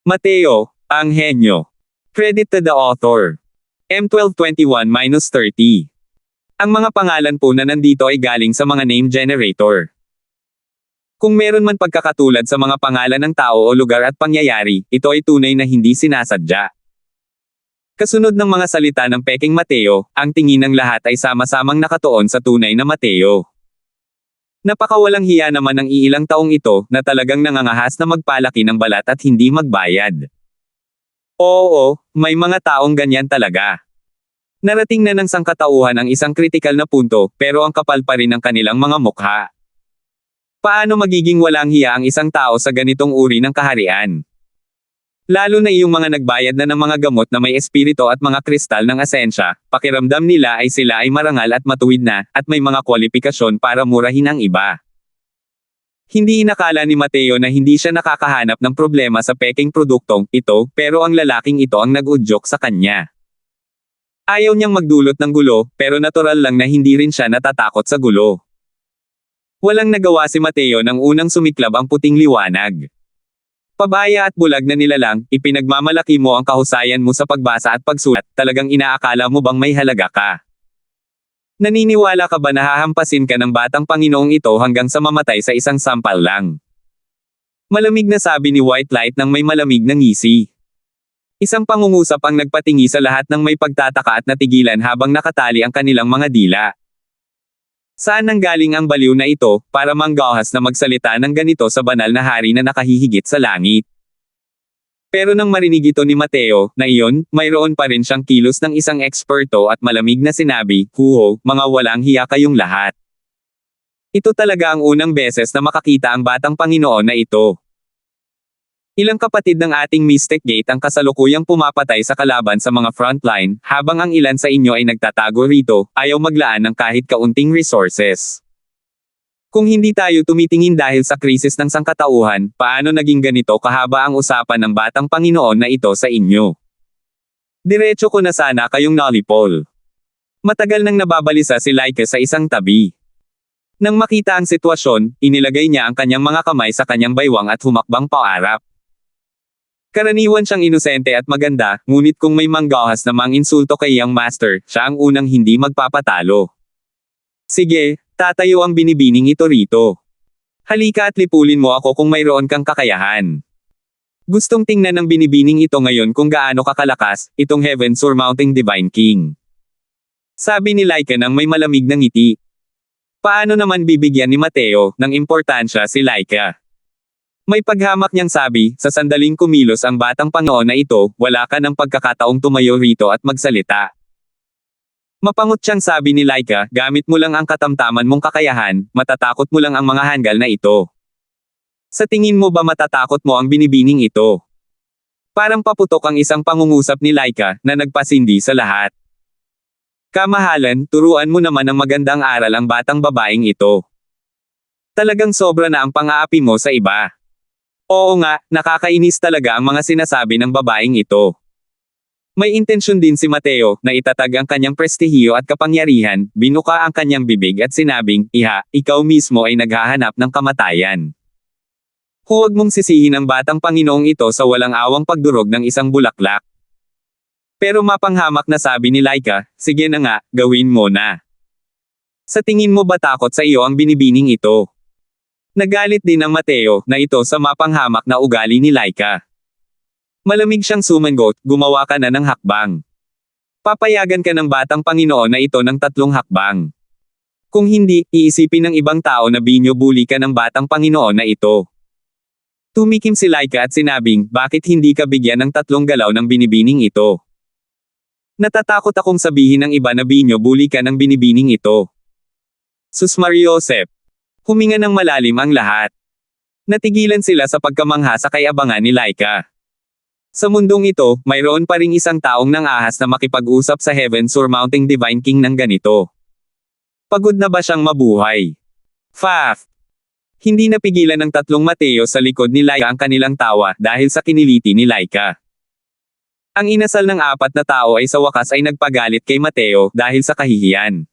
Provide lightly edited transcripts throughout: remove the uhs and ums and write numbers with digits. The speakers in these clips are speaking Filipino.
Mateo, ang henyo. Credit to the author. M1221-30. Ang mga pangalan po na nandito ay galing sa mga name generator. Kung meron man pagkakatulad sa mga pangalan ng tao o lugar at pangyayari, ito ay tunay na hindi sinasadya. Kasunod ng mga salita ng peking Mateo, ang tingin ng lahat ay sama-samang nakatuon sa tunay na Mateo. Napakawalang hiya naman ng iilang taong ito na talagang nangangahas na magpalaki ng balat at hindi magbayad. Oo, may mga taong ganyan talaga. Narating na ng sangkatauhan ang isang kritikal na punto, pero ang kapal pa rin ng kanilang mga mukha. Paano magiging walang hiya ang isang tao sa ganitong uri ng kaharian? Lalo na iyong mga nagbayad na ng mga gamot na may espiritu at mga kristal ng asensya, pakiramdam nila ay sila ay marangal at matuwid na, at may mga kwalifikasyon para murahin ang iba. Hindi inakala ni Mateo na hindi siya nakakahanap ng problema sa peking produktong ito, pero ang lalaking ito ang nag-udyok sa kanya. Ayaw niyang magdulot ng gulo, pero natural lang na hindi rin siya natatakot sa gulo. Walang nagawa si Mateo nang unang sumiklab ang puting liwanag. Pabaya at bulag na nilalang, ipinagmamalaki mo ang kahusayan mo sa pagbasa at pagsulat, talagang inaakala mo bang may halaga ka? Naniniwala ka ba na hahampasin ka ng batang Panginoong ito hanggang sa mamatay sa isang sampal lang? Malamig na sabi ni White Light nang may malamig na ngisi. Isang pangungusap ang nagpatingi sa lahat ng may pagtataka at natigilan habang nakatali ang kanilang mga dila. Saan nanggaling ang baliw na ito, para manggahas na magsalita ng ganito sa banal na hari na nakahihigit sa langit? Pero nang marinig ito ni Mateo, na iyon, mayroon pa rin siyang kilos ng isang eksperto at malamig na sinabi, "Huho, mga walang hiya kayong lahat. Ito talaga ang unang beses na makakita ang batang Panginoon na ito. Ilang kapatid ng ating Mystic Gate ang kasalukuyang pumapatay sa kalaban sa mga frontline, habang ang ilan sa inyo ay nagtatago rito, ayaw maglaan ng kahit kaunting resources. Kung hindi tayo tumitingin dahil sa krisis ng sangkatauhan, paano naging ganito kahaba ang usapan ng batang Panginoon na ito sa inyo? Diretso ko na sana kayong nalipol." Matagal nang nababalisa si Laika sa isang tabi. Nang makita ang sitwasyon, inilagay niya ang kanyang mga kamay sa kanyang baywang at humakbang paarap. Karaniwan siyang inosente at maganda, ngunit kung may manggahas na manginsulto kay Young Master, siya ang unang hindi magpapatalo. "Sige, tatayo ang binibining ito rito. Halika at lipulin mo ako kung mayroon kang kakayahan. Gustong tingnan ng binibining ito ngayon kung gaano kakalakas, itong Heaven Surmounting Divine King." Sabi ni Laika nang may malamig na ngiti. Paano naman bibigyan ni Mateo ng importansya si Laika? May paghamak niyang sabi, sa sandaling kumilos ang batang Panginoon na ito, wala ka ng pagkakataong tumayo rito at magsalita. Mapangot siyang sabi ni Laika, gamit mo lang ang katamtaman mong kakayahan, matatakot mo lang ang mga hanggal na ito. Sa tingin mo ba matatakot mo ang binibining ito? Parang paputok ang isang pangungusap ni Laika, na nagpasindi sa lahat. Kamahalan, turuan mo naman ng magandang aral ang batang babaeng ito. Talagang sobra na ang pang-aapi mo sa iba. Oo nga, nakakainis talaga ang mga sinasabi ng babaeng ito. May intensyon din si Mateo, na itatag ang kanyang prestihiyo at kapangyarihan, binuka ang kanyang bibig at sinabing, "Iha, ikaw mismo ay naghahanap ng kamatayan. Huwag mong sisihin ang batang Panginoong ito sa walang awang pagdurog ng isang bulaklak." Pero mapanghamak na sabi ni Laika, "Sige na nga, gawin mo na. Sa tingin mo ba takot sa iyo ang binibining ito?" Nagalit din ang Mateo, na ito sa mapanghamak na ugali ni Laika. Malamig siyang sumangot, "Gumawa ka na ng hakbang. Papayagan ka ng batang Panginoon na ito ng 3 hakbang. Kung hindi, iisipin ng ibang tao na binyo-bully ka ng batang Panginoon na ito." Tumikim si Laika at sinabing, "Bakit hindi ka bigyan ng 3 galaw ng binibining ito? Natatakot akong sabihin ng iba na binyo-bully ka ng binibining ito." Sus Mariosep. Huminga ng malalim ang lahat. Natigilan sila sa pagkamangha sa kayabangan ni Laika. Sa mundong ito, mayroon pa ring isang taong nang-ahas na makipag-usap sa Heaven Surmounting Divine King ng ganito. Pagod na ba siyang mabuhay? Faff! Hindi napigilan ng 3 Mateo sa likod ni Laika ang kanilang tawa dahil sa kiniliti ni Laika. Ang inasal ng 4 na tao ay sa wakas ay nagpagalit kay Mateo dahil sa kahihiyan.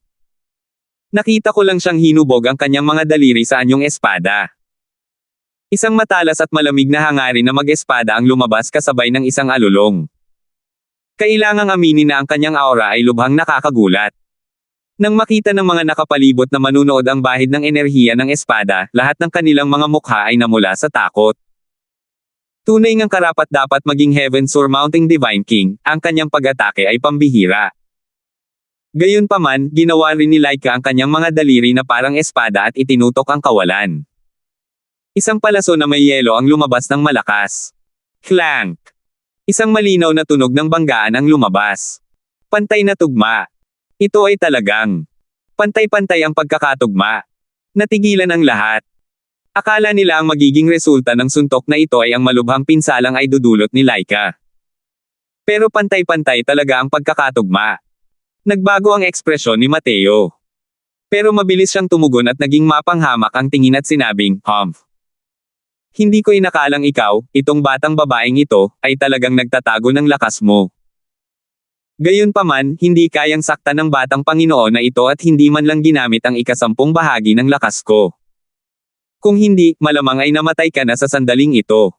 Nakita ko lang siyang hinubog ang kanyang mga daliri sa anyong espada. Isang matalas at malamig na hangarin na mag-espada ang lumabas kasabay ng isang alulong. Kailangang aminin na ang kanyang aura ay lubhang nakakagulat. Nang makita ng mga nakapalibot na manunood ang bahid ng enerhiya ng espada, lahat ng kanilang mga mukha ay namula sa takot. Tunay ngang karapat-dapat maging heaven-surmounting Divine King, ang kanyang pag-atake ay pambihira. Gayunpaman, ginawa rin ni Laika ang kanyang mga daliri na parang espada at itinutok ang kawalan. Isang palaso na may yelo ang lumabas ng malakas. Clank! Isang malinaw na tunog ng banggaan ang lumabas. Pantay na tugma. Ito ay talagang pantay-pantay ang pagkakatugma. Natigilan ang lahat. Akala nila ang magiging resulta ng suntok na ito ay ang malubhang pinsalang ay dudulot ni Laika. Pero pantay-pantay talaga ang pagkakatugma. Nagbago ang ekspresyon ni Mateo. Pero mabilis siyang tumugon at naging mapanghamak ang tingin at sinabing, "Humph. Hindi ko inakalang ikaw, itong batang babaeng ito, ay talagang nagtatago ng lakas mo." Gayunpaman, hindi kayang saktan ng batang Panginoon na ito at hindi man lang ginamit ang ikasampung bahagi ng lakas ko. Kung hindi, malamang ay namatay ka na sa sandaling ito.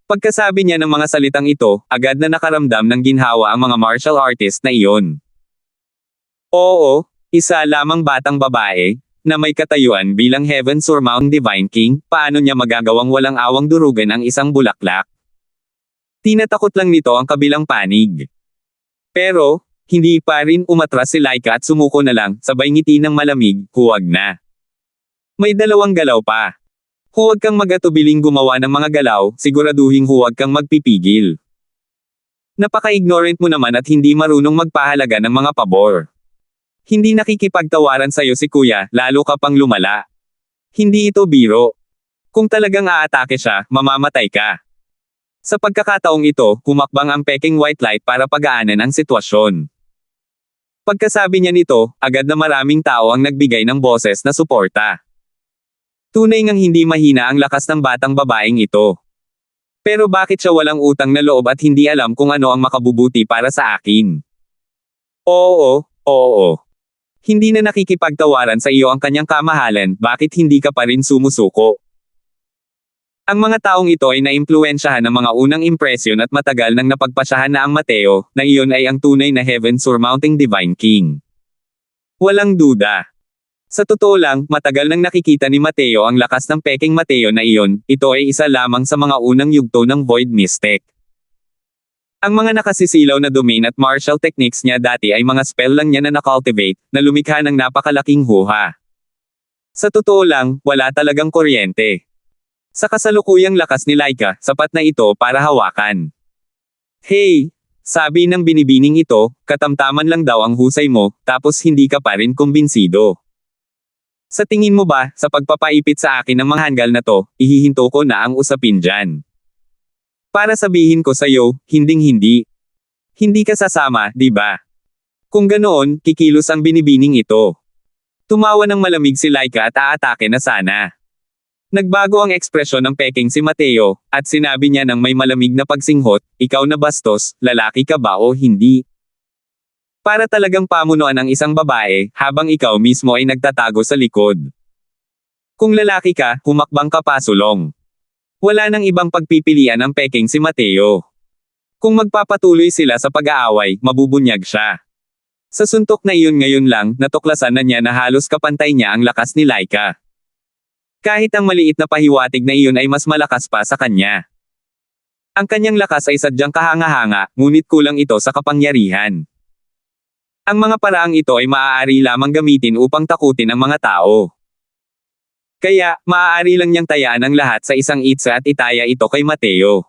Pagkasabi niya ng mga salitang ito, agad na nakaramdam ng ginhawa ang mga martial artist na iyon. Oo, isa lamang batang babae, na may katayuan bilang heaven-surmount Divine King, paano niya magagawang walang awang durugan ang isang bulaklak? Tinatakot lang nito ang kabilang panig. Pero, hindi pa rin umatras si Laika at sumuko na lang, sabay ngiti ng malamig, "Huwag na. May dalawang galaw pa. Huwag kang magatubiling gumawa ng mga galaw, siguraduhing huwag kang magpipigil. Napaka-ignorant mo naman at hindi marunong magpahalaga ng mga pabor. Hindi nakikipagtawaran sa'yo si kuya, lalo ka pang lumala. Hindi ito biro. Kung talagang aatake siya, mamamatay ka." Sa pagkakataong ito, humakbang ang Peking White Light para pagaanan ang sitwasyon. Pagkasabi niya nito, agad na maraming tao ang nagbigay ng boses na suporta. Tunay ngang hindi mahina ang lakas ng batang babaeng ito. Pero bakit siya walang utang na loob at hindi alam kung ano ang makabubuti para sa akin? Oo. Hindi na nakikipagtawaran sa iyo ang kanyang kamahalan, bakit hindi ka pa rin sumusuko? Ang mga taong ito ay naimpluwensyahan ng mga unang impresyon at matagal nang napagpasyahan na ang Mateo, na iyon ay ang tunay na heaven-surmounting Divine King. Walang duda. Sa totoo lang, matagal nang nakikita ni Mateo ang lakas ng Peking Mateo na iyon, ito ay isa lamang sa mga unang yugto ng Void Mystic. Ang mga nakasisilaw na domain at martial techniques niya dati ay mga spell lang niya na nakultivate, na lumikha ng napakalaking huha. Sa totoo lang, wala talagang kuryente. Sa kasalukuyang lakas ni Laika, sapat na ito para hawakan. "Hey!" Sabi ng binibining ito, "katamtaman lang daw ang husay mo, tapos hindi ka pa rin kumbinsido. Sa tingin mo ba, sa pagpapaipit sa akin ng mga hanggal na to, ihihinto ko na ang usapin dyan? Para sabihin ko sa'yo, hinding-hindi. Hindi ka sasama, di ba?" Kung ganoon, kikilos ang binibining ito. Tumawa ng malamig si Laika at aatake na sana. Nagbago ang ekspresyon ng Peking si Mateo, at sinabi niya ng may malamig na pagsinghot, "Ikaw na bastos, lalaki ka ba o hindi? Para talagang pamunuan ang isang babae, habang ikaw mismo ay nagtatago sa likod. Kung lalaki ka, humakbang ka pasulong." Wala nang ibang pagpipilian ang Peking si Mateo. Kung magpapatuloy sila sa pag-aaway, mabubunyag siya. Sa suntok na iyon ngayon lang, natuklasan na niya na halos kapantay niya ang lakas ni Laika. Kahit ang maliit na pahiwatig na iyon ay mas malakas pa sa kanya. Ang kanyang lakas ay sadyang kahanga-hanga, ngunit kulang ito sa kapangyarihan. Ang mga paraang ito ay maaari lamang gamitin upang takutin ang mga tao. Kaya, maaari lang niyang tayaan ang lahat sa isang itsa at itaya ito kay Mateo.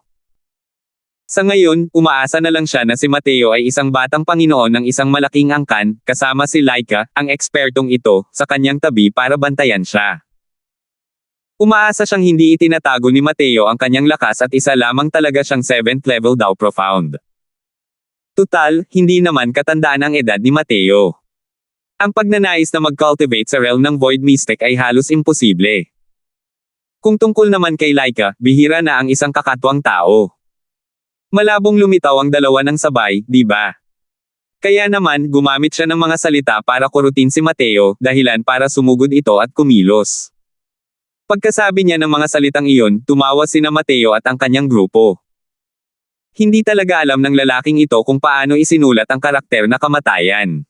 Sa ngayon, umaasa na lang siya na si Mateo ay isang batang Panginoon ng isang malaking angkan, kasama si Laika, ang ekspertong ito, sa kanyang tabi para bantayan siya. Umaasa siyang hindi itinatago ni Mateo ang kanyang lakas at isa lamang talaga siyang 7th level daw profound. Tutal, hindi naman katandaan ang edad ni Mateo. Ang pagnanais na mag-cultivate sa realm ng Void Mystic ay halos imposible. Kung tungkol naman kay Laika, bihira na ang isang kakatwang tao. Malabong lumitaw ang dalawa ng sabay, di ba? Kaya naman, gumamit siya ng mga salita para kurutin si Mateo, dahilan para sumugod ito at kumilos. Pagkasabi niya ng mga salitang iyon, tumawa sina Mateo at ang kanyang grupo. Hindi talaga alam ng lalaking ito kung paano isinulat ang karakter na kamatayan.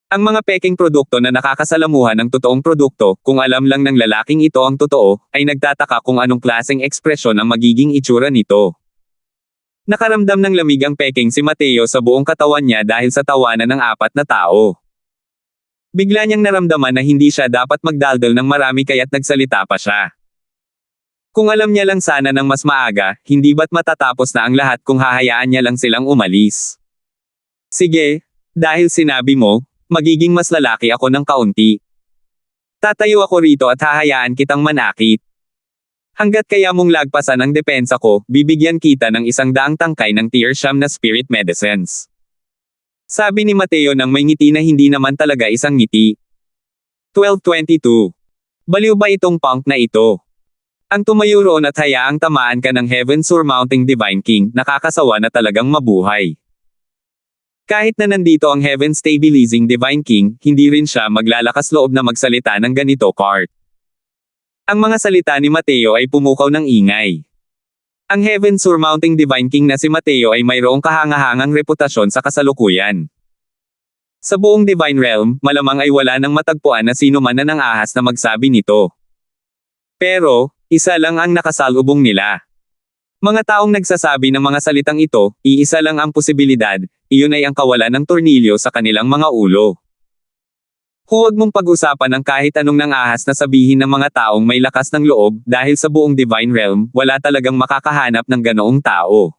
Ang mga peking produkto na nakakasalamuhan ng totoong produkto, kung alam lang ng lalaking ito ang totoo, ay nagtataka kung anong klaseng ekspresyon ang magiging itsura nito. Nakaramdam ng lamig ang peking si Mateo sa buong katawan niya dahil sa tawanan ng apat na tao. Bigla niyang naramdaman na hindi siya dapat magdaldal ng marami kaya't nagsalita pa siya. Kung alam niya lang sana ng mas maaga, hindi ba't matatapos na ang lahat kung hahayaan niya lang silang umalis? Sige, dahil sinabi mo, magiging mas lalaki ako ng kaunti. Tatayo ako rito at hahayaan kitang manakit. Hanggat kaya mong lagpasan ang depensa ko, bibigyan kita ng 100 tangkay ng tier siyam na spirit medicines. Sabi ni Mateo nang may ngiti na hindi naman talaga isang ngiti. 12:22. Baliw ba itong punk na ito? Ang tumayo roon at hayaang tamaan ka ng Heaven Surmounting Divine King, nakakasawa na talagang mabuhay. Kahit na nandito ang Heaven Stabilizing Divine King, hindi rin siya maglalakas loob na magsalita ng ganito Cart. Ang mga salita ni Mateo ay pumukaw ng ingay. Ang Heaven Surmounting Divine King na si Mateo ay mayroong kahangahangang reputasyon sa kasalukuyan. Sa buong Divine Realm, malamang ay wala nang matagpuan na sino man na nang ahas na magsabi nito. Pero, isa lang ang nakasalubong nila. Mga taong nagsasabi ng mga salitang ito, iisa lang ang posibilidad, iyon ay ang kawalan ng tornilyo sa kanilang mga ulo. Huwag mong pag-usapan ang kahit anong nangahas na sabihin ng mga taong may lakas ng loob, dahil sa buong Divine Realm, wala talagang makakahanap ng ganoong tao.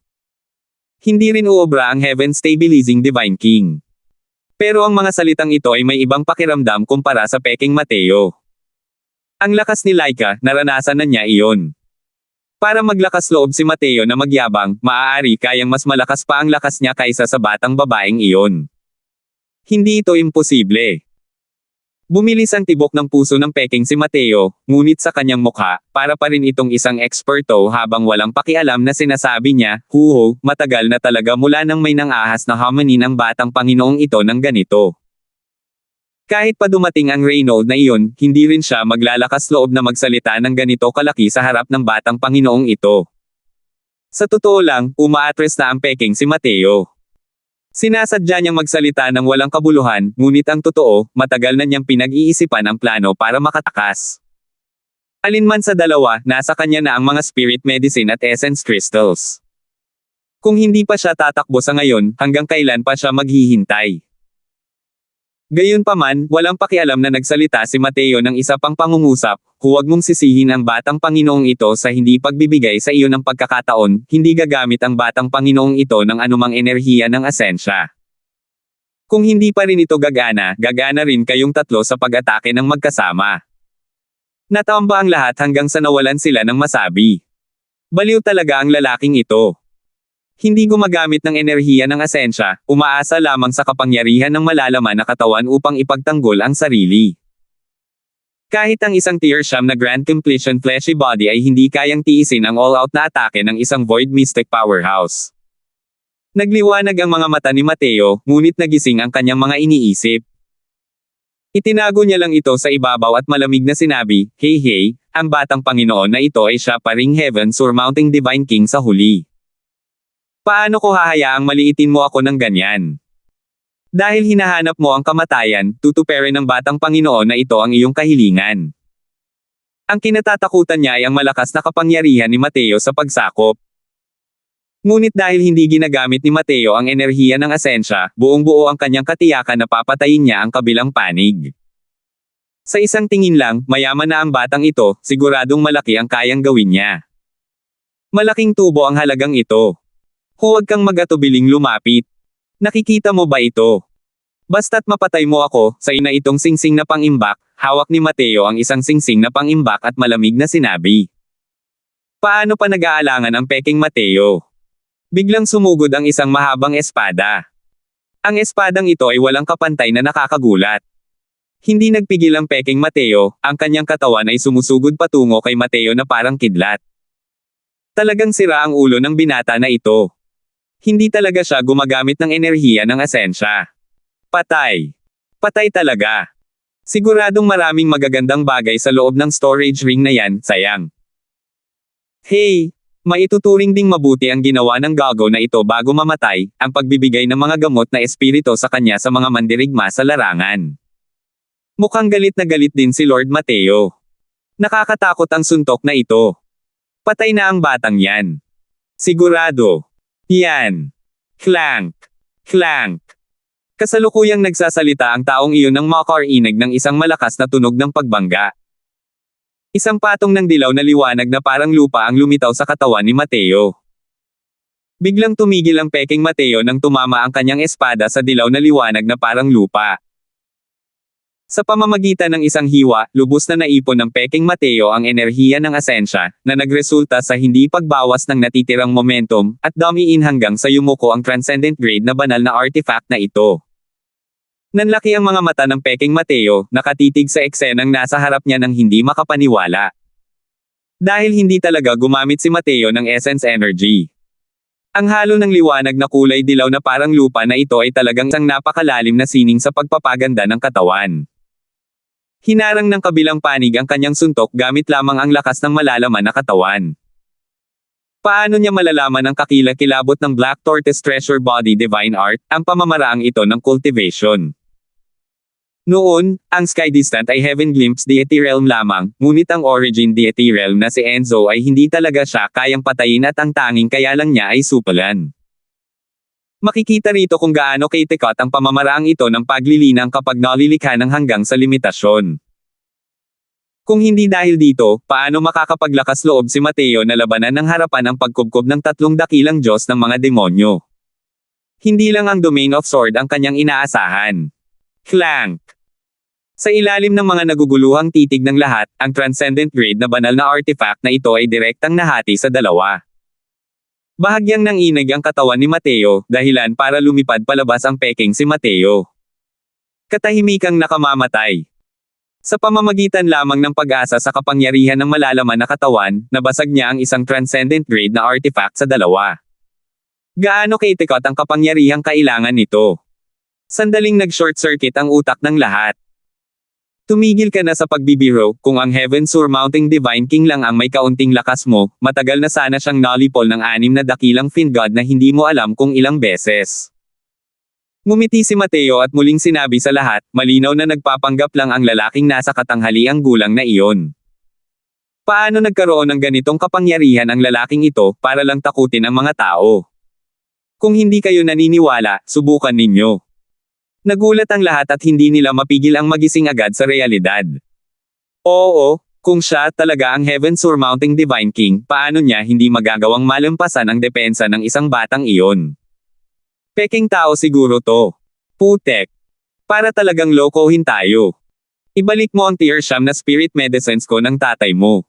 Hindi rin uobra ang Heaven Stabilizing Divine King. Pero ang mga salitang ito ay may ibang pakiramdam kumpara sa peking Mateo. Ang lakas ni Laika, naranasan na niya iyon. Para maglakas loob si Mateo na magyabang, maaari kayang mas malakas pa ang lakas niya kaysa sa batang babaeng iyon. Hindi ito imposible. Bumilis ang tibok ng puso ng peking si Mateo, ngunit sa kanyang mukha, para pa rin itong isang eksperto habang walang pakialam na sinasabi niya, huho, matagal na talaga mula nang may nang-ahas na hominin ang batang Panginoong ito ng ganito. Kahit pa dumating ang Reynold na iyon, hindi rin siya maglalakas loob na magsalita ng ganito kalaki sa harap ng batang Panginoong ito. Sa totoo lang, umaatres na ang peking si Mateo. Sinasadya niyang magsalita ng walang kabuluhan, ngunit ang totoo, matagal na niyang pinag-iisipan ang plano para makatakas. Alinman sa dalawa, nasa kanya na ang mga spirit medicine at essence crystals. Kung hindi pa siya tatakbo sa ngayon, hanggang kailan pa siya maghihintay? Gayunpaman, walang pakialam na nagsalita si Mateo ng isa pang pangungusap, huwag mong sisihin ang batang Panginoong ito sa hindi pagbibigay sa iyo ng pagkakataon, hindi gagamit ang batang Panginoong ito ng anumang enerhiya ng asensya. Kung hindi pa rin ito gagana rin kayong tatlo sa pag-atake ng magkasama. Natamba ang lahat hanggang sa nawalan sila ng masabi. Baliw talaga ang lalaking ito. Hindi gumagamit ng enerhiya ng asensya, umaasa lamang sa kapangyarihan ng malalaman na katawan upang ipagtanggol ang sarili. Kahit ang isang tier siyam na Grand Completion fleshy body ay hindi kayang tiisin ang all-out na atake ng isang Void Mystic Powerhouse. Nagliwanag ang mga mata ni Mateo, ngunit nagising ang kanyang mga iniisip. Itinago niya lang ito sa ibabaw at malamig na sinabi, hey, ang batang Panginoon na ito ay siya pa ring Heaven Surmounting Divine King sa huli. Paano ko hahayaang maliitin mo ako ng ganyan? Dahil hinahanap mo ang kamatayan, tutuperin ng batang Panginoon na ito ang iyong kahilingan. Ang kinatatakutan niya ay ang malakas na kapangyarihan ni Mateo sa pagsakop. Ngunit dahil hindi ginagamit ni Mateo ang enerhiya ng asensya, buong-buo ang kanyang katiyakan na papatayin niya ang kabilang panig. Sa isang tingin lang, mayaman na ang batang ito, siguradong malaki ang kayang gawin niya. Malaking tubo ang halagang ito. Huwag kang mag-atubiling lumapit. Nakikita mo ba ito? Basta't mapatay mo ako, sa ina itong singsing na pangimbak, hawak ni Mateo ang isang singsing na pangimbak at malamig na sinabi. Paano pa nag-aalangan ang peking Mateo? Biglang sumugod ang isang mahabang espada. Ang espadang ito ay walang kapantay na nakakagulat. Hindi nagpigil ang peking Mateo, ang kanyang katawan ay sumusugod patungo kay Mateo na parang kidlat. Talagang sira ang ulo ng binata na ito. Hindi talaga siya gumagamit ng enerhiya ng asensya. Patay. Patay talaga. Siguradong maraming magagandang bagay sa loob ng storage ring na yan, sayang. Hey! Maituturing ding mabuti ang ginawa ng gago na ito bago mamatay, ang pagbibigay ng mga gamot na espiritu sa kanya sa mga mandirigma sa larangan. Mukhang galit na galit din si Lord Mateo. Nakakatakot ang suntok na ito. Patay na ang batang yan. Sigurado. Yan. Clank. Clank. Kasalukuyang nagsasalita ang taong iyon ng makarinig ng isang malakas na tunog ng pagbangga. Isang patong ng dilaw na liwanag na parang lupa ang lumitaw sa katawan ni Mateo. Biglang tumigil ang peking Mateo nang tumama ang kanyang espada sa dilaw na liwanag na parang lupa. Sa pamamagitan ng isang hiwa, lubos na naipon ng peking Mateo ang enerhiya ng asensya, na nagresulta sa hindi pagbawas ng natitirang momentum, at damiin hanggang sa yumuko ang transcendent grade na banal na artifact na ito. Nanlaki ang mga mata ng peking Mateo, nakatitig sa eksenang nasa harap niya nang hindi makapaniwala. Dahil hindi talaga gumamit si Mateo ng essence energy. Ang halo ng liwanag na kulay dilaw na parang lupa na ito ay talagang isang napakalalim na sining sa pagpapaganda ng katawan. Hinarang ng kabilang panig ang kanyang suntok gamit lamang ang lakas ng malalaman na katawan. Paano niya malalaman ang kakilakilabot ng Black Tortoise Treasure Body Divine Art, ang pamamaraang ito ng cultivation? Noon, ang Sky Distant ay Heaven Glimpse Deity Realm lamang, ngunit ang Origin Deity Realm na si Enzo ay hindi talaga siya kayang patayin at ang tanging kaya lang niya ay supalan. Makikita rito kung gaano kaitikot ang pamamaraang ito ng paglilinang kapag nalilikha ng hanggang sa limitasyon. Kung hindi dahil dito, paano makakapaglakas loob si Mateo na labanan ng harapan ang pagkubkob ng tatlong dakilang Diyos ng mga demonyo? Hindi lang ang Domain of Sword ang kanyang inaasahan. Clank! Sa ilalim ng mga naguguluhang titig ng lahat, ang transcendent grade na banal na artifact na ito ay direktang nahati sa dalawa. Bahagyang nanginig ang katawan ni Mateo, dahilan para lumipad palabas ang peking si Mateo. Katahimikang nakamamatay. Sa pamamagitan lamang ng pag-asa sa kapangyarihan ng malalaman na katawan, nabasag niya ang isang transcendent grade na artifact sa dalawa. Gaano kaitikot ang kapangyarihang kailangan nito? Sandaling nag-short circuit ang utak ng lahat. Tumigil ka na sa pagbibiro, kung ang Heaven Surmounting Divine King lang ang may kaunting lakas mo, matagal na sana siyang nalipol ng 6 na dakilang Fiend God na hindi mo alam kung ilang beses. Ngumiti si Mateo at muling sinabi sa lahat, malinaw na nagpapanggap lang ang lalaking nasa katanghaliang gulang na iyon. Paano nagkaroon ng ganitong kapangyarihan ang lalaking ito, para lang takutin ang mga tao? Kung hindi kayo naniniwala, subukan ninyo. Nagulat ang lahat at hindi nila mapigil ang magising agad sa realidad. Oo, kung siya talaga ang Heaven Surmounting Divine King, paano niya hindi magagawang malampasan ang depensa ng isang batang iyon? Peking tao siguro to. Putek. Para talagang lokohin tayo. Ibalik mo ang Tearsham na spirit medicines ko ng tatay mo.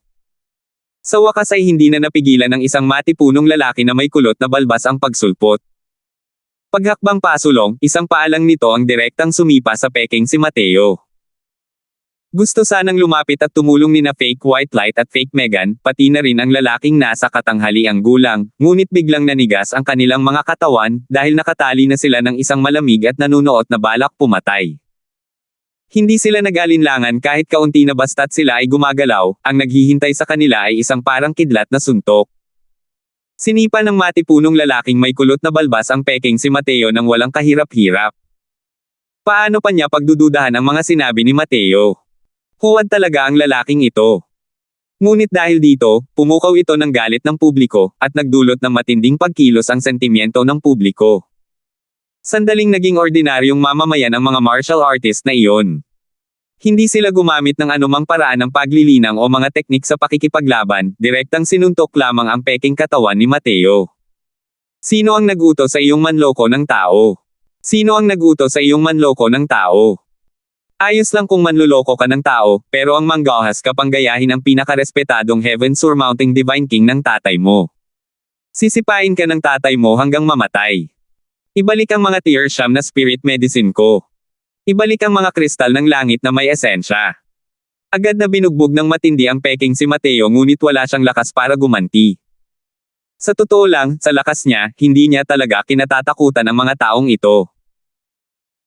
Sa wakas ay hindi na napigilan ng isang matipunong lalaki na may kulot na balbas ang pagsulpot. Paghakbang pasulong, isang paalang nito ang direktang sumipa sa peking si Mateo. Gusto sanang lumapit at tumulong nina Fake White Light at Fake Megan, pati na rin ang lalaking nasa katanghaliang gulang, ngunit biglang nanigas ang kanilang mga katawan, dahil nakatali na sila ng isang malamig at nanunuot na balak pumatay. Hindi sila nag-alinlangan kahit kaunti na basta't sila ay gumagalaw, ang naghihintay sa kanila ay isang parang kidlat na suntok. Sinipa ng matipunong lalaking may kulot na balbas ang peking si Mateo nang walang kahirap-hirap. Paano pa niya pagdududahan ang mga sinabi ni Mateo? Huwad talaga ang lalaking ito. Ngunit dahil dito, pumukaw ito ng galit ng publiko, at nagdulot ng matinding pagkilos ang sentimiento ng publiko. Sandaling naging ordinaryong mamamayan ang mga martial artist na iyon. Hindi sila gumamit ng anumang paraan ng paglilinang o mga teknik sa pakikipaglaban, direktang sinuntok lamang ang peking katawan ni Mateo. Sino ang nag-utos sa iyong manloko ng tao? Sino ang nag-utos sa iyong manloko ng tao? Ayos lang kung manluloko ka ng tao, pero ang manggahas kapang gayahin ang pinakarespetadong Heaven Surmounting Divine King ng tatay mo. Sisipain ka ng tatay mo hanggang mamatay. Ibalik ang mga Tearsham na spirit medicine ko. Ibalik ang mga kristal ng langit na may esensya. Agad na binugbog ng matindi ang peking si Mateo ngunit wala siyang lakas para gumanti. Sa totoo lang, sa lakas niya, hindi niya talaga kinatatakutan ang mga taong ito.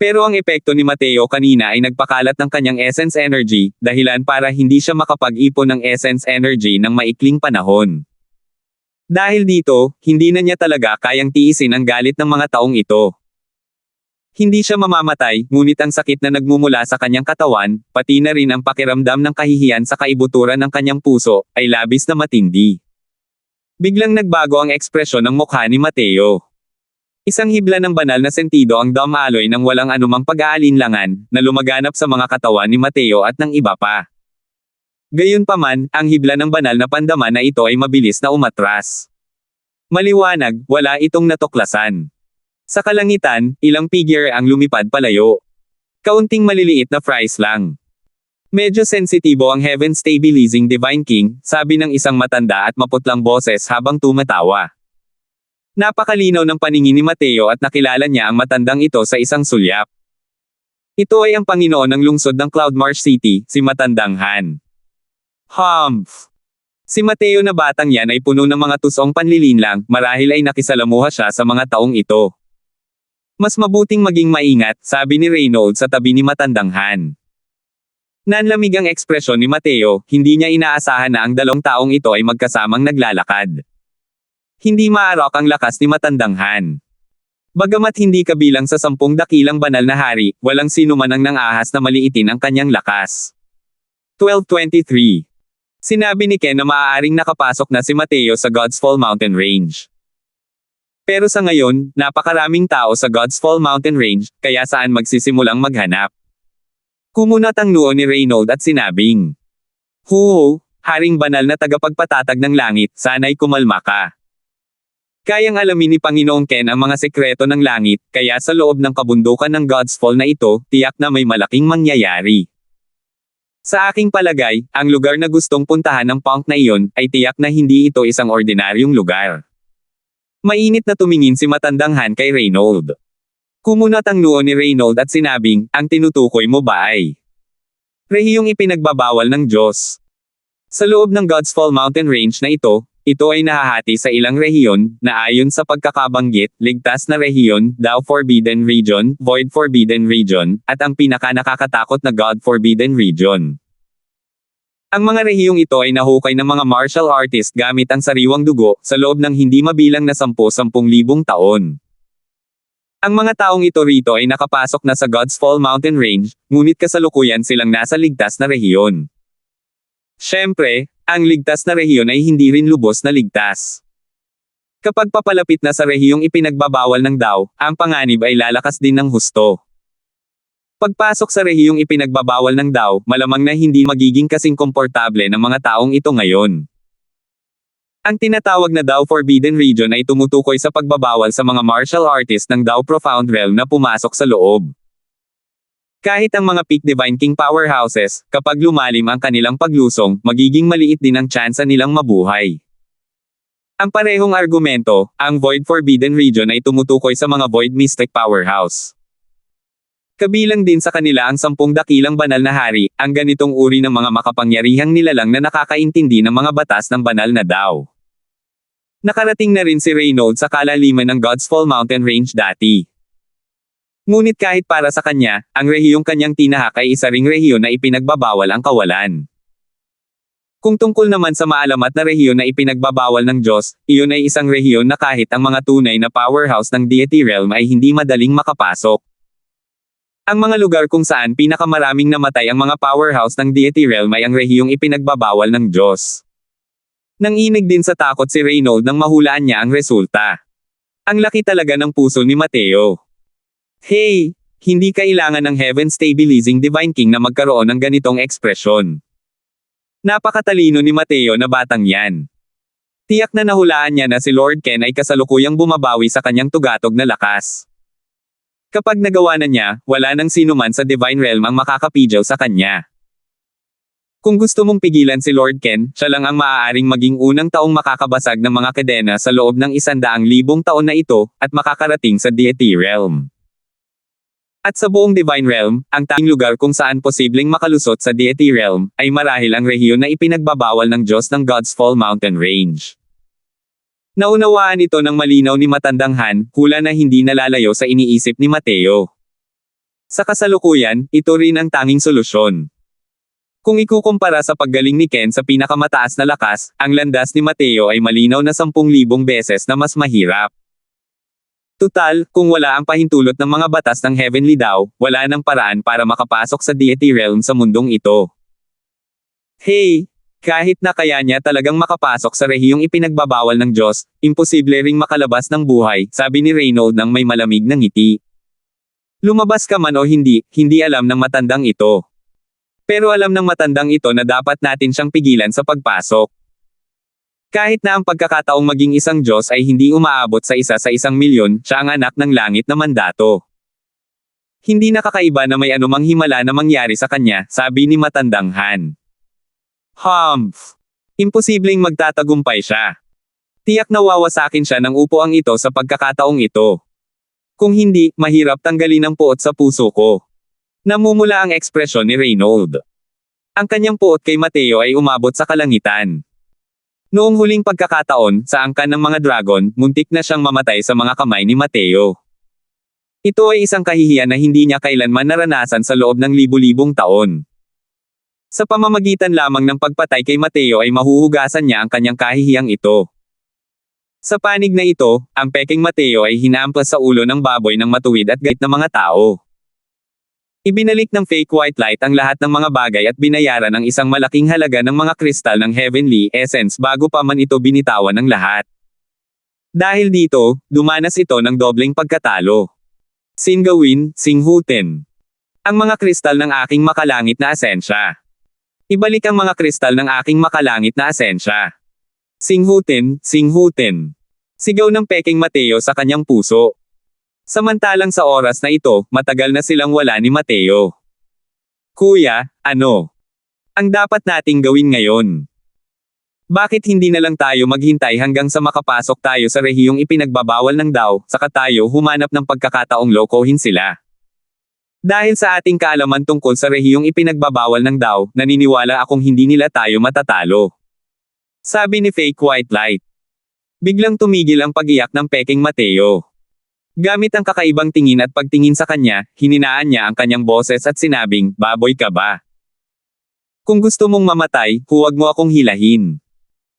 Pero ang epekto ni Mateo kanina ay nagpakalat ng kanyang essence energy, dahilan para hindi siya makapag-ipon ng essence energy ng maikling panahon. Dahil dito, hindi na niya talaga kayang tiisin ang galit ng mga taong ito. Hindi siya mamamatay, ngunit ang sakit na nagmumula sa kanyang katawan, pati na rin ang pakiramdam ng kahihiyan sa kaibuturan ng kanyang puso, ay labis na matindi. Biglang nagbago ang ekspresyon ng mukha ni Mateo. Isang hibla ng banal na sentido ang dumaloy ng walang anumang pag-aalinlangan, na lumaganap sa mga katawan ni Mateo at ng iba pa. Gayunpaman, ang hibla ng banal na pandaman na ito ay mabilis na umatras. Maliwanag, wala itong natuklasan. Sa kalangitan, ilang figure ang lumipad palayo. Kaunting maliliit na fries lang. Medyo sensitibo ang Heaven Stabilizing Divine King, sabi ng isang matanda at maputlang boses habang tumatawa. Napakalinaw ng paningin ni Mateo at nakilala niya ang matandang ito sa isang sulyap. Ito ay ang Panginoon ng lungsod ng Cloudmarsh City, si Matandang Han. Humph! Si Mateo na batang yan ay puno ng mga tusong panlilinlang, marahil ay nakisalamuha siya sa mga taong ito. Mas mabuting maging maingat, sabi ni Reynolds sa tabi ni Matandang Han. Nanlamig ang ekspresyon ni Mateo, hindi niya inaasahan na ang dalawang taong ito ay magkasamang naglalakad. Hindi maarok ang lakas ni Matandang Han. Bagamat hindi kabilang sa 10 dakilang banal na hari, walang sino man ang nang-ahas na maliitin ang kanyang lakas. 12:23. Sinabi ni Ken na maaaring nakapasok na si Mateo sa God's Fall Mountain Range. Pero sa ngayon, napakaraming tao sa God's Fall Mountain Range, kaya saan magsisimulang maghanap? Kumunat ang noo ni Reynold at sinabing, "Huho, Haring banal na tagapagpatatag ng langit, sana'y kumalma ka. Kayang alamin ni Panginoong Ken ang mga sekreto ng langit, kaya sa loob ng kabundukan ng God's Fall na ito, tiyak na may malaking mangyayari. Sa aking palagay, ang lugar na gustong puntahan ng punk na iyon, ay tiyak na hindi ito isang ordinaryong lugar." Mainit na tumingin si Matandang Han kay Reynold. Kumunat ang noo ni Reynold at sinabing, "Ang tinutukoy mo ba ay rehiyong ipinagbabawal ng Diyos?" Sa loob ng God's Fall Mountain Range na ito ay nahahati sa ilang rehiyon, na ayon sa pagkakabanggit, ligtas na rehiyon, Thou Forbidden Region, Void Forbidden Region, at ang pinaka-nakakatakot na God Forbidden Region. Ang mga rehiyong ito ay nahukay ng mga martial artist gamit ang sariwang dugo, sa loob ng hindi mabilang na 10,000 taon. Ang mga taong ito rito ay nakapasok na sa God's Fall Mountain Range, ngunit kasalukuyan silang nasa ligtas na rehiyon. Siyempre, ang ligtas na rehiyon ay hindi rin lubos na ligtas. Kapag papalapit na sa rehiyong ipinagbabawal ng Tao, ang panganib ay lalakas din ng husto. Pagpasok sa rehiyong ipinagbabawal ng Tao, malamang na hindi magiging kasing komportable ng mga taong ito ngayon. Ang tinatawag na Tao Forbidden Region ay tumutukoy sa pagbabawal sa mga martial artist ng Tao Profound Realm na pumasok sa loob. Kahit ang mga peak Divine King powerhouses, kapag lumalim ang kanilang paglusong, magiging maliit din ang tsansa nilang mabuhay. Ang parehong argumento, ang Void Forbidden Region ay tumutukoy sa mga Void Mystic Powerhouse. Kabilang din sa kanila ang 10 dakilang banal na hari, ang ganitong uri ng mga makapangyarihang nilalang na nakakaintindi ng mga batas ng banal na Tao. Nakarating na rin si Reynold sa kalaliman ng God's Fall Mountain Range dati. Ngunit kahit para sa kanya, ang rehiyong kanyang tinahak ay isa ring rehiyon na ipinagbabawal ang kawalan. Kung tungkol naman sa maalamat na rehiyon na ipinagbabawal ng Diyos, iyon ay isang rehiyon na kahit ang mga tunay na powerhouse ng deity realm ay hindi madaling makapasok. Ang mga lugar kung saan pinakamaraming namatay ang mga powerhouse ng deity realm ay ang rehiyong ipinagbabawal ng Diyos. Nanginig din sa takot si Reynold nang mahulaan niya ang resulta. Ang laki talaga ng puso ni Mateo. Hey, hindi kailangan ng Heaven Stabilizing Divine King na magkaroon ng ganitong ekspresyon. Napakatalino ni Mateo na batang yan. Tiyak na nahulaan niya na si Lord Ken ay kasalukuyang bumabawi sa kanyang tugatog na lakas. Kapag nagawa na niya, wala nang sinuman sa Divine Realm ang makakapijaw sa kanya. Kung gusto mong pigilan si Lord Ken, siya lang ang maaaring maging unang taong makakabasag ng mga kadena sa loob ng 100,000 taon na ito, at makakarating sa deity realm. At sa buong Divine Realm, ang tanging lugar kung saan posibleng makalusot sa deity realm, ay marahil ang rehiyon na ipinagbabawal ng Diyos ng God's Fall Mountain Range. Naunawaan ito ng malinaw ni Matandang Han, hula na hindi nalalayo sa iniisip ni Mateo. Sa kasalukuyan, ito rin ang tanging solusyon. Kung ikukumpara sa paggaling ni Ken sa pinakamataas na lakas, ang landas ni Mateo ay malinaw na 10,000 beses na mas mahirap. Tutal, kung wala ang pahintulot ng mga batas ng Heavenly daw, wala nang paraan para makapasok sa deity realm sa mundong ito. Hey! Kahit na kaya niya talagang makapasok sa rehiyong ipinagbabawal ng Diyos, imposible ring makalabas ng buhay, sabi ni Reynold nang may malamig na ngiti. Lumabas ka man o hindi, hindi alam ng matandang ito. Pero alam ng matandang ito na dapat natin siyang pigilan sa pagpasok. Kahit na ang pagkakataong maging isang Diyos ay hindi umaabot sa 1 sa 1,000,000, siya ang anak ng langit na mandato. Hindi nakakaiba na may anumang himala na mangyari sa kanya, sabi ni matandang Han. Humph! Imposibleng magtatagumpay siya. Tiyak na wawasakin siya ng upuang ito sa pagkakataong ito. Kung hindi, mahirap tanggalin ang puot sa puso ko. Namumula ang ekspresyon ni Reynold. Ang kanyang puot kay Mateo ay umabot sa kalangitan. Noong huling pagkakataon, sa angkan ng mga dragon, muntik na siyang mamatay sa mga kamay ni Mateo. Ito ay isang kahihiyan na hindi niya kailanman naranasan sa loob ng libu-libong taon. Sa pamamagitan lamang ng pagpatay kay Mateo ay mahuhugasan niya ang kanyang kahihiyang ito. Sa panig na ito, ang peking Mateo ay hinampas sa ulo ng baboy ng matuwid at gait na mga tao. Ibinalik ng fake white light ang lahat ng mga bagay at binayaran ang isang malaking halaga ng mga kristal ng heavenly essence bago pa man ito binitawan ng lahat. Dahil dito, dumanas ito ng dobleng pagkatalo. Singawin, Singhuten. Ang mga kristal ng aking makalangit na asensya. Ibalik ang mga kristal ng aking makalangit na asensya. Singhuten, Singhuten. Sigaw ng peking Mateo sa kanyang puso. Samantalang sa oras na ito, matagal na silang wala ni Mateo. Kuya, ano? Ang dapat nating gawin ngayon? Bakit hindi na lang tayo maghintay hanggang sa makapasok tayo sa rehiyong ipinagbabawal ng Dao, saka tayo humanap ng pagkakataong lokohin sila? Dahil sa ating kaalaman tungkol sa rehiyong ipinagbabawal ng Dao, naniniwala akong hindi nila tayo matatalo. Sabi ni Fake White Light. Biglang tumigil ang pag-iyak ng peking Mateo. Gamit ang kakaibang tingin at pagtingin sa kanya, hininaan niya ang kanyang boses at sinabing, baboy ka ba? Kung gusto mong mamatay, huwag mo akong hilahin.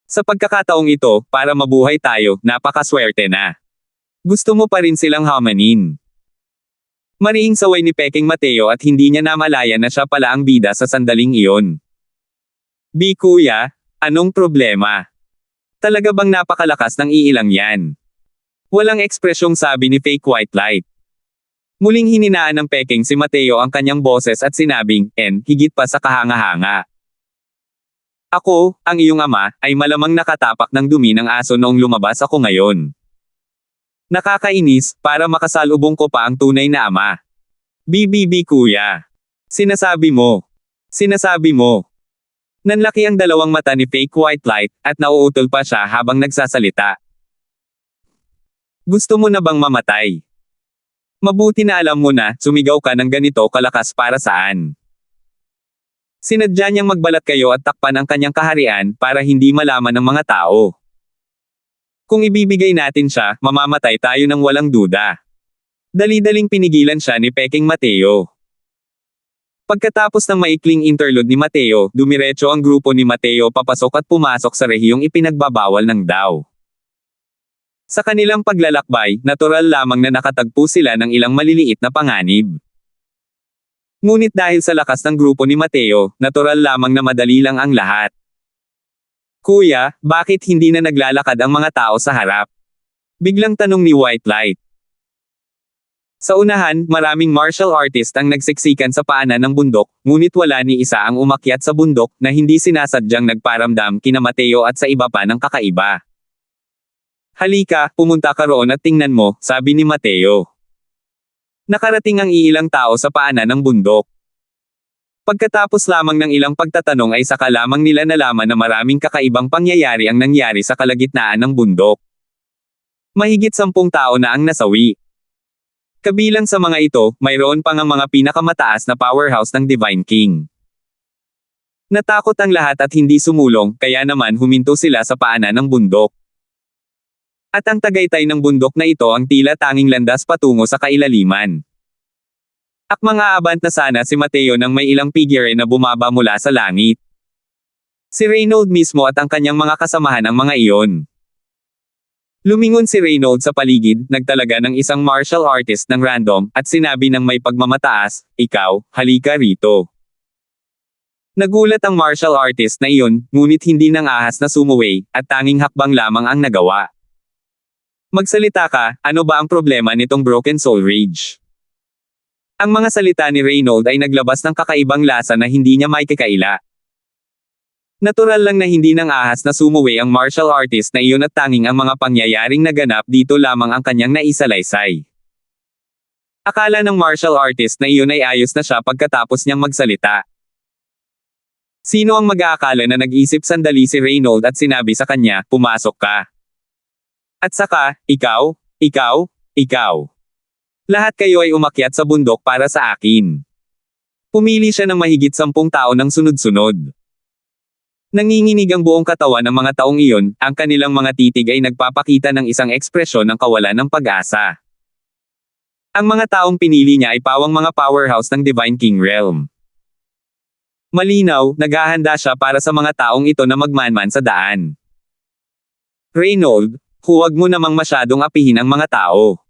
Sa pagkakataong ito, para mabuhay tayo, napakaswerte na. Gusto mo pa rin silang hamanin. Mariing saway ni peking Mateo at hindi niya namalayan na siya pala ang bida sa sandaling iyon. Kuya, anong problema? Talaga bang napakalakas ng iilang yan? Walang ekspresyong sabi ni Fake White Light. Muling hininaan ng peking si Mateo ang kanyang boses at sinabing, higit pa sa kahanga-hanga. Ako, ang iyong ama, ay malamang nakatapak ng dumi ng aso noong lumabas ako ngayon. Nakakainis, para makasalubong ko pa ang tunay na ama. Kuya. Sinasabi mo. Sinasabi mo. Nanlaki ang dalawang mata ni Fake White Light, at nauutol pa siya habang nagsasalita. Gusto mo na bang mamatay? Mabuti na alam mo na, sumigaw ka ng ganito kalakas para saan. Sinadya niyang magbalat kayo at takpan ang kanyang kaharian, para hindi malaman ng mga tao. Kung ibibigay natin siya, mamamatay tayo ng walang duda. Dali-daling pinigilan siya ni peking Mateo. Pagkatapos ng maikling interlude ni Mateo, dumiretso ang grupo ni Mateo papasok at pumasok sa rehiyong ipinagbabawal ng Dao. Sa kanilang paglalakbay, natural lamang na nakatagpo sila ng ilang maliliit na panganib. Ngunit dahil sa lakas ng grupo ni Mateo, natural lamang na madali lang ang lahat. Kuya, bakit hindi na naglalakad ang mga tao sa harap? Biglang tanong ni White Light. Sa unahan, maraming martial artist ang nagsiksikan sa paanan ng bundok, ngunit wala ni isa ang umakyat sa bundok na hindi sinasadyang nagparamdam kina Mateo at sa iba pa ng kakaiba. Halika, pumunta ka roon at tingnan mo, sabi ni Mateo. Nakarating ang iilang tao sa paanan ng bundok. Pagkatapos lamang ng ilang pagtatanong ay saka lamang nila nalaman na maraming kakaibang pangyayari ang nangyari sa kalagitnaan ng bundok. Mahigit 10 tao na ang nasawi. Kabilang sa mga ito, mayroon pang ang mga pinakamataas na powerhouse ng Divine King. Natakot ang lahat at hindi sumulong, kaya naman huminto sila sa paanan ng bundok. At ang tagaytay ng bundok na ito ang tila tanging landas patungo sa kailaliman. Akmang aabant na sana si Mateo nang may ilang figure na bumaba mula sa langit. Si Reynold mismo at ang kanyang mga kasamahan ang mga iyon. Lumingon si Reynold sa paligid, nagtalaga ng isang martial artist ng random, at sinabi ng may pagmamataas, "Ikaw, halika rito." Nagulat ang martial artist na iyon, ngunit hindi nang ahas na sumuway, at tanging hakbang lamang ang nagawa. "Magsalita ka, ano ba ang problema nitong Broken Soul Rage?" Ang mga salita ni Reynold ay naglabas ng kakaibang lasa na hindi niya maikakaila. Natural lang na hindi nang ahas na sumuway ang martial artist na iyon at tanging ang mga pangyayaring naganap dito lamang ang kanyang naisalaysay. Akala ng martial artist na iyon ay ayos na siya pagkatapos niyang magsalita. Sino ang mag-aakala na nag-isip sandali si Reynold at sinabi sa kanya, "Pumasok ka." At saka, ikaw. Lahat kayo ay umakyat sa bundok para sa akin." Pumili siya ng mahigit 10 tao ng sunod-sunod. Nanginginig ang buong katawan ng mga taong iyon, ang kanilang mga titig ay nagpapakita ng isang ekspresyon ng kawalan ng pag-asa. Ang mga taong pinili niya ay pawang mga powerhouse ng Divine King Realm. Malinaw, naghahanda siya para sa mga taong ito na magmanman sa daan. "Reynold, huwag mo namang masyadong apihin ang mga tao.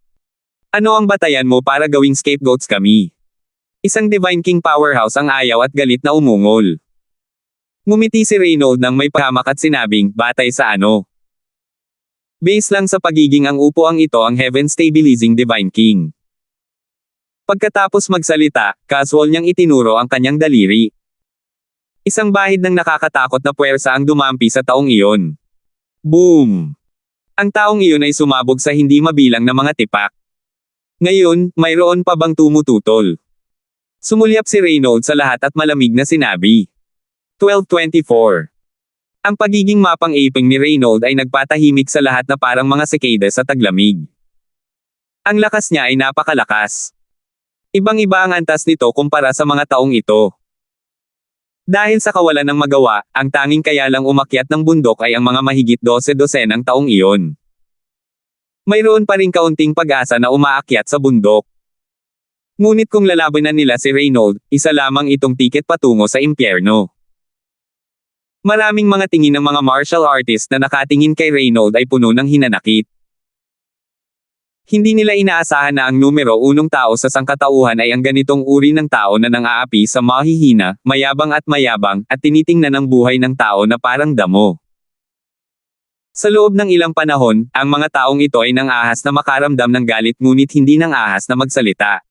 Ano ang batayan mo para gawing scapegoats kami?" Isang Divine King powerhouse ang ayaw at galit na umungol. Ngumiti si Reynold nang may pahamak at sinabing, "Batay sa ano? Base lang sa pagiging ang upuang ito ang Heaven Stabilizing Divine King." Pagkatapos magsalita, casual niyang itinuro ang kanyang daliri. Isang bahid ng nakakatakot na puwersa ang dumampi sa taong iyon. Boom! Ang taong iyon ay sumabog sa hindi mabilang na mga tipak. Ngayon, mayroon pa bang tumututol? Sumulyap si Reynold sa lahat at malamig na sinabi. 12:24. Ang pagiging mapang-aping ni Reynold ay nagpatahimik sa lahat na parang mga sikada sa taglamig. Ang lakas niya ay napakalakas. Ibang-iba ang antas nito kumpara sa mga taong ito. Dahil sa kawalan ng magawa, ang tanging kaya lang umakyat ng bundok ay ang mga mahigit 12 ng taong iyon. Mayroon pa ring kaunting pag-asa na umaakyat sa bundok. Ngunit kung lalabanan nila si Reynold, isa lamang itong tiket patungo sa impyerno. Maraming mga tingin ng mga martial artist na nakatingin kay Reynold ay puno ng hinanakit. Hindi nila inaasahan na ang numero 1 tao sa sangkatauhan ay ang ganitong uri ng tao na nang-aapi sa mahihina, mayabang, at tinitingnan ang buhay ng tao na parang damo. Sa loob ng ilang panahon, ang mga taong ito ay nang-ahas na makaramdam ng galit ngunit hindi nang-ahas na magsalita.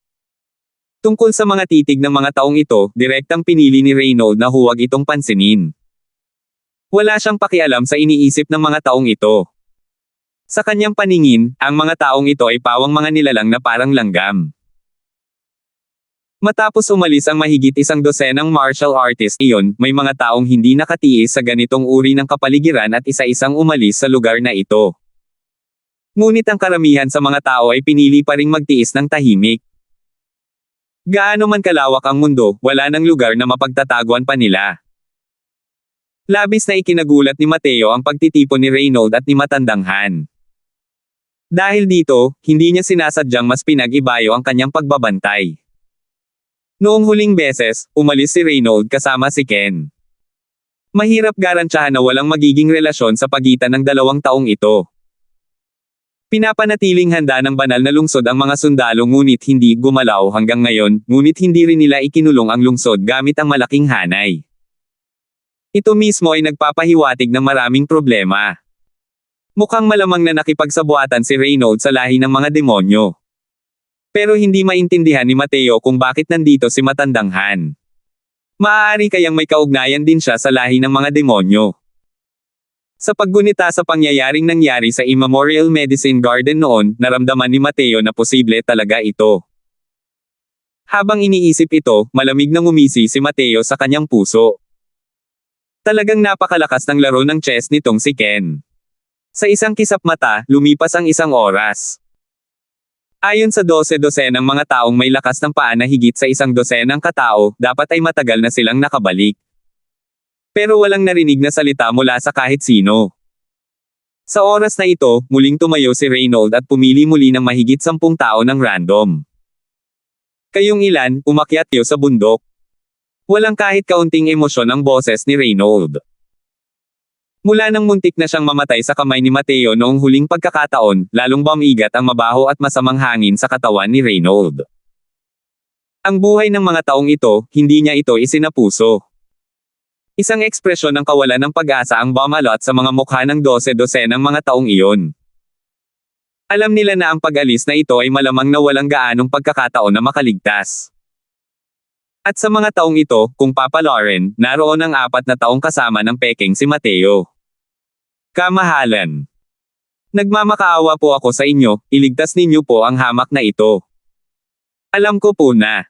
Tungkol sa mga titig ng mga taong ito, direktang pinili ni Reynold na huwag itong pansinin. Wala siyang pakialam sa iniisip ng mga taong ito. Sa kanyang paningin, ang mga taong ito ay pawang mga nilalang na parang langgam. Matapos umalis ang mahigit 12 martial artist iyon, may mga taong hindi nakatiis sa ganitong uri ng kapaligiran at isa-isang umalis sa lugar na ito. Ngunit ang karamihan sa mga tao ay pinili pa ring magtiis ng tahimik. Gaano man kalawak ang mundo, wala nang lugar na mapagtataguan pa nila. Labis na ikinagulat ni Mateo ang pagtitipon ni Reynold at ni Matandang Han. Dahil dito, hindi niya sinasadyang mas pinag-ibayo ang kanyang pagbabantay. Noong huling beses, umalis si Reynold kasama si Ken. Mahirap garantyahan na walang magiging relasyon sa pagitan ng dalawang taong ito. Pinapanatiling handa ng banal na lungsod ang mga sundalo ngunit hindi gumalaw hanggang ngayon, ngunit hindi rin nila ikinulong ang lungsod gamit ang malaking hanay. Ito mismo ay nagpapahiwatig ng maraming problema. Mukhang malamang na nakipagsabuatan si Reynold sa lahi ng mga demonyo. Pero hindi maintindihan ni Mateo kung bakit nandito si Matandang Han. Maaari kayang may kaugnayan din siya sa lahi ng mga demonyo. Sa paggunita sa pangyayaring nangyari sa Immemorial Medicine Garden noon, naramdaman ni Mateo na posible talaga ito. Habang iniisip ito, malamig na ngumisi si Mateo sa kanyang puso. Talagang napakalakas ng laro ng chess nitong si Ken. Sa isang kisap mata, lumipas ang isang oras. Ayon sa 12 ng mga taong may lakas ng paa na higit sa 12 katao, dapat ay matagal na silang nakabalik. Pero walang narinig na salita mula sa kahit sino. Sa oras na ito, muling tumayo si Reynold at pumili muli ng mahigit 10 tao ng random. Kayong ilan, umakyat kayo sa bundok. Walang kahit kaunting emosyon ang boses ni Reynold. Mula nang muntik na siyang mamatay sa kamay ni Mateo noong huling pagkakataon, lalong bumigat ang mabaho at masamang hangin sa katawan ni Reynold. Ang buhay ng mga taong ito, hindi niya ito isinapuso. Isang ekspresyon ng kawalan ng pag-asa ang bumalot sa mga mukha ng 12 ng mga taong iyon. Alam nila na ang pag-alis na ito ay malamang na walang gaanong pagkakataon na makaligtas. At sa mga taong ito, kung papaloorin, naroon ang 4 na taong kasama ng pekeng si Mateo. Kamahalan. Nagmamakaawa po ako sa inyo, iligtas ninyo po ang hamak na ito. Alam ko po na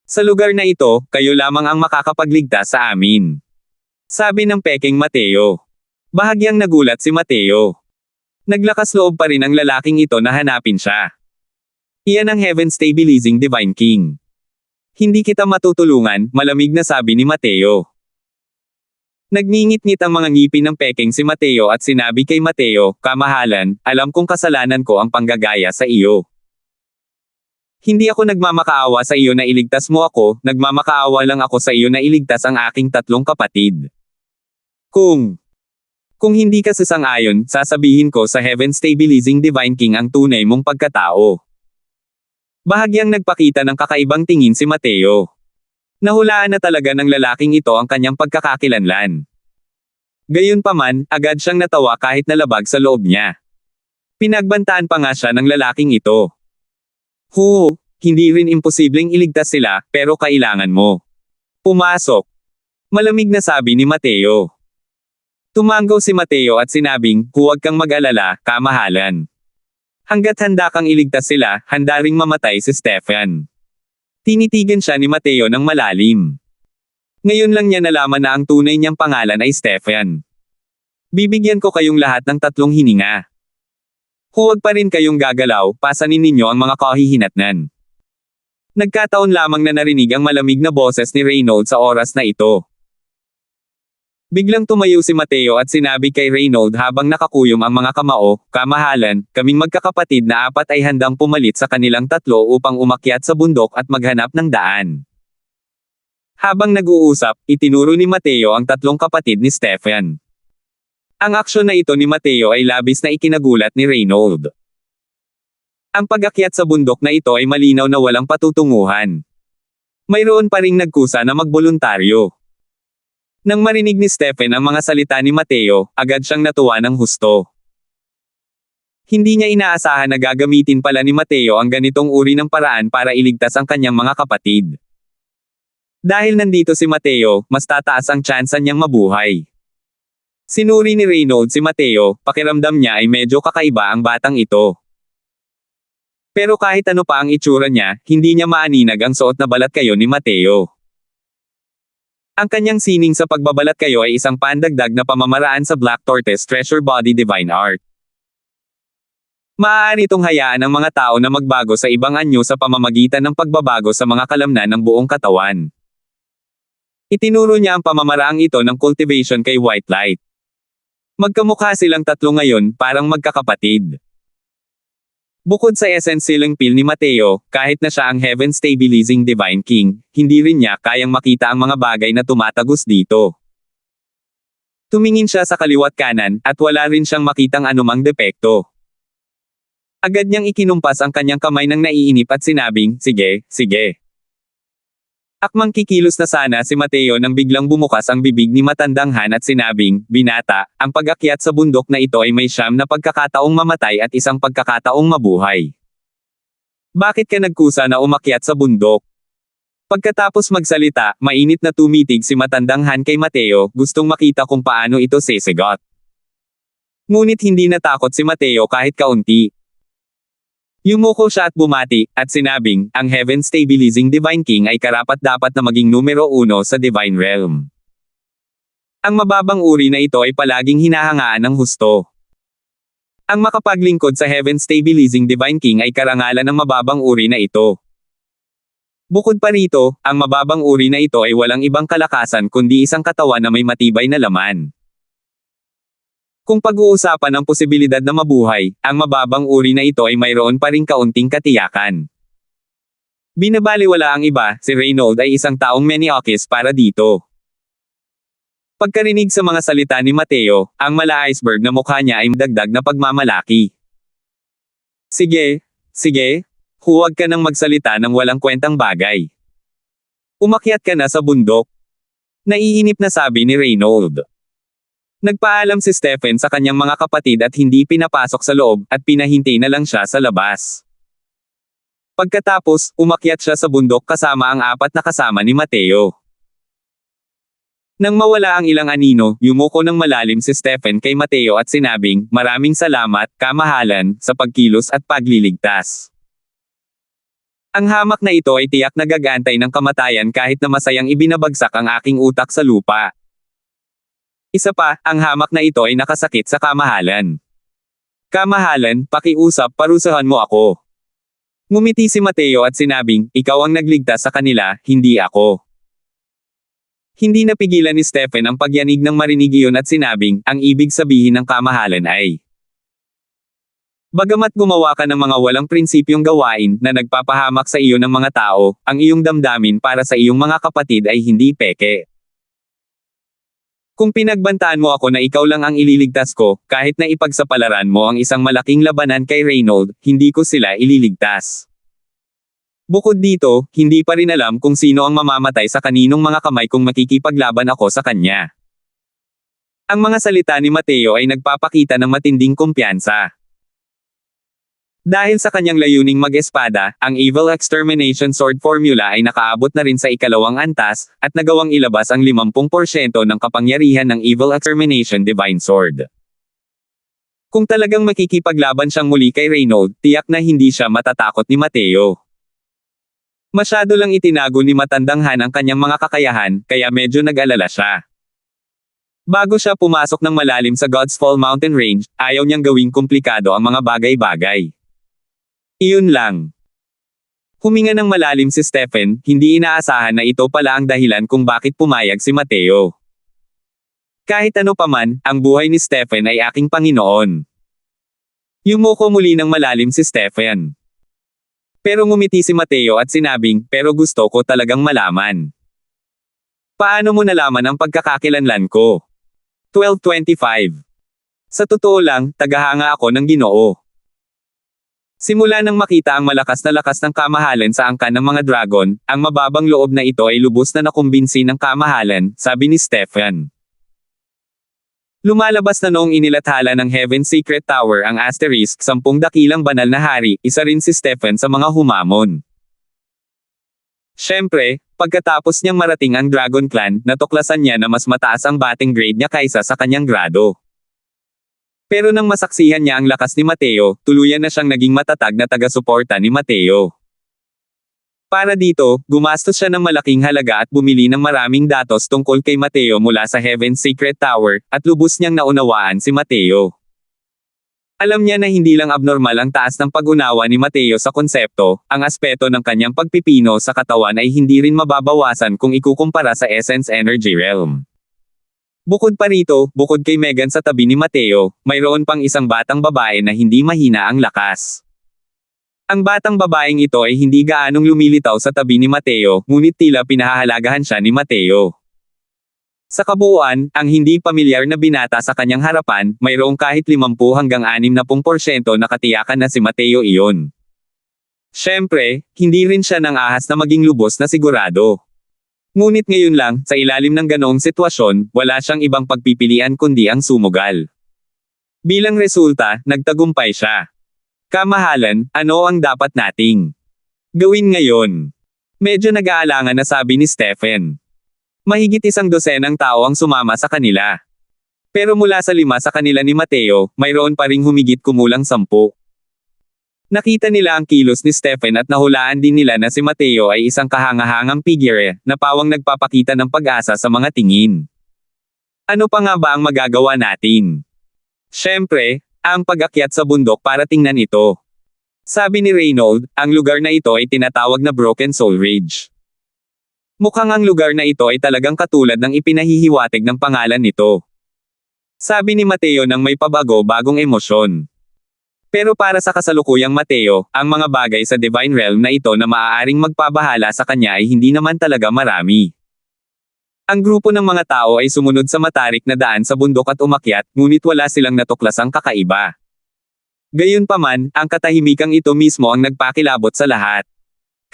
sa lugar na ito, kayo lamang ang makakapagligtas sa amin. Sabi ng pekeng Mateo. Bahagyang nagulat si Mateo. Naglakas loob pa rin ang lalaking ito na hanapin siya. Iyan ang Heaven Stabilizing Divine King. Hindi kita matutulungan, malamig na sabi ni Mateo. Nagngingit-ngit ang mga ngipin ng pekeng si Mateo at sinabi kay Mateo, Kamahalan, alam kong kasalanan ko ang panggagaya sa iyo. Hindi ako nagmamakaawa sa iyo na iligtas mo ako, nagmamakaawa lang ako sa iyo na iligtas ang aking 3 kapatid. Kung hindi ka sasang-ayon, sasabihin ko sa Heaven Stabilizing Divine King ang tunay mong pagkatao. Bahagyang nagpakita ng kakaibang tingin si Mateo. Nahulaan na talaga ng lalaking ito ang kanyang pagkakakilanlan. Gayunpaman, agad siyang natawa kahit nalabag sa loob niya. Pinagbantaan pa nga siya ng lalaking ito. Hindi rin imposibleng iligtas sila, pero kailangan mo pumasok. Malamig na sabi ni Mateo. Tumanggaw si Mateo at sinabing, huwag kang mag-alala, kamahalan. Hanggat handa kang iligtas sila, handa ring mamatay si Stefan. Tinitigan siya ni Mateo ng malalim. Ngayon lang niya nalaman na ang tunay niyang pangalan ay Stefan. Bibigyan ko kayong lahat ng 3 hininga. Huwag pa rin kayong gagalaw, pasanin ninyo ang mga kahihinatnan. Nagkataon lamang na narinig ang malamig na boses ni Reynold sa oras na ito. Biglang tumayo si Mateo at sinabi kay Reynold habang nakakuyom ang mga kamao, Kamahalan, kaming magkakapatid na 4 ay handang pumalit sa kanilang 3 upang umakyat sa bundok at maghanap ng daan. Habang nag-uusap, itinuro ni Mateo ang 3 kapatid ni Stefan. Ang aksyon na ito ni Mateo ay labis na ikinagulat ni Reynold. Ang pag-akyat sa bundok na ito ay malinaw na walang patutunguhan. Mayroon pa ring nagkusa na magboluntaryo. Nang marinig ni Stefan ang mga salita ni Mateo, agad siyang natuwa ng husto. Hindi niya inaasahan na gagamitin pala ni Mateo ang ganitong uri ng paraan para iligtas ang kanyang mga kapatid. Dahil nandito si Mateo, mas tataas ang tsansa niyang mabuhay. Sinuri ni Reynold si Mateo, pakiramdam niya ay medyo kakaiba ang batang ito. Pero kahit ano pa ang itsura niya, hindi niya maaninag ang suot na balat kayo ni Mateo. Ang kanyang sining sa pagbabalat kayo ay isang pandagdag na pamamaraan sa Black Tortoise Treasure Body Divine Art. Maaari itong hayaan ang mga tao na magbago sa ibang anyo sa pamamagitan ng pagbabago sa mga kalamnan ng buong katawan. Itinuro niya ang pamamaraang ito ng cultivation kay White Light. Magkamukha silang 3 ngayon, parang magkakapatid. Bukod sa essence sealing pill ni Mateo, kahit na siya ang Heaven Stabilizing Divine King, hindi rin niya kayang makita ang mga bagay na tumatagos dito. Tumingin siya sa kaliwat kanan, at wala rin siyang makitang anumang depekto. Agad niyang ikinumpas ang kanyang kamay ng naiinip at sinabing, sige, sige. Akmang kikilos na sana si Mateo nang biglang bumukas ang bibig ni matandang Han at sinabing, Binata, ang pag-akyat sa bundok na ito ay may 9 na pagkakataong mamatay at 1 pagkakataong mabuhay. Bakit ka nagkusa na umakyat sa bundok? Pagkatapos magsalita, mainit na tumitig si matandang Han kay Mateo, gustong makita kung paano ito sesegot. Ngunit hindi natakot si Mateo kahit kaunti. Yumuko siya at bumati, at sinabing, ang Heaven Stabilizing Divine King ay karapat-dapat na maging numero 1 sa Divine Realm. Ang mababang uri na ito ay palaging hinahangaan ng husto. Ang makapaglingkod sa Heaven Stabilizing Divine King ay karangalan ng mababang uri na ito. Bukod pa rito, ang mababang uri na ito ay walang ibang kalakasan kundi isang katawan na may matibay na laman. Kung pag-uusapan ang posibilidad na mabuhay, ang mababang uri na ito ay mayroon pa ring kaunting katiyakan. Binabaliwala ang iba, si Reynold ay isang taong Menioques para dito. Pagkarinig sa mga salita ni Mateo, ang mala-iceberg na mukha niya ay dagdag na pagmamalaki. Sige, sige, huwag ka nang magsalita ng walang kwentang bagay. Umakyat ka na sa bundok. Naiinip na sabi ni Reynold. Nagpaalam si Stephen sa kanyang mga kapatid at hindi pinapasok sa loob at pinahintay na lang siya sa labas. Pagkatapos, umakyat siya sa bundok kasama ang 4 na kasama ni Mateo. Nang mawala ang ilang anino, yumuko ng malalim si Stephen kay Mateo at sinabing, "Maraming salamat, kamahalan, sa pagkilos at pagliligtas. Ang hamak na ito ay tiyak na gagantay ng kamatayan kahit na masayang ibinabagsak ang aking utak sa lupa. Isa pa, ang hamak na ito ay nakasakit sa kamahalan. Kamahalan, pakiusap, parusahan mo ako." Ngumiti si Mateo at sinabing, "Ikaw ang nagligtas sa kanila, hindi ako." Hindi napigilan ni Stephen ang pagyanig ng marinig iyon at sinabing, "Ang ibig sabihin ng kamahalan ay, bagamat gumawa ka ng mga walang prinsipyong gawain na nagpapahamak sa iyo ng mga tao, ang iyong damdamin para sa iyong mga kapatid ay hindi peke. Kung pinagbantaan mo ako na ikaw lang ang ililigtas ko, kahit na ipagsapalaran mo ang isang malaking labanan kay Reynold, hindi ko sila ililigtas. Bukod dito, hindi pa rin alam kung sino ang mamamatay sa kaninong mga kamay kung makikipaglaban ako sa kanya." Ang mga salita ni Mateo ay nagpapakita ng matinding kumpiyansa. Dahil sa kanyang layuning mag-espada, ang Evil Extermination Sword Formula ay nakaabot na rin sa 2nd antas, at nagawang ilabas ang 50% ng kapangyarihan ng Evil Extermination Divine Sword. Kung talagang makikipaglaban siyang muli kay Reynold, tiyak na hindi siya matatakot ni Mateo. Masyado lang itinago ni Matandang Han ang kanyang mga kakayahan, kaya medyo nag-alala siya. Bago siya pumasok ng malalim sa God's Fall Mountain Range, ayaw niyang gawing komplikado ang mga bagay-bagay. Iyon lang. Huminga ng malalim si Stephen, hindi inaasahan na ito pala ang dahilan kung bakit pumayag si Mateo. Kahit ano paman, ang buhay ni Stephen ay aking Panginoon. Yumuko muli ng malalim si Stephen. Pero ngumiti si Mateo at sinabing, "Pero gusto ko talagang malaman. Paano mo nalaman ang pagkakakilanlan ko?" 12:25. Sa totoo lang, tagahanga ako ng Ginoo. Simula nang makita ang malakas na lakas ng kamahalan sa angkan ng mga dragon, ang mababang loob na ito ay lubos na nakumbinsi ng kamahalan, sabi ni Stephen. Lumalabas na noong inilathala ng Heaven's Secret Tower ang asterisk 10 dakilang banal na hari, isa rin si Stephen sa mga humamon. Siyempre, pagkatapos niyang marating ang Dragon Clan, natuklasan niya na mas mataas ang batting grade niya kaysa sa kanyang grado. Pero nang masaksihan niya ang lakas ni Mateo, tuluyan na siyang naging matatag na taga-suporta ni Mateo. Para dito, gumastos siya ng malaking halaga at bumili ng maraming datos tungkol kay Mateo mula sa Heaven's Secret Tower, at lubos niyang naunawaan si Mateo. Alam niya na hindi lang abnormal ang taas ng pag-unawa ni Mateo sa konsepto, ang aspeto ng kanyang pagpipino sa katawan ay hindi rin mababawasan kung ikukumpara sa Essence Energy Realm. Bukod pa rito, bukod kay Megan sa tabi ni Mateo, mayroon pang isang batang babae na hindi mahina ang lakas. Ang batang babaeng ito ay hindi gaanong lumilitaw sa tabi ni Mateo, ngunit tila pinahahalagahan siya ni Mateo. Sa kabuuan, ang hindi pamilyar na binata sa kanyang harapan, mayroong kahit 50 hanggang 60% na katiyakan na si Mateo iyon. Siyempre, hindi rin siya nang ahas na maging lubos na sigurado. Ngunit ngayon lang, sa ilalim ng ganoong sitwasyon, wala siyang ibang pagpipilian kundi ang sumugal. Bilang resulta, nagtagumpay siya. Kamahalan, ano ang dapat nating gawin ngayon? Medyo nag-aalangan na sabi ni Stephen. Mahigit 100 tao ang sumama sa kanila. Pero mula sa 5 sa kanila ni Mateo, mayroon pa ring humigit kumulang 10. Nakita nila ang kilos ni Stephen at nahulaan din nila na si Mateo ay isang kahangahangang figure, na pawang nagpapakita ng pag-asa sa mga tingin. Ano pa nga ba ang magagawa natin? Siyempre, ang pag-akyat sa bundok para tingnan ito. Sabi ni Reynold, ang lugar na ito ay tinatawag na Broken Soul Ridge. Mukhang ang lugar na ito ay talagang katulad ng ipinahihiwatig ng pangalan nito. Sabi ni Mateo nang may pabago-bagong emosyon. Pero para sa kasalukuyang Mateo, ang mga bagay sa Divine Realm na ito na maaaring magpabahala sa kanya ay hindi naman talaga marami. Ang grupo ng mga tao ay sumunod sa matarik na daan sa bundok at umakyat, ngunit wala silang natuklasang kakaiba. Gayunpaman, ang katahimikang ito mismo ang nagpakilabot sa lahat.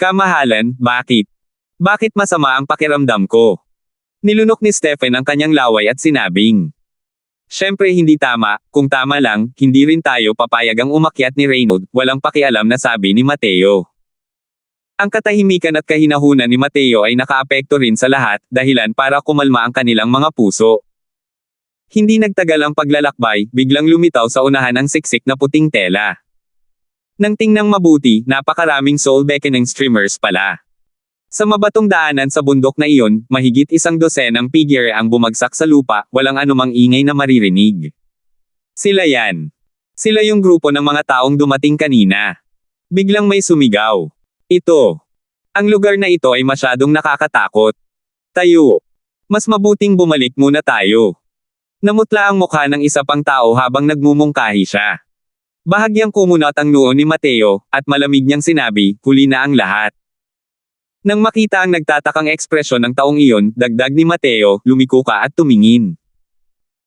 Kamahalan, bakit? Bakit masama ang pakiramdam ko? Nilunok ni Stephen ang kanyang laway at sinabing, "Siyempre hindi tama, kung tama lang, hindi rin tayo papayagang umakyat ni Reynold," walang pakialam na sabi ni Mateo. Ang katahimikan at kahinahunan ni Mateo ay nakaapekto rin sa lahat, dahilan para kumalma ang kanilang mga puso. Hindi nagtagal ang paglalakbay, biglang lumitaw sa unahan ang siksik na puting tela. Nang tingnang mabuti, napakaraming soul beckoning streamers pala. Sa mabatong daanan sa bundok na iyon, mahigit 100 figure ang bumagsak sa lupa, walang anumang ingay na maririnig. Sila yan. Sila yung grupo ng mga taong dumating kanina. Biglang may sumigaw. Ito. Ang lugar na ito ay masyadong nakakatakot. Tayo. Mas mabuting bumalik muna tayo. Namutla ang mukha ng isa pang tao habang nagmumungkahi siya. Bahagyang kumunat ang noo ni Mateo, at malamig niyang sinabi, huli na ang lahat. Nang makita ang nagtatakang ekspresyon ng taong iyon, dagdag ni Mateo, lumiko ka at tumingin.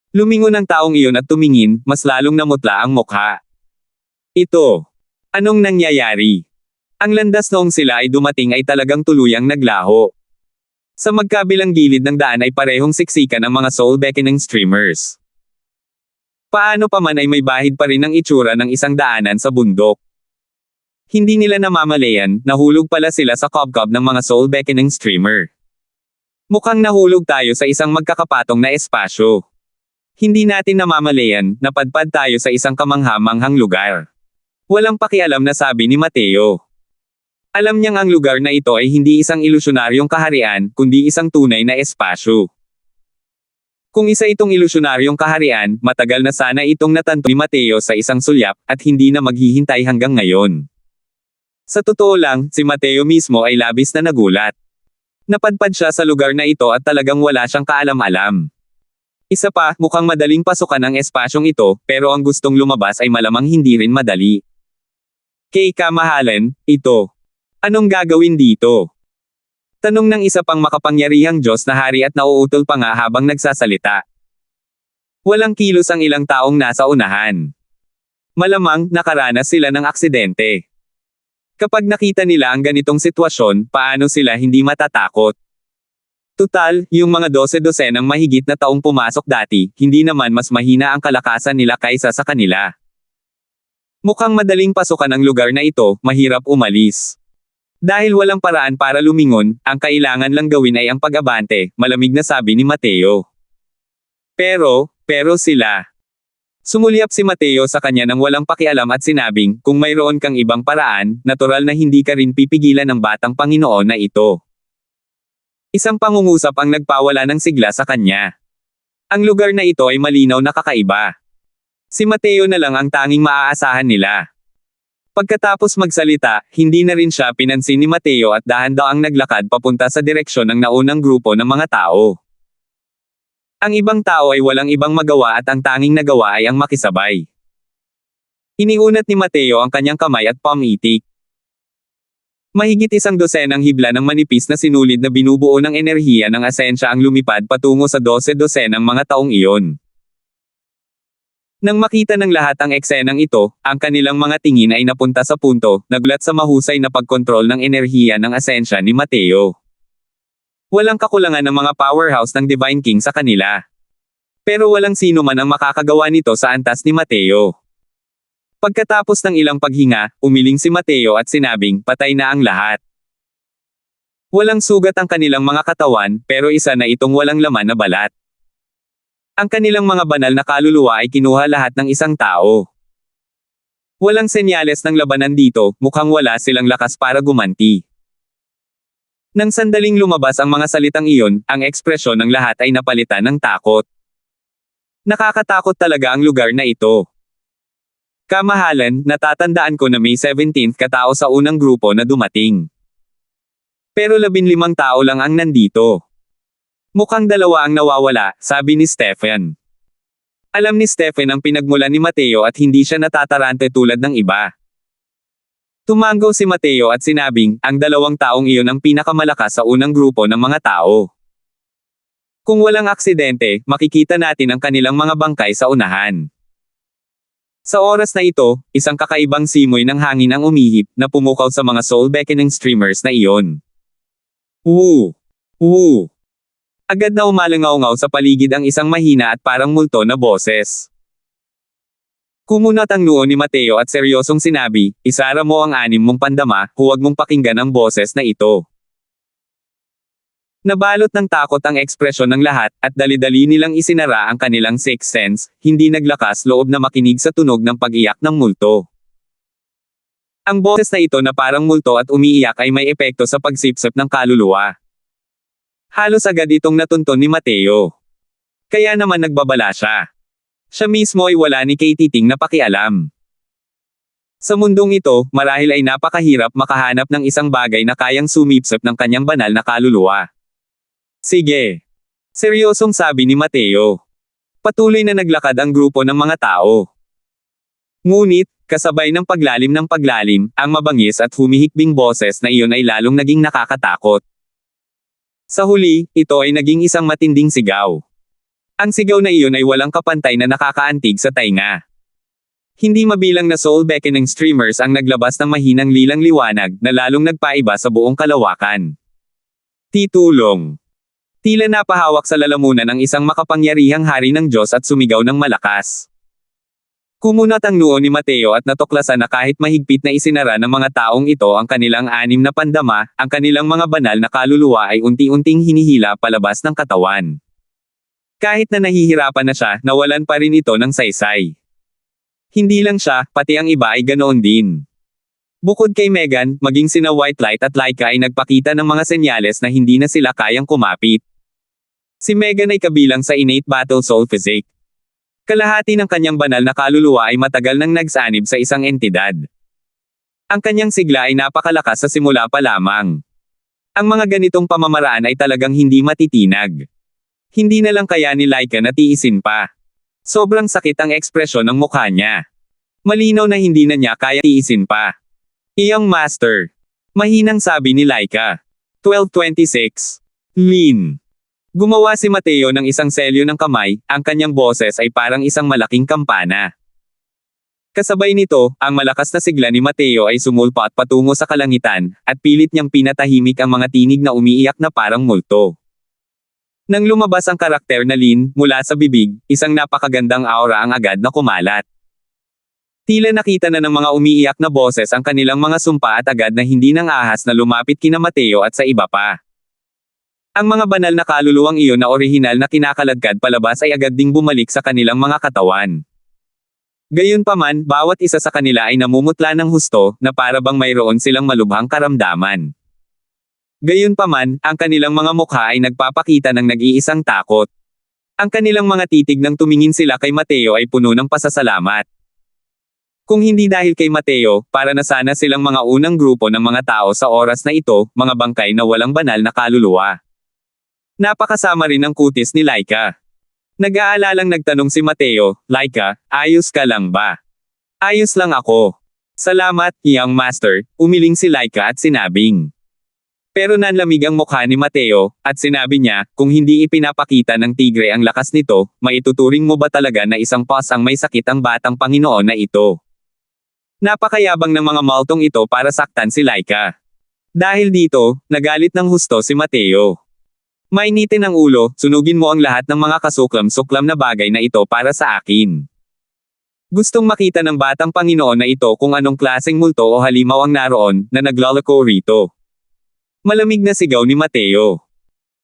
Lumingon ang taong iyon at tumingin, mas lalong namutla ang mukha. Ito. Anong nangyayari? Ang landas noong sila ay dumating ay talagang tuluyang naglaho. Sa magkabilang gilid ng daan ay parehong siksikan ang mga soul beckoning streamers. Paano pa man ay may bahid pa rin ang itsura ng isang daanan sa bundok. Hindi nila namamalayan, nahulog pala sila sa kobkob ng mga soul beckoning streamer. Mukhang nahulog tayo sa isang magkakapatong na espasyo. Hindi natin namamalayan, napadpad tayo sa isang kamangha-manghang lugar. Walang pakialam na sabi ni Mateo. Alam niyang ang lugar na ito ay hindi isang ilusyonaryong kaharian, kundi isang tunay na espasyo. Kung isa itong ilusyonaryong kaharian, matagal na sana itong natanto ni Mateo sa isang sulyap, at hindi na maghihintay hanggang ngayon. Sa totoo lang, si Mateo mismo ay labis na nagulat. Napadpad siya sa lugar na ito at talagang wala siyang kaalam-alam. Isa pa, mukhang madaling pasukan ang espasyong ito, pero ang gustong lumabas ay malamang hindi rin madali. Kay kamahalan, ito. Anong gagawin dito? Tanong ng isa pang makapangyarihang Diyos na hari at nauutol pa nga habang nagsasalita. Walang kilos ang ilang taong nasa unahan. Malamang, nakaranas sila ng aksidente. Kapag nakita nila ang ganitong sitwasyon, paano sila hindi matatakot? Tutal, yung mga 12 ng mahigit na taong pumasok dati, hindi naman mas mahina ang kalakasan nila kaysa sa kanila. Mukhang madaling pasukan ang lugar na ito, mahirap umalis. Dahil walang paraan para lumingon, ang kailangan lang gawin ay ang pag-abante, malamig na sabi ni Mateo. Pero sila. Sumulyap si Mateo sa kanya nang walang pakialam at sinabing, kung mayroon kang ibang paraan, natural na hindi ka rin pipigilan ng batang Panginoon na ito. Isang pangungusap ang nagpawala ng sigla sa kanya. Ang lugar na ito ay malinaw na kakaiba. Si Mateo na lang ang tanging maaasahan nila. Pagkatapos magsalita, hindi na rin siya pinansin ni Mateo at dahan-daang naglakad papunta sa direksyon ng naunang grupo ng mga tao. Ang ibang tao ay walang ibang magawa at ang tanging nagawa ay ang makisabay. Iniunat ni Mateo ang kanyang kamay at pamitik. Mahigit 12 hibla ng manipis na sinulid na binubuo ng enerhiya ng asensya ang lumipad patungo sa 12 ng mga taong iyon. Nang makita ng lahat ang eksenang ito, ang kanilang mga tingin ay napunta sa punto, nagulat sa mahusay na pagkontrol ng enerhiya ng asensya ni Mateo. Walang kakulangan ng mga powerhouse ng Divine King sa kanila. Pero walang sino man ang makakagawa nito sa antas ni Mateo. Pagkatapos ng ilang paghinga, umiling si Mateo at sinabing, patay na ang lahat. Walang sugat ang kanilang mga katawan, pero isa na itong walang laman na balat. Ang kanilang mga banal na kaluluwa ay kinuha lahat ng isang tao. Walang senyales ng labanan dito, mukhang wala silang lakas para gumanti. Nang sandaling lumabas ang mga salitang iyon, ang ekspresyon ng lahat ay napalitan ng takot. Nakakatakot talaga ang lugar na ito. Kamahalan, natatandaan ko na May 17 katao sa unang grupo na dumating. Pero 15 tao lang ang nandito. Mukhang 2 ang nawawala, sabi ni Stephen. Alam ni Stephen ang pinagmulan ni Mateo at hindi siya natatarante tulad ng iba. Tumango si Mateo at sinabing, ang dalawang taong iyon ang pinakamalakas sa unang grupo ng mga tao. Kung walang aksidente, makikita natin ang kanilang mga bangkay sa unahan. Sa oras na ito, isang kakaibang simoy ng hangin ang umihip na pumukaw sa mga soul-beckoning streamers na iyon. Woo! Woo! Agad na umalangaw-ngaw sa paligid ang isang mahina at parang multo na boses. Kumunat ang noo ni Mateo at seryosong sinabi, isara mo ang 6 mong pandama, huwag mong pakinggan ang boses na ito. Nabalot ng takot ang ekspresyon ng lahat, at dali-dali nilang isinara ang kanilang sixth sense, hindi naglakas loob na makinig sa tunog ng pag-iyak ng multo. Ang boses na ito na parang multo at umiiyak ay may epekto sa pagsipsip ng kaluluwa. Halos agad itong natunton ni Mateo. Kaya naman nagbabala siya. Siya mismo ay wala ni Katiting na pakialam. Sa mundong ito, marahil ay napakahirap makahanap ng isang bagay na kayang sumipsip ng kanyang banal na kaluluwa. Sige. Seryosong sabi ni Mateo. Patuloy na naglakad ang grupo ng mga tao. Ngunit, kasabay ng paglalim, ang mabangis at humihikbing boses na iyon ay lalong naging nakakatakot. Sa huli, ito ay naging isang matinding sigaw. Ang sigaw na iyon ay walang kapantay na nakakaantig sa tainga. Hindi mabilang na soul-beckoning streamers ang naglabas ng mahinang lilang liwanag na lalong nagpaiba sa buong kalawakan. Titulong. Tila napahawak sa lalamunan ng isang makapangyarihang hari ng Diyos at sumigaw ng malakas. Kumunat ang noo ni Mateo at natuklasan na kahit mahigpit na isinara ng mga taong ito ang kanilang 6 na pandama, ang kanilang mga banal na kaluluwa ay unti-unting hinihila palabas ng katawan. Kahit na nahihirapan na siya, nawalan pa rin ito ng saysay. Hindi lang siya, pati ang iba ay ganoon din. Bukod kay Megan, maging sina Whitelight at Laika ay nagpakita ng mga senyales na hindi na sila kayang kumapit. Si Megan ay kabilang sa innate battle soul physique. Kalahati ng kanyang banal na kaluluwa ay matagal nang nagsanib sa isang entidad. Ang kanyang sigla ay napakalakas sa simula pa lamang. Ang mga ganitong pamamaraan ay talagang hindi matitinag. Hindi na lang kaya ni Laika na tiisin pa. Sobrang sakit ang ekspresyon ng mukha niya. Malinaw na hindi na niya kaya tiisin pa. Iyang master. Mahinang sabi ni Laika. 12:26. Lean. Gumawa si Mateo ng isang selyo ng kamay, ang kanyang boses ay parang isang malaking kampana. Kasabay nito, ang malakas na sigla ni Mateo ay sumulpa at patungo sa kalangitan, at pilit niyang pinatahimik ang mga tinig na umiiyak na parang multo. Nang lumabas ang karakter na Lin, mula sa bibig, isang napakagandang aura ang agad na kumalat. Tila nakita na ng mga umiiyak na boses ang kanilang mga sumpa at agad na hindi nang ahas na lumapit kina Mateo at sa iba pa. Ang mga banal na kaluluwang iyon na orihinal na kinakaladkad palabas ay agad ding bumalik sa kanilang mga katawan. Gayunpaman, bawat isa sa kanila ay namumutla ng husto, na para bang mayroon silang malubhang karamdaman. Gayunpaman, ang kanilang mga mukha ay nagpapakita ng nag-iisang takot. Ang kanilang mga titig nang tumingin sila kay Mateo ay puno ng pasasalamat. Kung hindi dahil kay Mateo, para na sana silang mga unang grupo ng mga tao sa oras na ito, mga bangkay na walang banal na kaluluwa. Napakasama rin ang kutis ni Laika. Nag-aalalang nagtanong si Mateo, Laika, ayos ka lang ba? Ayos lang ako. Salamat, young master, umiling si Laika at sinabing. Pero nanlamig ang mukha ni Mateo, at sinabi niya, kung hindi ipinapakita ng tigre ang lakas nito, maituturing mo ba talaga na isang pas ang may sakit ang batang Panginoon na ito? Napakayabang ng mga maltong ito para saktan si Laika. Dahil dito, nagalit ng husto si Mateo. Mainitin ang ulo, sunugin mo ang lahat ng mga kasuklam-suklam na bagay na ito para sa akin. Gustong makita ng batang Panginoon na ito kung anong klaseng multo o halimaw ang naroon, na naglalako rito. Malamig na sigaw ni Mateo.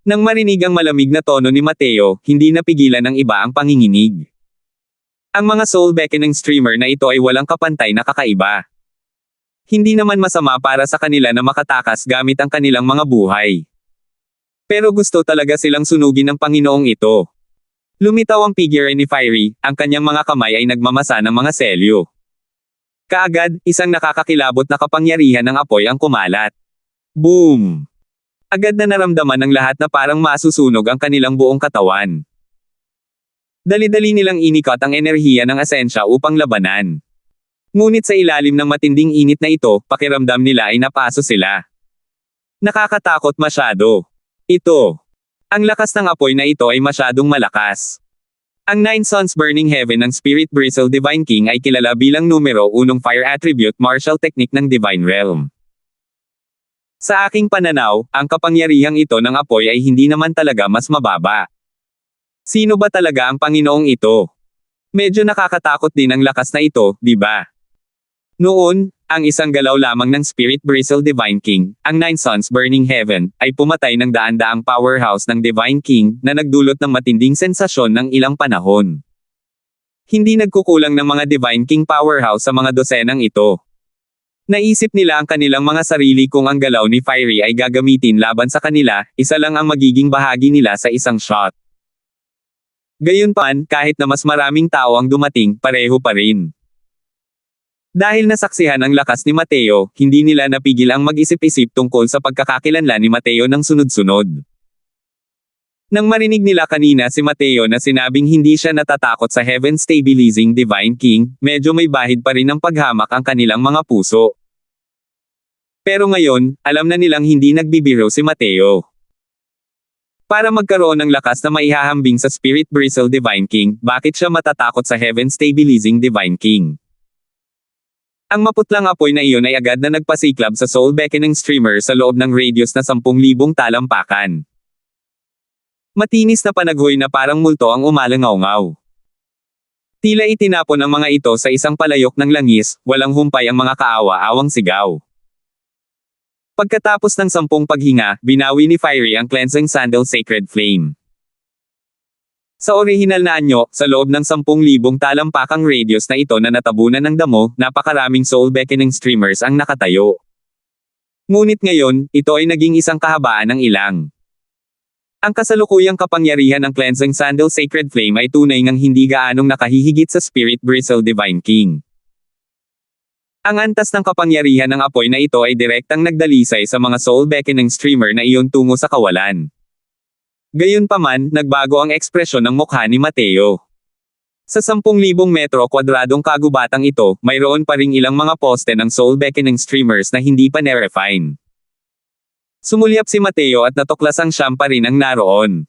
Nang marinig ang malamig na tono ni Mateo, hindi napigilan ng iba ang panginginig. Ang mga soul-beckoning streamer na ito ay walang kapantay na kakaiba. Hindi naman masama para sa kanila na makatakas gamit ang kanilang mga buhay. Pero gusto talaga silang sunugin ng Panginoong ito. Lumitaw ang figure ni Fiery, ang kanyang mga kamay ay nagmamasa ng mga selyo. Kaagad, isang nakakakilabot na kapangyarihan ng apoy ang kumalat. Boom! Agad na naramdaman ng lahat na parang masusunog ang kanilang buong katawan. Dali-dali nilang inikot ang enerhiya ng asensya upang labanan. Ngunit sa ilalim ng matinding init na ito, pakiramdam nila ay napaso sila. Nakakatakot masyado. Ito. Ang lakas ng apoy na ito ay masyadong malakas. Ang Nine Suns Burning Heaven ng Spirit Bristle Divine King ay kilala bilang numero 1 fire attribute martial technique ng Divine Realm. Sa aking pananaw, ang kapangyarihang ito ng apoy ay hindi naman talaga mas mababa. Sino ba talaga ang Panginoong ito? Medyo nakakatakot din ang lakas na ito, di ba? Noon, ang isang galaw lamang ng Spirit Bristle Divine King, ang Nine Suns Burning Heaven, ay pumatay ng daan-daang powerhouse ng Divine King na nagdulot ng matinding sensasyon ng ilang panahon. Hindi nagkukulang ng mga Divine King powerhouse sa mga dosenang ito. Naisip nila ang kanilang mga sarili kung ang galaw ni Fiery ay gagamitin laban sa kanila, isa lang ang magiging bahagi nila sa isang shot. Gayunpaman, kahit na mas maraming tao ang dumating, pareho pa rin. Dahil nasaksihan ang lakas ni Mateo, hindi nila napigil ang mag-isip-isip tungkol sa pagkakakilanlan ni Mateo ng sunod-sunod. Nang marinig nila kanina si Mateo na sinabing hindi siya natatakot sa Heaven Stabilizing Divine King, medyo may bahid pa rin ng paghamak ang kanilang mga puso. Pero ngayon, alam na nilang hindi nagbibiro si Mateo. Para magkaroon ng lakas na maihahambing sa Spirit Bristle Divine King, bakit siya matatakot sa Heaven Stabilizing Divine King? Ang maputlang apoy na iyon ay agad na nagpasiklab sa Soul Beckoning Streamer sa loob ng radius na 10,000 talampakan. Matinis na panaghoy na parang multo ang umalangaw-ngaw. Tila itinapon ang mga ito sa isang palayok ng langis, walang humpay ang mga kaawa-awang sigaw. Pagkatapos ng 10 paghinga, binawi ni Fiery ang Cleansing Sandal Sacred Flame. Sa orihinal na anyo, sa loob ng 10,000 talampakang radius na ito na natabunan ng damo, napakaraming Soul Beckoning Streamers ang nakatayo. Ngunit ngayon, ito ay naging isang kahabaan ng ilang. Ang kasalukuyang kapangyarihan ng Cleansing Sandal Sacred Flame ay tunay ngang hindi gaanong nakahihigit sa Spirit Bristle Divine King. Ang antas ng kapangyarihan ng apoy na ito ay direktang nagdalisay sa mga Soul Beckoning Streamer na iyon tungo sa kawalan. Gayunpaman, nagbago ang ekspresyon ng mukha ni Mateo. Sa 10,000 metro kwadradong kagubatang ito, mayroon pa ring ilang mga poste ng Soul Beckoning Streamers na hindi pa nerefine. Sumulyap si Mateo at natuklas ang siyam pa rin ang naroon.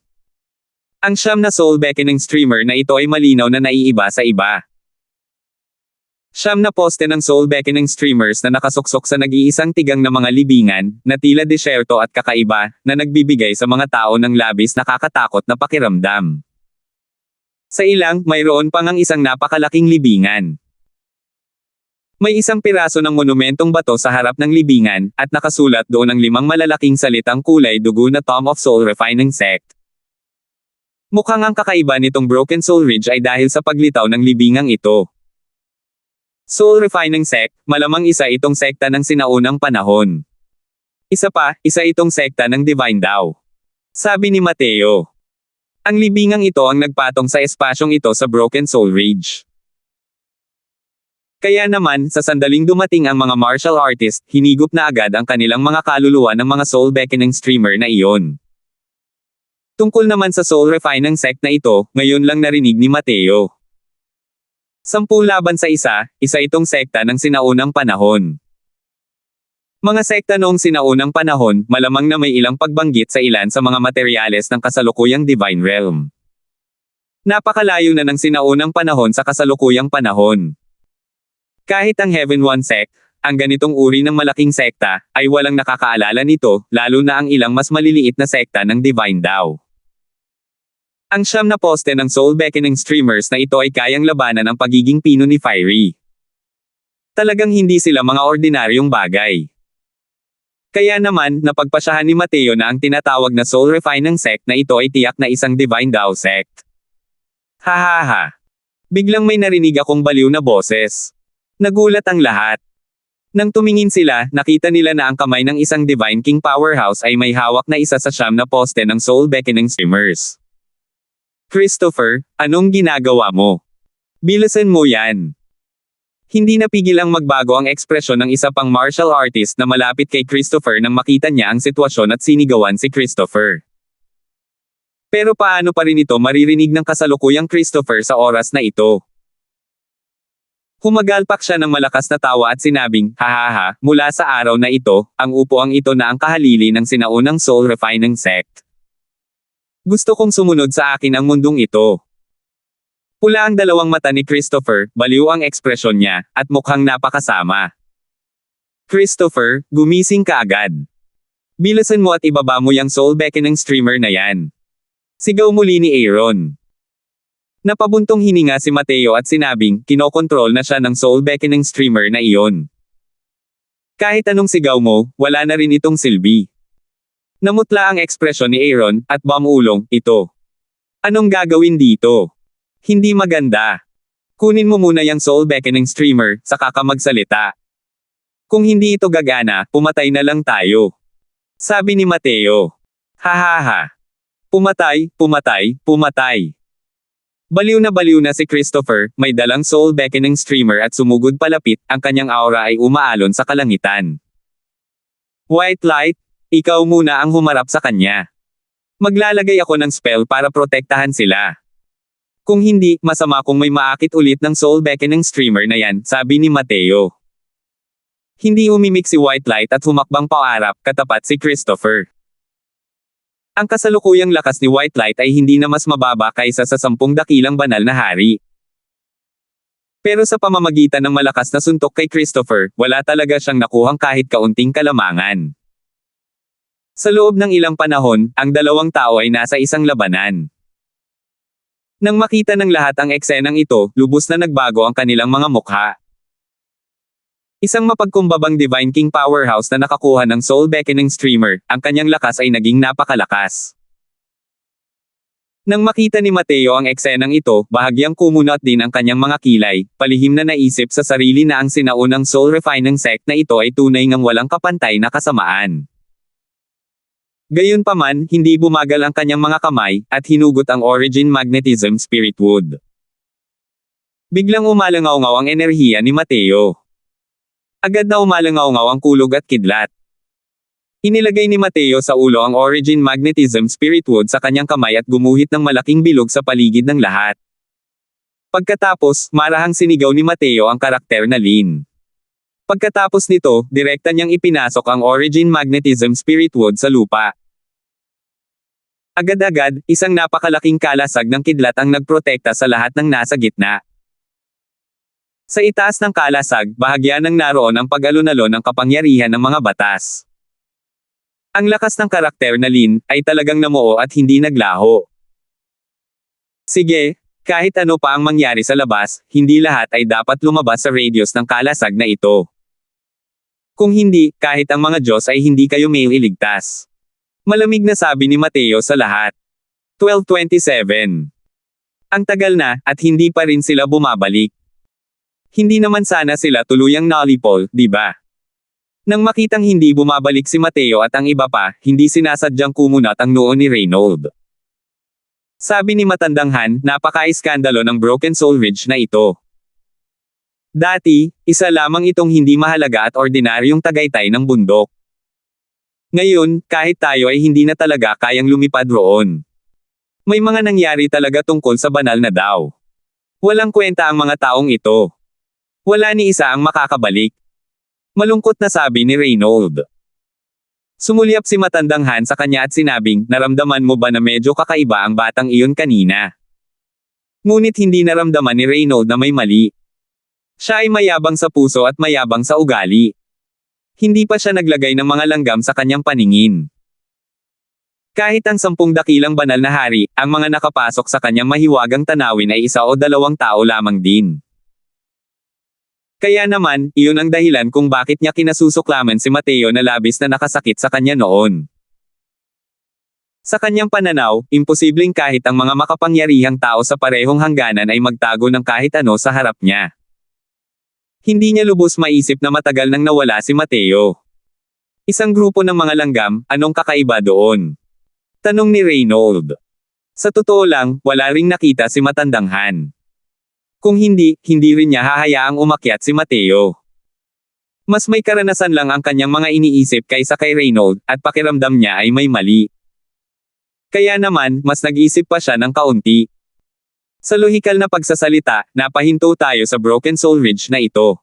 Ang siyam na Soul Beckoning Streamer na ito ay malinaw na naiiba sa iba. Siyam na poste ng Soul Beckoning Streamers na nakasuksok sa nag-iisang tigang na mga libingan, na tila disyerto at kakaiba, na nagbibigay sa mga tao ng labis nakakatakot na pakiramdam. Sa ilang, mayroon pang ang isang napakalaking libingan. May isang piraso ng monumentong bato sa harap ng libingan, at nakasulat doon ang 5 malalaking salitang kulay dugo na Tome of Soul Refining Sect. Mukhang ang kakaiba nitong Broken Soul Ridge ay dahil sa paglitaw ng libingang ito. Soul Refining Sect, malamang isa itong sekta ng sinaunang panahon. Isa itong sekta ng Divine Tao. Sabi ni Mateo. Ang libingang ito ang nagpatong sa espasyong ito sa Broken Soul Ridge. Kaya naman, sa sandaling dumating ang mga martial artist, hinigop na agad ang kanilang mga kaluluwa ng mga Soul Beckoning Streamer na iyon. Tungkol naman sa Soul Refining Sect na ito, ngayon lang narinig ni Mateo. 10 laban sa isa itong sekta ng sinaunang panahon. Mga sekta noong sinaunang panahon, malamang na may ilang pagbanggit sa ilan sa mga materyales ng kasalukuyang Divine Realm. Napakalayo na ng sinaunang panahon sa kasalukuyang panahon. Kahit ang Heaven One Sect, ang ganitong uri ng malaking sekta, ay walang nakakaalala nito, lalo na ang ilang mas maliliit na sekta ng Divine Tao. Ang 9 na poste ng Soul Beckoning Streamers na ito ay kayang labanan ang pagiging pino ni Fiery. Talagang hindi sila mga ordinaryong bagay. Kaya naman, napagpasyahan ni Mateo na ang tinatawag na Soul Refining Sect na ito ay tiyak na isang Divine Tao Sect. Hahaha. Biglang may narinig akong baliw na boses. Nagulat ang lahat. Nang tumingin sila, nakita nila na ang kamay ng isang Divine King Powerhouse ay may hawak na isa sa 9 na poste ng Soul Beckoning Streamers. Christopher, anong ginagawa mo? Bilisan mo yan. Hindi napigil ang magbago ang ekspresyon ng isa pang martial artist na malapit kay Christopher nang makita niya ang sitwasyon at sinigawan si Christopher. Pero paano pa rin ito maririnig ng kasalukuyang Christopher sa oras na ito? Humagalpak siya ng malakas na tawa at sinabing, hahaha, mula sa araw na ito, ang upuang ito na ang kahalili ng sinaunang soul refining sect. Gusto kong sumunod sa akin ang mundong ito. Pula ang dalawang mata ni Christopher, baliw ang ekspresyon niya, at mukhang napakasama. Christopher, gumising ka agad. Bilisan mo at ibaba mo yung soul beckoning streamer na yan. Sigaw muli ni Aaron. Napabuntong hininga si Mateo at sinabing, kinokontrol na siya ng soul beckoning streamer na iyon. Kahit anong sigaw mo, wala na rin itong silbi. Namutla ang ekspresyon ni Aaron, at bamulong, ito. Anong gagawin dito? Hindi maganda. Kunin mo muna yung soul beckoning streamer, saka ka magsalita. Kung hindi ito gagana, pumatay na lang tayo. Sabi ni Mateo. Hahaha. Pumatay, pumatay, pumatay. Baliw na si Christopher, may dalang soul beckoning streamer at sumugod palapit, ang kanyang aura ay umaalon sa kalangitan. White light, ikaw muna ang humarap sa kanya. Maglalagay ako ng spell para protektahan sila. Kung hindi, masama kung may maakit ulit ng soul beckoning streamer na yan, sabi ni Mateo. Hindi umimik si White Light at humakbang paarap, katapat si Christopher. Ang kasalukuyang lakas ni White Light ay hindi na mas mababa kaysa sa 10 dakilang banal na hari. Pero sa pamamagitan ng malakas na suntok kay Christopher, wala talaga siyang nakuhang kahit kaunting kalamangan. Sa loob ng ilang panahon, ang dalawang tao ay nasa isang labanan. Nang makita ng lahat ang eksenang ito, lubos na nagbago ang kanilang mga mukha. Isang mapagkumbabang Divine King powerhouse na nakakuha ng soul beckoning streamer, ang kanyang lakas ay naging napakalakas. Nang makita ni Mateo ang eksenang ito, bahagyang kumunat din ang kanyang mga kilay, palihim na naisip sa sarili na ang sinaunang soul refining sect na ito ay tunay ngang walang kapantay na kasamaan. Gayunpaman, hindi bumagal ang kanyang mga kamay, at hinugot ang Origin Magnetism Spirit Wood. Biglang umalangaw-ngaw ang enerhiya ni Mateo. Agad na umalangaw-ngaw ang kulog at kidlat. Inilagay ni Mateo sa ulo ang Origin Magnetism Spirit Wood sa kanyang kamay at gumuhit ng malaking bilog sa paligid ng lahat. Pagkatapos, marahang sinigaw ni Mateo ang karakter na Lin. Pagkatapos nito, direkta niyang ipinasok ang Origin Magnetism Spirit Wood sa lupa. Agad-agad, isang napakalaking kalasag ng kidlat ang nagprotekta sa lahat ng nasa gitna. Sa itaas ng kalasag, bahagya ng naroon ang pag-alunalo ng kapangyarihan ng mga batas. Ang lakas ng karakter na Lin, ay talagang namuo at hindi naglaho. Sige, kahit ano pa ang mangyari sa labas, hindi lahat ay dapat lumabas sa radius ng kalasag na ito. Kung hindi, kahit ang mga Diyos ay hindi kayo may iligtas. Malamig na sabi ni Mateo sa lahat. 12:27. Ang tagal na, at hindi pa rin sila bumabalik. Hindi naman sana sila tuluyang nalipol, di ba? Nang makitang hindi bumabalik si Mateo at ang iba pa, hindi sinasadyang kumunat ang noo ni Reynold. Sabi ni Matandang Han, napaka-iskandalo ng Broken Soul Ridge na ito. Dati, isa lamang itong hindi mahalaga at ordinaryong tagaytay ng bundok. Ngayon, kahit tayo ay hindi na talaga kayang lumipad roon. May mga nangyari talaga tungkol sa banal na daw. Walang kwenta ang mga taong ito. Wala ni isa ang makakabalik. Malungkot na sabi ni Reynold. Sumulyap si Matandang Han sa kanya at sinabing, naramdaman mo ba na medyo kakaiba ang batang iyon kanina? Ngunit hindi naramdaman ni Reynold na may mali. Siya ay mayabang sa puso at mayabang sa ugali. Hindi pa siya naglagay ng mga langgam sa kanyang paningin. Kahit ang 10 dakilang banal na hari, ang mga nakapasok sa kanyang mahiwagang tanawin ay 1 o 2 tao lamang din. Kaya naman, iyon ang dahilan kung bakit niya kinasusuklaman si Mateo na labis na nakasakit sa kanya noon. Sa kanyang pananaw, imposibleng kahit ang mga makapangyarihang tao sa parehong hangganan ay magtago ng kahit ano sa harap niya. Hindi niya lubos maisip na matagal nang nawala si Mateo. Isang grupo ng mga langgam, anong kakaiba doon? Tanong ni Reynold. Sa totoo lang, wala ring nakita si Matandang Han. Kung hindi, hindi rin niya hahayaang umakyat si Mateo. Mas may karanasan lang ang kanyang mga iniisip kaysa kay Reynold, at pakiramdam niya ay may mali. Kaya naman, mas nag-isip pa siya ng kaunti. Sa lohikal na pagsasalita, napahinto tayo sa Broken Soul Ridge na ito.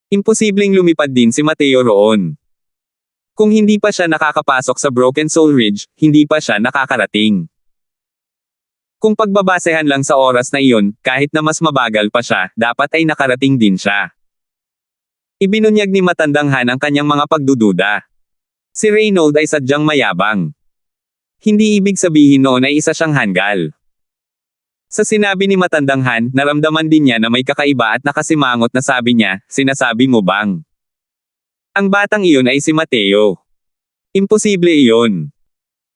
Imposibleng lumipad din si Mateo roon. Kung hindi pa siya nakakapasok sa Broken Soul Ridge, hindi pa siya nakakarating. Kung pagbabasehan lang sa oras na iyon, kahit na mas mabagal pa siya, dapat ay nakarating din siya. Ibinunyag ni Matandang Han ang kanyang mga pagdududa. Si Reynold ay sadyang mayabang. Hindi ibig sabihin noon ay isa siyang hanggal. Sa sinabi ni Matandang Han, naramdaman din niya na may kakaiba at nakasimangot na sabi niya, "Sinasabi mo bang ang batang iyon ay si Mateo?" Imposible iyon.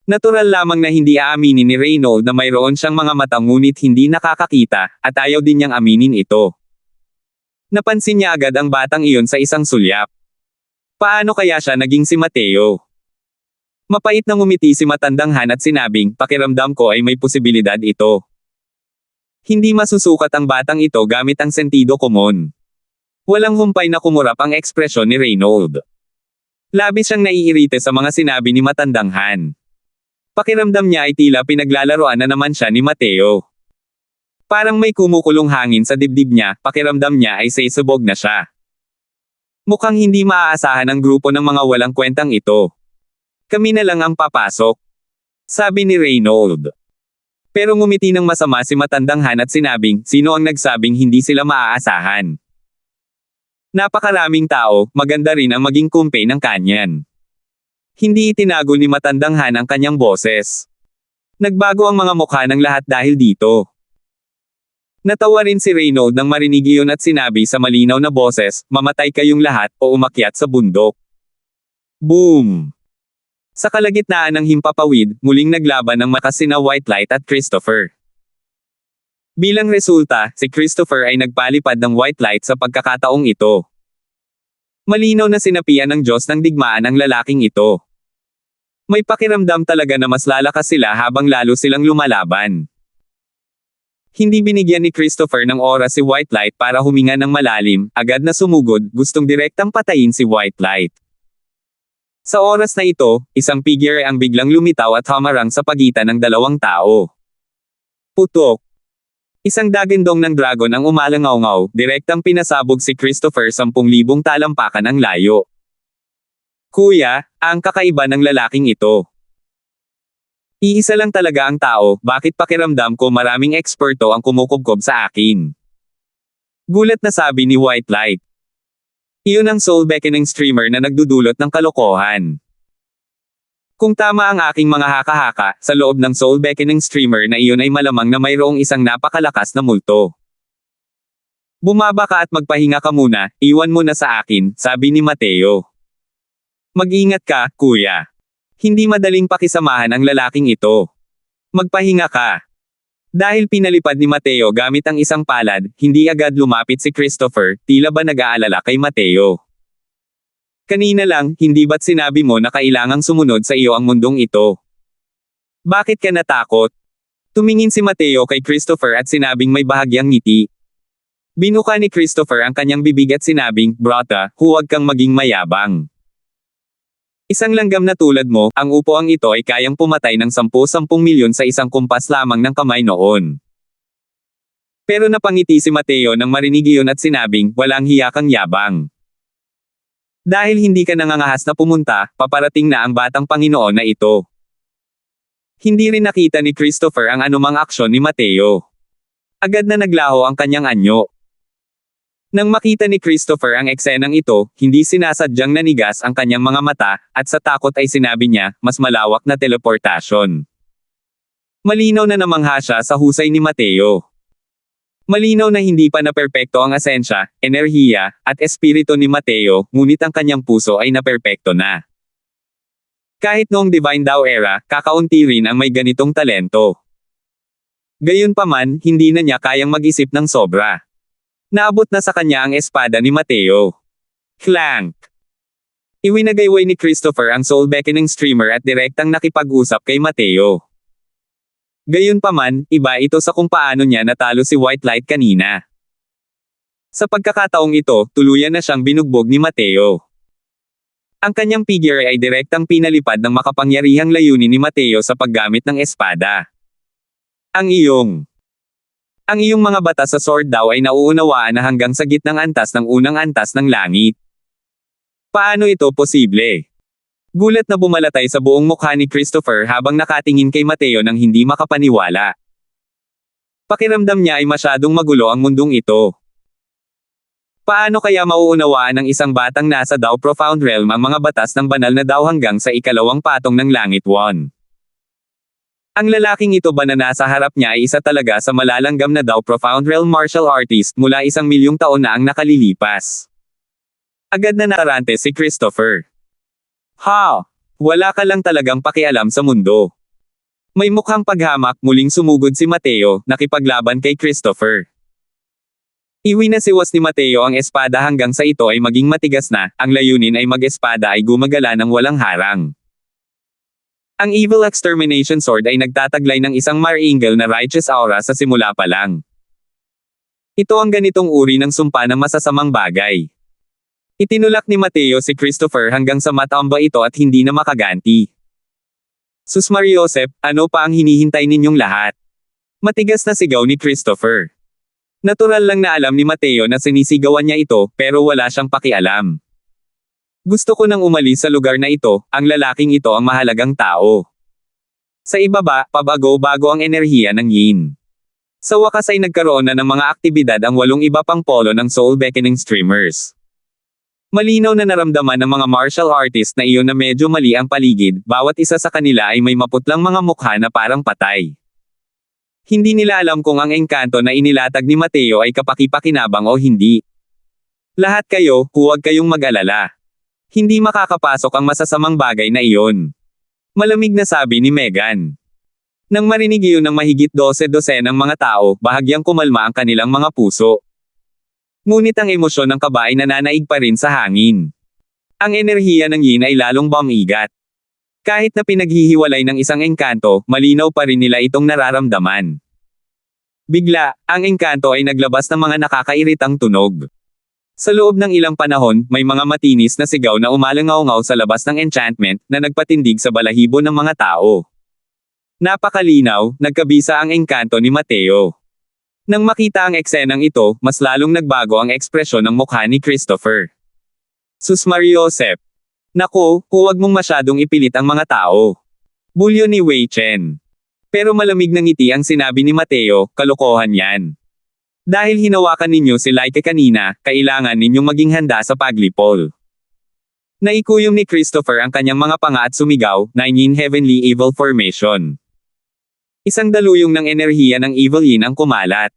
Natural lamang na hindi aaminin ni Reynold na mayroon siyang mga mata ngunit hindi nakakakita, at ayaw din niyang aminin ito. Napansin niya agad ang batang iyon sa isang sulyap. Paano kaya siya naging si Mateo? Mapait na ngumiti si Matandang Han at sinabing, "Pakiramdam ko ay may posibilidad ito." Hindi masusukat ang batang ito gamit ang sentido komon. Walang humpay na kumurap ang ekspresyon ni Reynold. Labis siyang naiirite sa mga sinabi ni Matandang Han. Pakiramdam niya ay tila pinaglalaroan na naman siya ni Mateo. Parang may kumukulong hangin sa dibdib niya, pakiramdam niya ay sesubog na siya. Mukhang hindi maaasahan ang grupo ng mga walang kwentang ito. Kami na lang ang papasok, sabi ni Reynold. Pero ngumiti ng masama si Matandang Han at sinabing, sino ang nagsabing hindi sila maaasahan? Napakaraming tao, maganda rin ang maging kumpay ng kanyan. Hindi itinago ni Matandang Han ang kanyang boses. Nagbago ang mga mukha ng lahat dahil dito. Natawa rin si Reynold nang marinig iyon at sinabi sa malinaw na boses, "Mamatay kayong lahat o umakyat sa bundok." Boom! Sa kalagitnaan ng himpapawid, muling naglaban ang makasina White Light at Christopher. Bilang resulta, si Christopher ay nagpalipad ng White Light sa pagkakataong ito. Malinaw na sinapian ng Diyos ng digmaan ang lalaking ito. May pakiramdam talaga na mas lalakas sila habang lalo silang lumalaban. Hindi binigyan ni Christopher ng oras si White Light para huminga ng malalim, agad na sumugod, gustong direktang patayin si White Light. Sa oras na ito, isang figure ang biglang lumitaw at hamarang sa pagitan ng dalawang tao. Putok! Isang dagandong ng dragon ang umalangaw-ngaw, direktang pinasabog si Christopher 10,000 talampakan ang layo. Kuya, ang kakaiba ng lalaking ito. Iisa lang talaga ang tao, bakit pakiramdam ko maraming eksperto ang kumukubkob sa akin? Gulat na sabi ni White Light. Iyon ang soul beckoning streamer na nagdudulot ng kalokohan. Kung tama ang aking mga haka-haka, sa loob ng soul beckoning streamer na iyon ay malamang na mayroong isang napakalakas na multo. Bumaba ka at magpahinga ka muna, iwan mo na sa akin, sabi ni Mateo. Mag-ingat ka, kuya. Hindi madaling pakisamahan ang lalaking ito. Magpahinga ka. Dahil pinalipad ni Mateo gamit ang isang palad, hindi agad lumapit si Christopher, tila ba nag-aalala kay Mateo. Kanina lang, hindi ba't sinabi mo na kailangang sumunod sa iyo ang mundong ito? Bakit ka natakot? Tumingin si Mateo kay Christopher at sinabing may bahagyang ngiti. Binuka ni Christopher ang kanyang bibig at sinabing, "Brata, huwag kang maging mayabang. Isang langgam na tulad mo, ang upuang ito ay kayang pumatay ng 10 milyon sa isang kumpas lamang ng kamay noon." Pero napangiti si Mateo nang marinig iyon at sinabing, "Walang hiya kang yabang. Dahil hindi ka nangangahas na pumunta, paparating na ang batang Panginoon na ito." Hindi rin nakita ni Christopher ang anumang aksyon ni Mateo. Agad na naglaho ang kanyang anyo. Nang makita ni Christopher ang eksenang ito, hindi sinasadyang nanigas ang kanyang mga mata, at sa takot ay sinabi niya, mas malawak na teleportasyon. Malinaw na namangha siya sa husay ni Mateo. Malinaw na hindi pa naperpekto ang asensya, enerhiya, at espiritu ni Mateo, ngunit ang kanyang puso ay naperpekto na. Kahit noong Divine Dao era, kakaunti rin ang may ganitong talento. Gayunpaman, hindi na niya kayang mag-isip ng sobra. Naabot na sa kanya ang espada ni Mateo. Clank! Iwinagayway ni Christopher ang soul beckoning streamer at direktang nakipag-usap kay Mateo. Gayunpaman, iba ito sa kung paano niya natalo si White Light kanina. Sa pagkakataong ito, tuluyan na siyang binugbog ni Mateo. Ang kanyang figure ay direktang pinalipad ng makapangyarihang layunin ni Mateo sa paggamit ng espada. Ang iyong mga batas sa sword daw ay nauunawaan na hanggang sa gitnang antas ng unang antas ng langit. Paano ito posible? Gulat na bumalatay sa buong mukha ni Christopher habang nakatingin kay Mateo nang hindi makapaniwala. Pakiramdam niya ay masyadong magulo ang mundong ito. Paano kaya mauunawaan ng isang batang nasa Dao Profound Realm ang mga batas ng banal na Dao hanggang sa ikalawang patong ng langit 1? Ang lalaking ito ba na nasa harap niya ay isa talaga sa malalanggam na Dao Profound Realm martial artist mula 1,000,000 taon na ang nakalilipas. Agad na natarante si Christopher. Ha! Wala ka lang talagang pakialam sa mundo. May mukhang paghamak, muling sumugod si Mateo, nakipaglaban kay Christopher. Iwinasiwas ni Mateo ang espada hanggang sa ito ay maging matigas na, ang layunin ay mag-espada ay gumagala ng walang harang. Ang Evil Extermination Sword ay nagtataglay ng isang Marengel na righteous aura sa simula pa lang. Ito ang ganitong uri ng sumpa ng masasamang bagay. Itinulak ni Mateo si Christopher hanggang sa matamba ito at hindi na makaganti. Sus Mariosep, ano pa ang hinihintay ninyong lahat? Matigas na sigaw ni Christopher. Natural lang na alam ni Mateo na sinisigawan niya ito, pero wala siyang pakialam. Gusto ko nang umalis sa lugar na ito, ang lalaking ito ang mahalagang tao. Sa ibaba, pabago-bago ang enerhiya ng yin. Sa wakas ay nagkaroon na ng mga aktibidad ang 8 iba pang polo ng Soul Beckoning Streamers. Malinaw na naramdaman ng mga martial artist na iyon na medyo mali ang paligid, bawat isa sa kanila ay may maputlang mga mukha na parang patay. Hindi nila alam kung ang engkanto na inilatag ni Mateo ay kapaki-pakinabang o hindi. Lahat kayo, huwag kayong mag-alala. Hindi makakapasok ang masasamang bagay na iyon. Malamig na sabi ni Megan. Nang marinig iyon ng mahigit 12 ng mga tao, bahagyang kumalma ang kanilang mga puso. Ngunit ang emosyon ng kaba ay nananaig pa rin sa hangin. Ang enerhiya ng yin ay lalong bumigat. Kahit na pinaghihiwalay ng isang engkanto, malinaw pa rin nila itong nararamdaman. Bigla, ang engkanto ay naglabas ng mga nakakairitang tunog. Sa loob ng ilang panahon, may mga matinis na sigaw na umalangaw-ngaw sa labas ng enchantment na nagpatindig sa balahibo ng mga tao. Napakalinaw, nagkabisa ang engkanto ni Mateo. Nang makita ang eksenang ito, mas lalong nagbago ang ekspresyon ng mukha ni Christopher. Sus Mariosep. Naku, huwag mong masyadong ipilit ang mga tao. Bulyo ni Wei Chen. Pero malamig ng ngiti ang sinabi ni Mateo, kalokohan yan. Dahil hinawakan ninyo si Laike kanina, kailangan ninyong maging handa sa paglipol. Naikuyom ni Christopher ang kanyang mga panga at sumigaw, 9 Yin Heavenly Evil Formation. Isang daluyong ng enerhiya ng Evil Yin ang kumalat.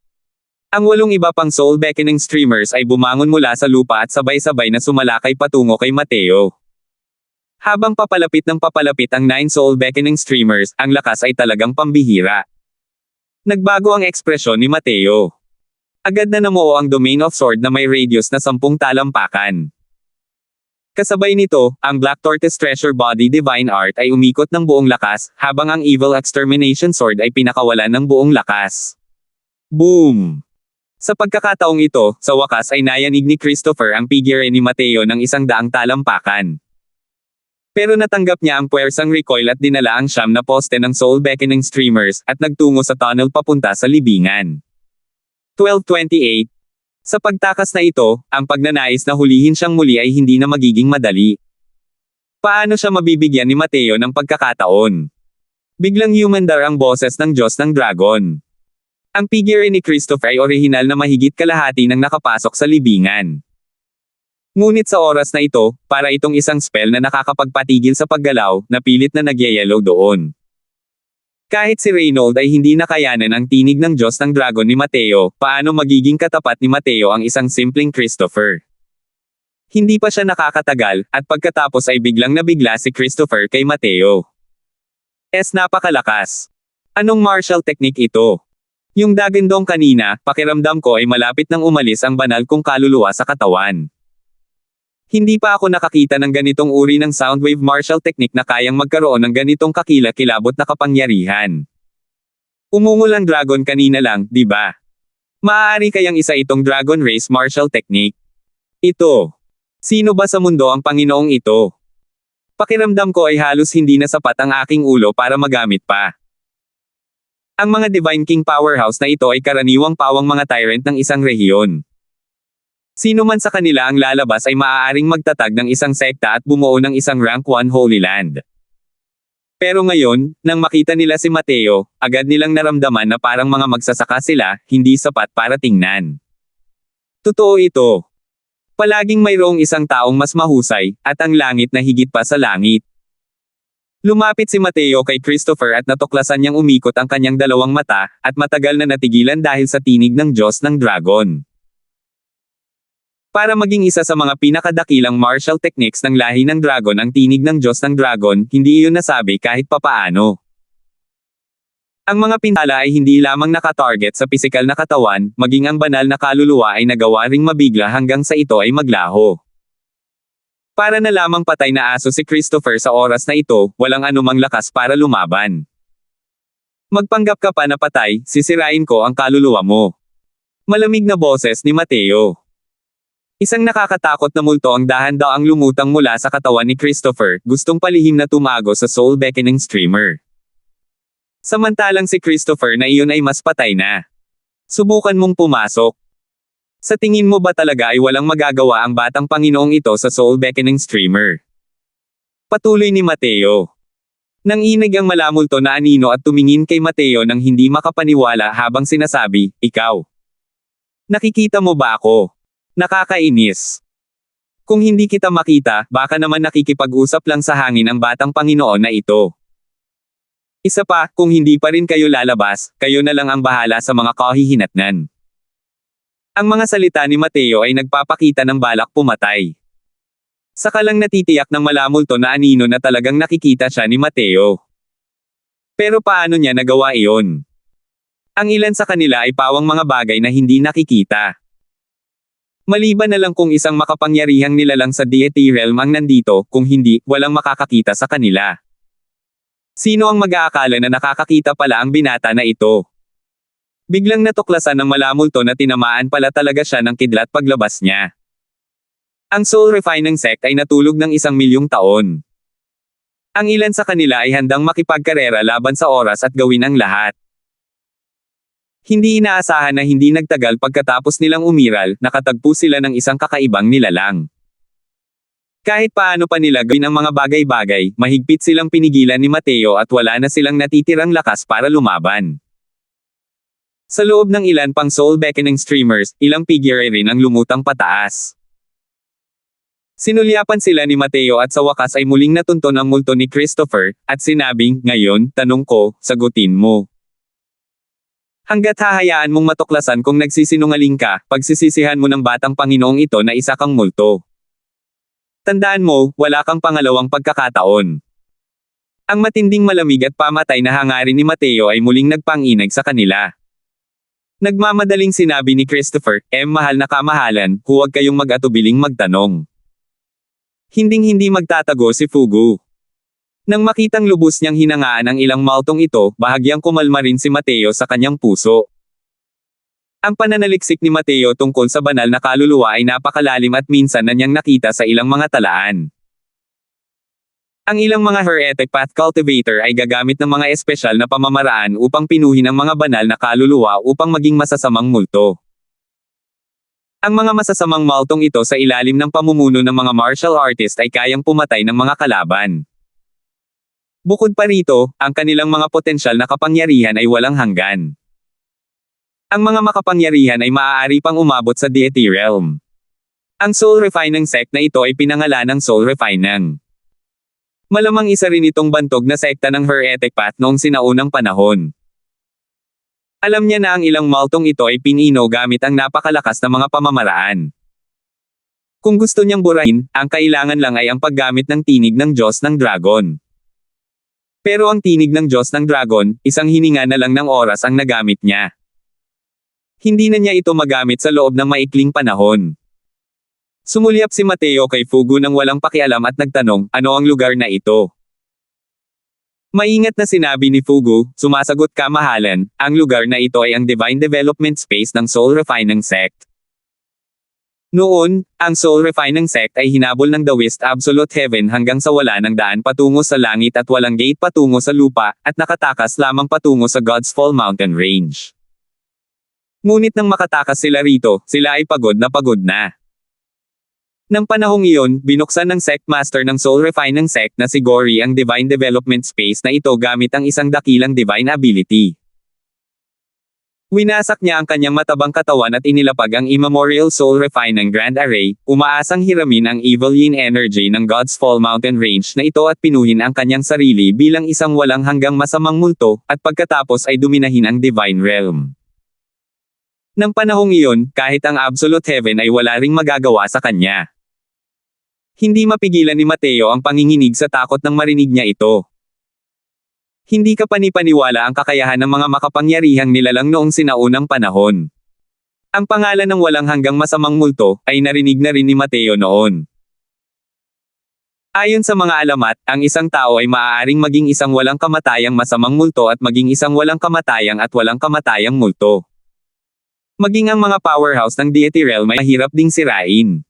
Ang 8 iba pang Soul Beckoning Streamers ay bumangon mula sa lupa at sabay-sabay na sumalakay patungo kay Mateo. Habang papalapit ng papalapit ang 9 Soul Beckoning Streamers, ang lakas ay talagang pambihira. Nagbago ang ekspresyon ni Mateo. Agad na namuo ang Domain of Sword na may radius na 10 talampakan. Kasabay nito, ang Black Tortoise Treasure Body Divine Art ay umikot ng buong lakas, habang ang Evil Extermination Sword ay pinakawalan ng buong lakas. Boom! Sa pagkakataong ito, sa wakas ay nayanig ni Christopher ang figure ni Mateo ng 100 talampakan. Pero natanggap niya ang puwersang recoil at dinala ang 9 na poste ng Soul Beckoning Streamers, at nagtungo sa tunnel papunta sa libingan. 12:28. Sa pagtakas na ito, ang pagnanais na hulihin siyang muli ay hindi na magiging madali. Paano siya mabibigyan ni Mateo ng pagkakataon? Biglang humandar ang boses ng Diyos ng Dragon. Ang figure ni Christopher ay orihinal na mahigit kalahati ng nakapasok sa libingan. Ngunit sa oras na ito, para itong isang spell na nakakapagpatigil sa paggalaw, napilit na nagyayelo doon. Kahit si Reynold ay hindi nakayanan ang tinig ng Diyos ng Dragon ni Mateo, paano magiging katapat ni Mateo ang isang simpleng Christopher? Hindi pa siya nakakatagal, at pagkatapos ay biglang nabigla si Christopher kay Mateo. Napakalakas. Anong martial technique ito? Yung dagandong kanina, pakiramdam ko ay malapit nang umalis ang banal kong kaluluwa sa katawan. Hindi pa ako nakakita ng ganitong uri ng soundwave martial technique na kayang magkaroon ng ganitong kakila-kilabot na kapangyarihan. Umungol ang dragon kanina lang, di ba? Maaari kayang isa itong dragon race martial technique? Ito. Sino ba sa mundo ang Panginoong ito? Pakiramdam ko ay halos hindi na sapat ang aking ulo para magamit pa. Ang mga Divine King Powerhouse na ito ay karaniwang pawang mga tyrant ng isang rehiyon. Sino man sa kanila ang lalabas ay maaaring magtatag ng isang sekta at bumuo ng isang rank 1 Holy Land. Pero ngayon, nang makita nila si Mateo, agad nilang naramdaman na parang mga magsasaka sila, hindi sapat para tingnan. Totoo ito. Palaging mayroong isang taong mas mahusay, at ang langit na higit pa sa langit. Lumapit si Mateo kay Christopher at natuklasan niyang umikot ang kanyang dalawang mata, at matagal na natigilan dahil sa tinig ng Diyos ng Dragon. Para maging isa sa mga pinakadakilang martial techniques ng lahi ng Dragon ang tinig ng Diyos ng Dragon, hindi iyon nasabi kahit papaano. Ang mga pintala ay hindi lamang nakatarget sa pisikal na katawan, maging ang banal na kaluluwa ay nagawa ring mabigla hanggang sa ito ay maglaho. Para na lamang patay na aso si Christopher sa oras na ito, walang anumang lakas para lumaban. Magpanggap ka pa na patay, sisirain ko ang kaluluwa mo. Malamig na boses ni Mateo. Isang nakakatakot na multo ang dahan-daang lumutang mula sa katawan ni Christopher, gustong palihim na tumago sa soul beckoning streamer. Samantalang si Christopher na iyon ay mas patay na. Subukan mong pumasok. Sa tingin mo ba talaga ay walang magagawa ang batang Panginoong ito sa soul beckoning streamer? Patuloy ni Mateo. Nanginig ang malamulto na anino at tumingin kay Mateo nang hindi makapaniwala habang sinasabi, "Ikaw. Nakikita mo ba ako? Nakakainis. Kung hindi kita makita, baka naman nakikipag-usap lang sa hangin ang batang Panginoon na ito. Isa pa, kung hindi pa rin kayo lalabas, kayo na lang ang bahala sa mga kahihinatnan." Ang mga salita ni Mateo ay nagpapakita ng balak pumatay. Saka lang natitiyak ng malamulto na anino na talagang nakikita siya ni Mateo. Pero paano niya nagawa iyon? Ang ilan sa kanila ay pawang mga bagay na hindi nakikita. Maliban na lang kung isang makapangyarihang nilalang sa deity realm ang nandito, kung hindi, walang makakakita sa kanila. Sino ang mag-aakala na nakakakita pala ang binata na ito? Biglang natuklasan ng malamulto na tinamaan pala talaga siya ng kidlat paglabas niya. Ang soul refining sect ay natulog ng 1,000,000 taon. Ang ilan sa kanila ay handang makipagkarera laban sa oras at gawin ang lahat. Hindi inaasahan na hindi nagtagal pagkatapos nilang umiral, nakatagpo sila ng isang kakaibang nilalang. Kahit paano pa nila gawin ang mga bagay-bagay, mahigpit silang pinigilan ni Mateo at wala na silang natitirang lakas para lumaban. Sa loob ng ilan pang soul beckoning streamers, ilang figure rin ang lumutang pataas. Sinulyapan sila ni Mateo at sa wakas ay muling natunton ang multo ni Christopher, at sinabing, "Ngayon, tanong ko, sagutin mo. Hanggat hahayaan mong matuklasan kung nagsisinungaling ka, pagsisisihan mo ng batang Panginoong ito na isa kang multo. Tandaan mo, wala kang pangalawang pagkakataon." Ang matinding malamig at pamatay na hangarin ni Mateo ay muling nagpanginag sa kanila. Nagmamadaling sinabi ni Christopher, "Mahal na kamahalan, huwag kayong mag-atubiling magtanong." Hinding-hindi magtatago si Fugu. Nang makitang lubos niyang hinangaan ang ilang maltong ito, bahagyang kumalma rin si Mateo sa kanyang puso. Ang pananaliksik ni Mateo tungkol sa banal na kaluluwa ay napakalalim at minsan na niyang nakita sa ilang mga talaan. Ang ilang mga heretic path cultivator ay gagamit ng mga espesyal na pamamaraan upang pinuhin ang mga banal na kaluluwa upang maging masasamang multo. Ang mga masasamang maltong ito sa ilalim ng pamumuno ng mga martial artist ay kayang pumatay ng mga kalaban. Bukod pa rito, ang kanilang mga potensyal na kapangyarihan ay walang hanggan. Ang mga makapangyarihan ay maaari pang umabot sa deity realm. Ang soul refining sect na ito ay pinangalan ng soul refining. Malamang isa rin itong bantog na sekta ng heretic path noong sinaunang panahon. Alam niya na ang ilang maltong ito ay pinino gamit ang napakalakas na mga pamamaraan. Kung gusto niyang burahin, ang kailangan lang ay ang paggamit ng tinig ng Diyos ng Dragon. Pero ang tinig ng Diyos ng Dragon, isang hininga na lang ng oras ang nagamit niya. Hindi na niya ito magamit sa loob ng maikling panahon. Sumulyap si Mateo kay Fugu nang walang pakialam at nagtanong, "Ano ang lugar na ito?" Maingat na sinabi ni Fugu, "Sumasagot ka mahalan, ang lugar na ito ay ang Divine Development Space ng Soul Refining Sect." Noon, ang Soul Refining Sect ay hinabol ng The West Absolute Heaven hanggang sa wala ng daan patungo sa langit at walang gate patungo sa lupa, at nakatakas lamang patungo sa God's Fall Mountain Range. Ngunit nang makatakas sila rito, sila ay pagod na. Nang panahong iyon, binuksan ng Sect Master ng Soul Refining Sect na si Gory ang Divine Development Space na ito gamit ang isang dakilang Divine Ability. Winasak niya ang kanyang matabang katawan at inilapag ang Immemorial Soul Refining Grand Array, umaasang hiramin ang Evil Yin Energy ng God's Fall Mountain Range na ito at pinuhin ang kanyang sarili bilang isang walang hanggang masamang multo, at pagkatapos ay duminahin ang Divine Realm. Nang panahong iyon, kahit ang Absolute Heaven ay wala ring magagawa sa kanya. Hindi mapigilan ni Mateo ang panginginig sa takot nang marinig niya ito. Hindi kapanipaniwala ang kakayahan ng mga makapangyarihang nilalang noong sinaunang panahon. Ang pangalan ng walang hanggang masamang multo ay narinig na rin ni Mateo noon. Ayon sa mga alamat, ang isang tao ay maaaring maging isang walang kamatayang masamang multo at maging isang walang kamatayang at walang kamatayang multo. Maging ang mga powerhouse ng deity realm ay mahirap ding sirain.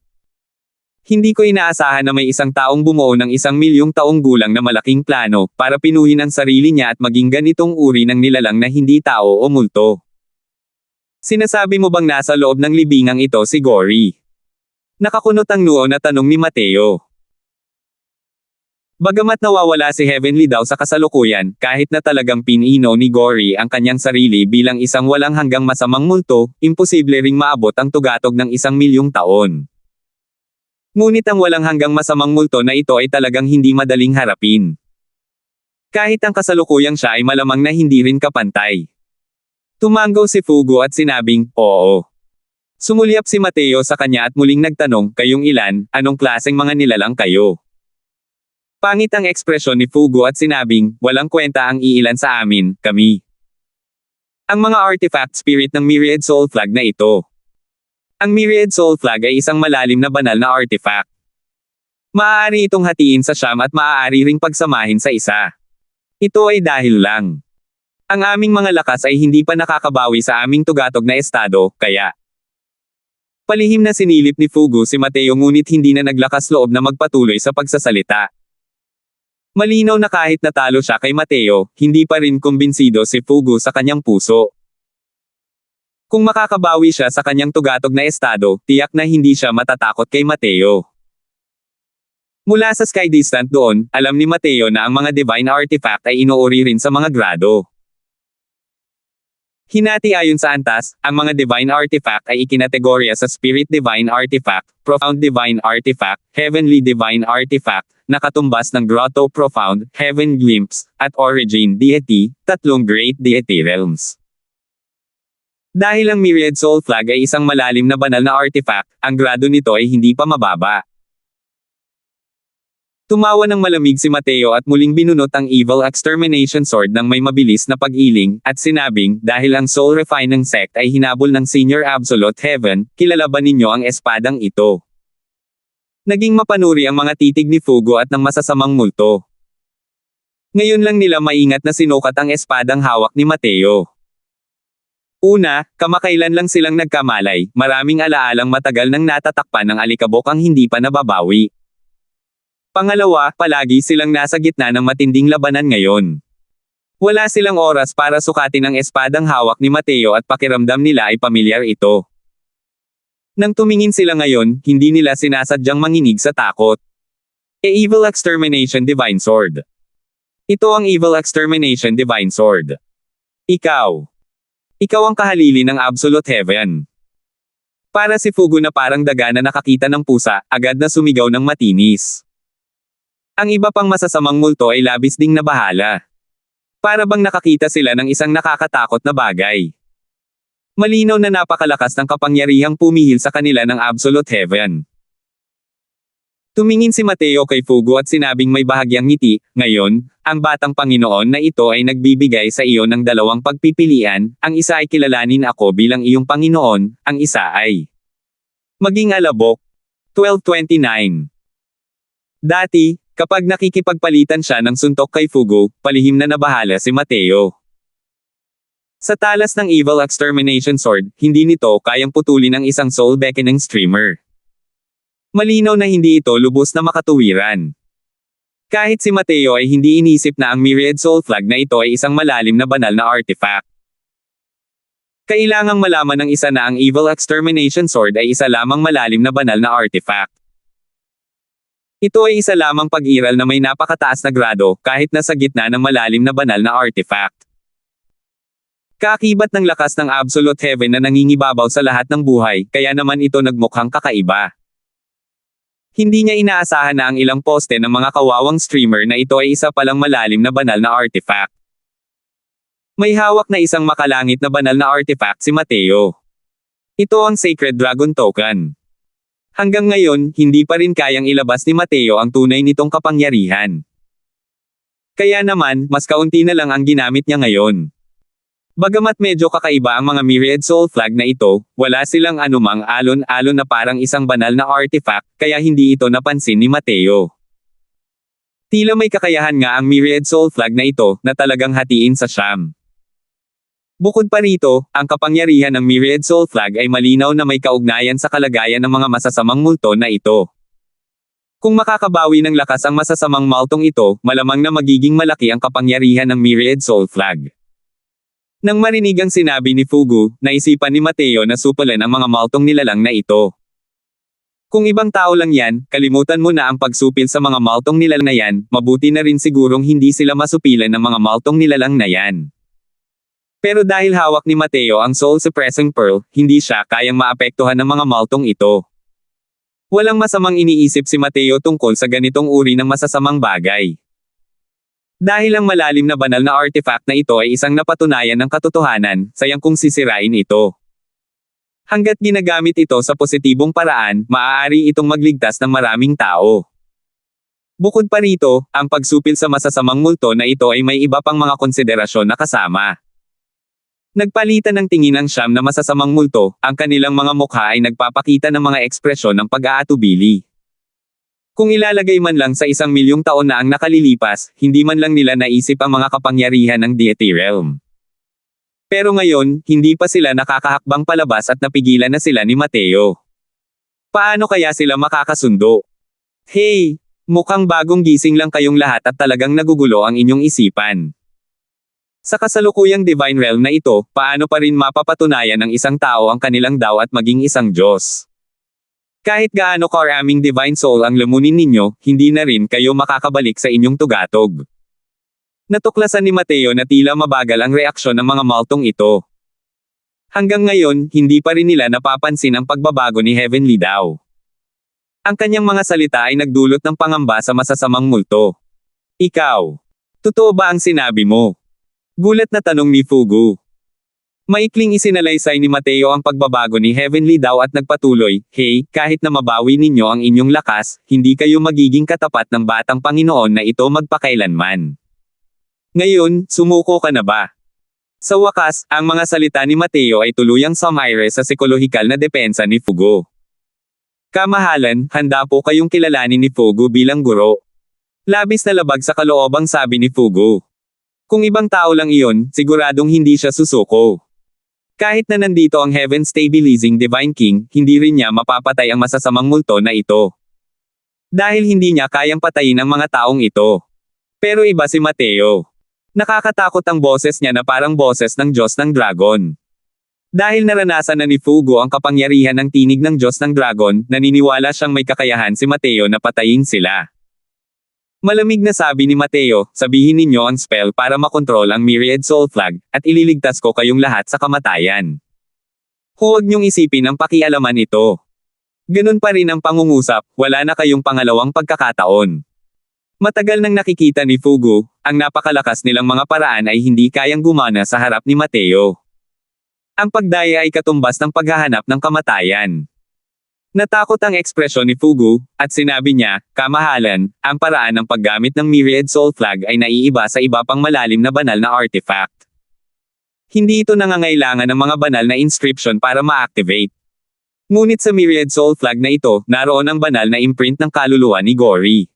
Hindi ko inaasahan na may isang taong bumuo ng 1,000,000 taong gulang na malaking plano, para pinuhin ang sarili niya at maging ganitong uri ng nilalang na hindi tao o multo. Sinasabi mo bang nasa loob ng libingang ito si Gory? Nakakunot ang noo na tanong ni Mateo. Bagamat nawawala si Heavenly daw sa kasalukuyan, kahit na talagang pinino ni Gory ang kanyang sarili bilang isang walang hanggang masamang multo, imposible ring maabot ang tugatog ng 1,000,000 taon. Ngunit ang walang hanggang masamang multo na ito ay talagang hindi madaling harapin. Kahit ang kasalukuyang siya ay malamang na hindi rin kapantay. Tumango si Fugo at sinabing, oo. Sumulyap si Mateo sa kanya at muling nagtanong, kayong ilan, anong klaseng mga nilalang kayo? Pangit ang ekspresyon ni Fugo at sinabing, walang kwenta ang iilan sa amin, kami. Ang mga artifact spirit ng Myriad Soul Flag na ito. Ang Myriad Soul Flag ay isang malalim na banal na artifact. Maaari itong hatiin sa siyam at maaari ring pagsamahin sa isa. Ito ay dahil lang. Ang aming mga lakas ay hindi pa nakakabawi sa aming tugatog na estado, kaya. Palihim na sinilip ni Fugo si Mateo ngunit hindi na naglakas loob na magpatuloy sa pagsasalita. Malinaw na kahit natalo siya kay Mateo, hindi pa rin kumbinsido si Fugo sa kanyang puso. Kung makakabawi siya sa kanyang tugatog na estado, tiyak na hindi siya matatakot kay Mateo. Mula sa sky distant doon, alam ni Mateo na ang mga divine artifact ay inuuri rin sa mga grado. Hinati ayon sa antas, ang mga divine artifact ay ikinategorya sa Spirit Divine Artifact, Profound Divine Artifact, Heavenly Divine Artifact, nakatumbas ng Grotto Profound, Heaven Glimpse, at Origin Deity, tatlong Great Deity Realms. Dahil ang Myriad Soul Flag ay isang malalim na banal na artifact, ang grado nito ay hindi pa mababa. Tumawa ng malamig si Mateo at muling binunot ang Evil Extermination Sword ng may mabilis na pag-iling, at sinabing, dahil ang Soul Refining Sect ay hinabol ng Senior Absolute Heaven, kilala ba ninyo ang espadang ito? Naging mapanuri ang mga titig ni Fugo at ng masasamang multo. Ngayon lang nila maingat na sinukat ang espadang hawak ni Mateo. Una, kamakailan lang silang nagkamalay, maraming alaalang matagal nang natatakpan ng alikabok ang hindi pa nababawi. Pangalawa, palagi silang nasa gitna ng matinding labanan ngayon. Wala silang oras para sukatin ang espadang hawak ni Mateo at pakiramdam nila ay pamilyar ito. Nang tumingin sila ngayon, hindi nila sinasadyang manginig sa takot. Evil Extermination Divine Sword. Ito ang Evil Extermination Divine Sword. Ikaw. Ikaw ang kahalili ng Absolute Heaven. Para si Fugo na parang daga na nakakita ng pusa, agad na sumigaw ng matinis. Ang iba pang masasamang multo ay labis ding nabahala. Para bang nakakita sila ng isang nakakatakot na bagay. Malinaw na napakalakas ng kapangyarihang pumihil sa kanila ng Absolute Heaven. Tumingin si Mateo kay Fugo at sinabing may bahagyang ngiti, ngayon, ang batang Panginoon na ito ay nagbibigay sa iyo ng dalawang pagpipilian, ang isa ay kilalanin ako bilang iyong Panginoon, ang isa ay maging alabok. 12:29. Dati, kapag nakikipagpalitan siya ng suntok kay Fugo, palihim na nabahala si Mateo. Sa talas ng Evil Extermination Sword, hindi nito kayang putulin ang isang soul beckoning streamer. Malinaw na hindi ito lubos na makatuwiran. Kahit si Mateo ay hindi inisip na ang Myriad Soul Flag na ito ay isang malalim na banal na artifact. Kailangang malaman ng isa na ang Evil Extermination Sword ay isa lamang malalim na banal na artifact. Ito ay isa lamang pag-iral na may napakataas na grado kahit nasa gitna ng malalim na banal na artifact. Kaakibat ng lakas ng Absolute Heaven na nangingibabaw sa lahat ng buhay, kaya naman ito nagmukhang kakaiba. Hindi niya inaasahan na ang ilang poste ng mga kawawang streamer na ito ay isa palang malalim na banal na artifact. May hawak na isang makalangit na banal na artifact si Mateo. Ito ang Sacred Dragon Token. Hanggang ngayon, hindi pa rin kayang ilabas ni Mateo ang tunay nitong kapangyarihan. Kaya naman, mas kaunti na lang ang ginamit niya ngayon. Bagamat medyo kakaiba ang mga Myriad Soul Flag na ito, wala silang anumang alon-alon na parang isang banal na artifact, kaya hindi ito napansin ni Mateo. Tila may kakayahan nga ang Myriad Soul Flag na ito, na talagang hatiin sa siyam. Bukod pa rito, ang kapangyarihan ng Myriad Soul Flag ay malinaw na may kaugnayan sa kalagayan ng mga masasamang multo na ito. Kung makakabawi ng lakas ang masasamang multong ito, malamang na magiging malaki ang kapangyarihan ng Myriad Soul Flag. Nang marinig ang sinabi ni Fugu, naisipan ni Mateo na supalan ang mga multong nilalang na ito. Kung ibang tao lang yan, kalimutan mo na ang pagsupil sa mga multong nilalang na yan, mabuti na rin sigurong hindi sila masupilan ng mga multong nilalang na yan. Pero dahil hawak ni Mateo ang Soul Suppressing Pearl, hindi siya kayang maapektuhan ng mga multong ito. Walang masamang iniisip si Mateo tungkol sa ganitong uri ng masasamang bagay. Dahil ang malalim na banal na artifact na ito ay isang napatunayan ng katotohanan, sayang kung sisirain ito. Hanggat ginagamit ito sa positibong paraan, maaari itong magligtas ng maraming tao. Bukod pa rito, ang pagsupil sa masasamang multo na ito ay may iba pang mga konsiderasyon na kasama. Nagpalitan ng tingin ang siyam na masasamang multo, ang kanilang mga mukha ay nagpapakita ng mga ekspresyon ng pag-aatubili. Kung ilalagay man lang sa 1,000,000 taon na ang nakalilipas, hindi man lang nila naisip ang mga kapangyarihan ng Deity Realm. Pero ngayon, hindi pa sila nakakahakbang palabas at napigilan na sila ni Mateo. Paano kaya sila makakasundo? Hey! Mukhang bagong gising lang kayong lahat at talagang nagugulo ang inyong isipan. Sa kasalukuyang Divine Realm na ito, paano pa rin mapapatunayan ng isang tao ang kanilang Tao at maging isang Diyos? Kahit gaano karaming Divine Soul ang lamunin ninyo, hindi na rin kayo makakabalik sa inyong tugatog. Natuklasan ni Mateo na tila mabagal ang reaksyon ng mga multong ito. Hanggang ngayon, hindi pa rin nila napapansin ang pagbabago ni Heavenly Dao. Ang kanyang mga salita ay nagdulot ng pangamba sa masasamang multo. Ikaw, totoo ba ang sinabi mo? Gulat na tanong ni Fugu. Maikling isinalaysay ni Mateo ang pagbabago ni Heavenly Dao at nagpatuloy, hey, kahit na mabawi ninyo ang inyong lakas, hindi kayo magiging katapat ng batang Panginoon na ito magpakailanman. Ngayon, sumuko ka na ba? Sa wakas, ang mga salita ni Mateo ay tuluyang sumaire sa psikolohikal na depensa ni Fugu. Kamahalan, handa po kayong kilalanin ni Fugu bilang guro. Labis na labag sa kaloobang sabi ni Fugu. Kung ibang tao lang iyon, siguradong hindi siya susuko. Kahit na nandito ang Heaven Stabilizing Divine King, hindi rin niya mapapatay ang masasamang multo na ito. Dahil hindi niya kayang patayin ang mga taong ito. Pero iba si Mateo. Nakakatakot ang boses niya na parang boses ng Diyos ng Dragon. Dahil naranasan na ni Fugu ang kapangyarihan ng tinig ng Diyos ng Dragon, naniniwala siyang may kakayahan si Mateo na patayin sila. Malamig na sabi ni Mateo, sabihin ninyo ang spell para makontrol ang Myriad Soul Flag, at ililigtas ko kayong lahat sa kamatayan. Huwag niyong isipin ang pakialaman ito. Ganun pa rin ang pangungusap, wala na kayong pangalawang pagkakataon. Matagal nang nakikita ni Fugu, ang napakalakas nilang mga paraan ay hindi kayang gumana sa harap ni Mateo. Ang pagdaya ay katumbas ng paghahanap ng kamatayan. Natakot ang ekspresyon ni Fugu, at sinabi niya, kamahalan, ang paraan ng paggamit ng Myriad Soul Flag ay naiiba sa iba pang malalim na banal na artifact. Hindi ito nangangailangan ng mga banal na inscription para ma-activate. Ngunit sa Myriad Soul Flag na ito, naroon ang banal na imprint ng kaluluwa ni Gory.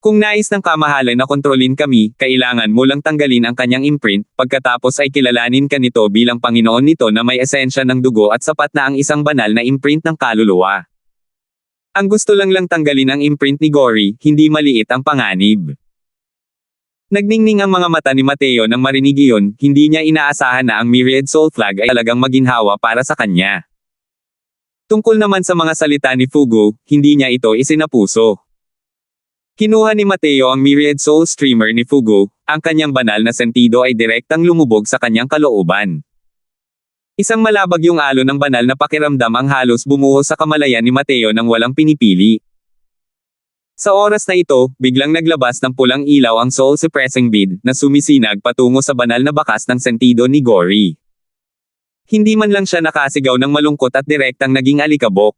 Kung nais ng kamahalan na kontrolin kami, kailangan mo lang tanggalin ang kanyang imprint, pagkatapos ay kilalanin ka nito bilang Panginoon nito na may esensya ng dugo at sapat na ang isang banal na imprint ng kaluluwa. Ang gusto lang tanggalin ang imprint ni Gory, hindi maliit ang panganib. Nagningning ang mga mata ni Mateo nang marinig iyon, hindi niya inaasahan na ang Myriad Soul Flag ay talagang maginhawa para sa kanya. Tungkol naman sa mga salita ni Fugu, hindi niya ito isinapuso. Kinuha ni Mateo ang Myriad Soul Streamer ni Fugu, ang kanyang banal na sentido ay direktang lumubog sa kanyang kalooban. Isang malabag yung alon ng banal na pakiramdam ang halos bumuhos sa kamalayan ni Mateo nang walang pinipili. Sa oras na ito, biglang naglabas ng pulang ilaw ang soul-suppressing bead na sumisinag patungo sa banal na bakas ng sentido ni Gory. Hindi man lang siya nakasigaw ng malungkot at direktang naging alikabok.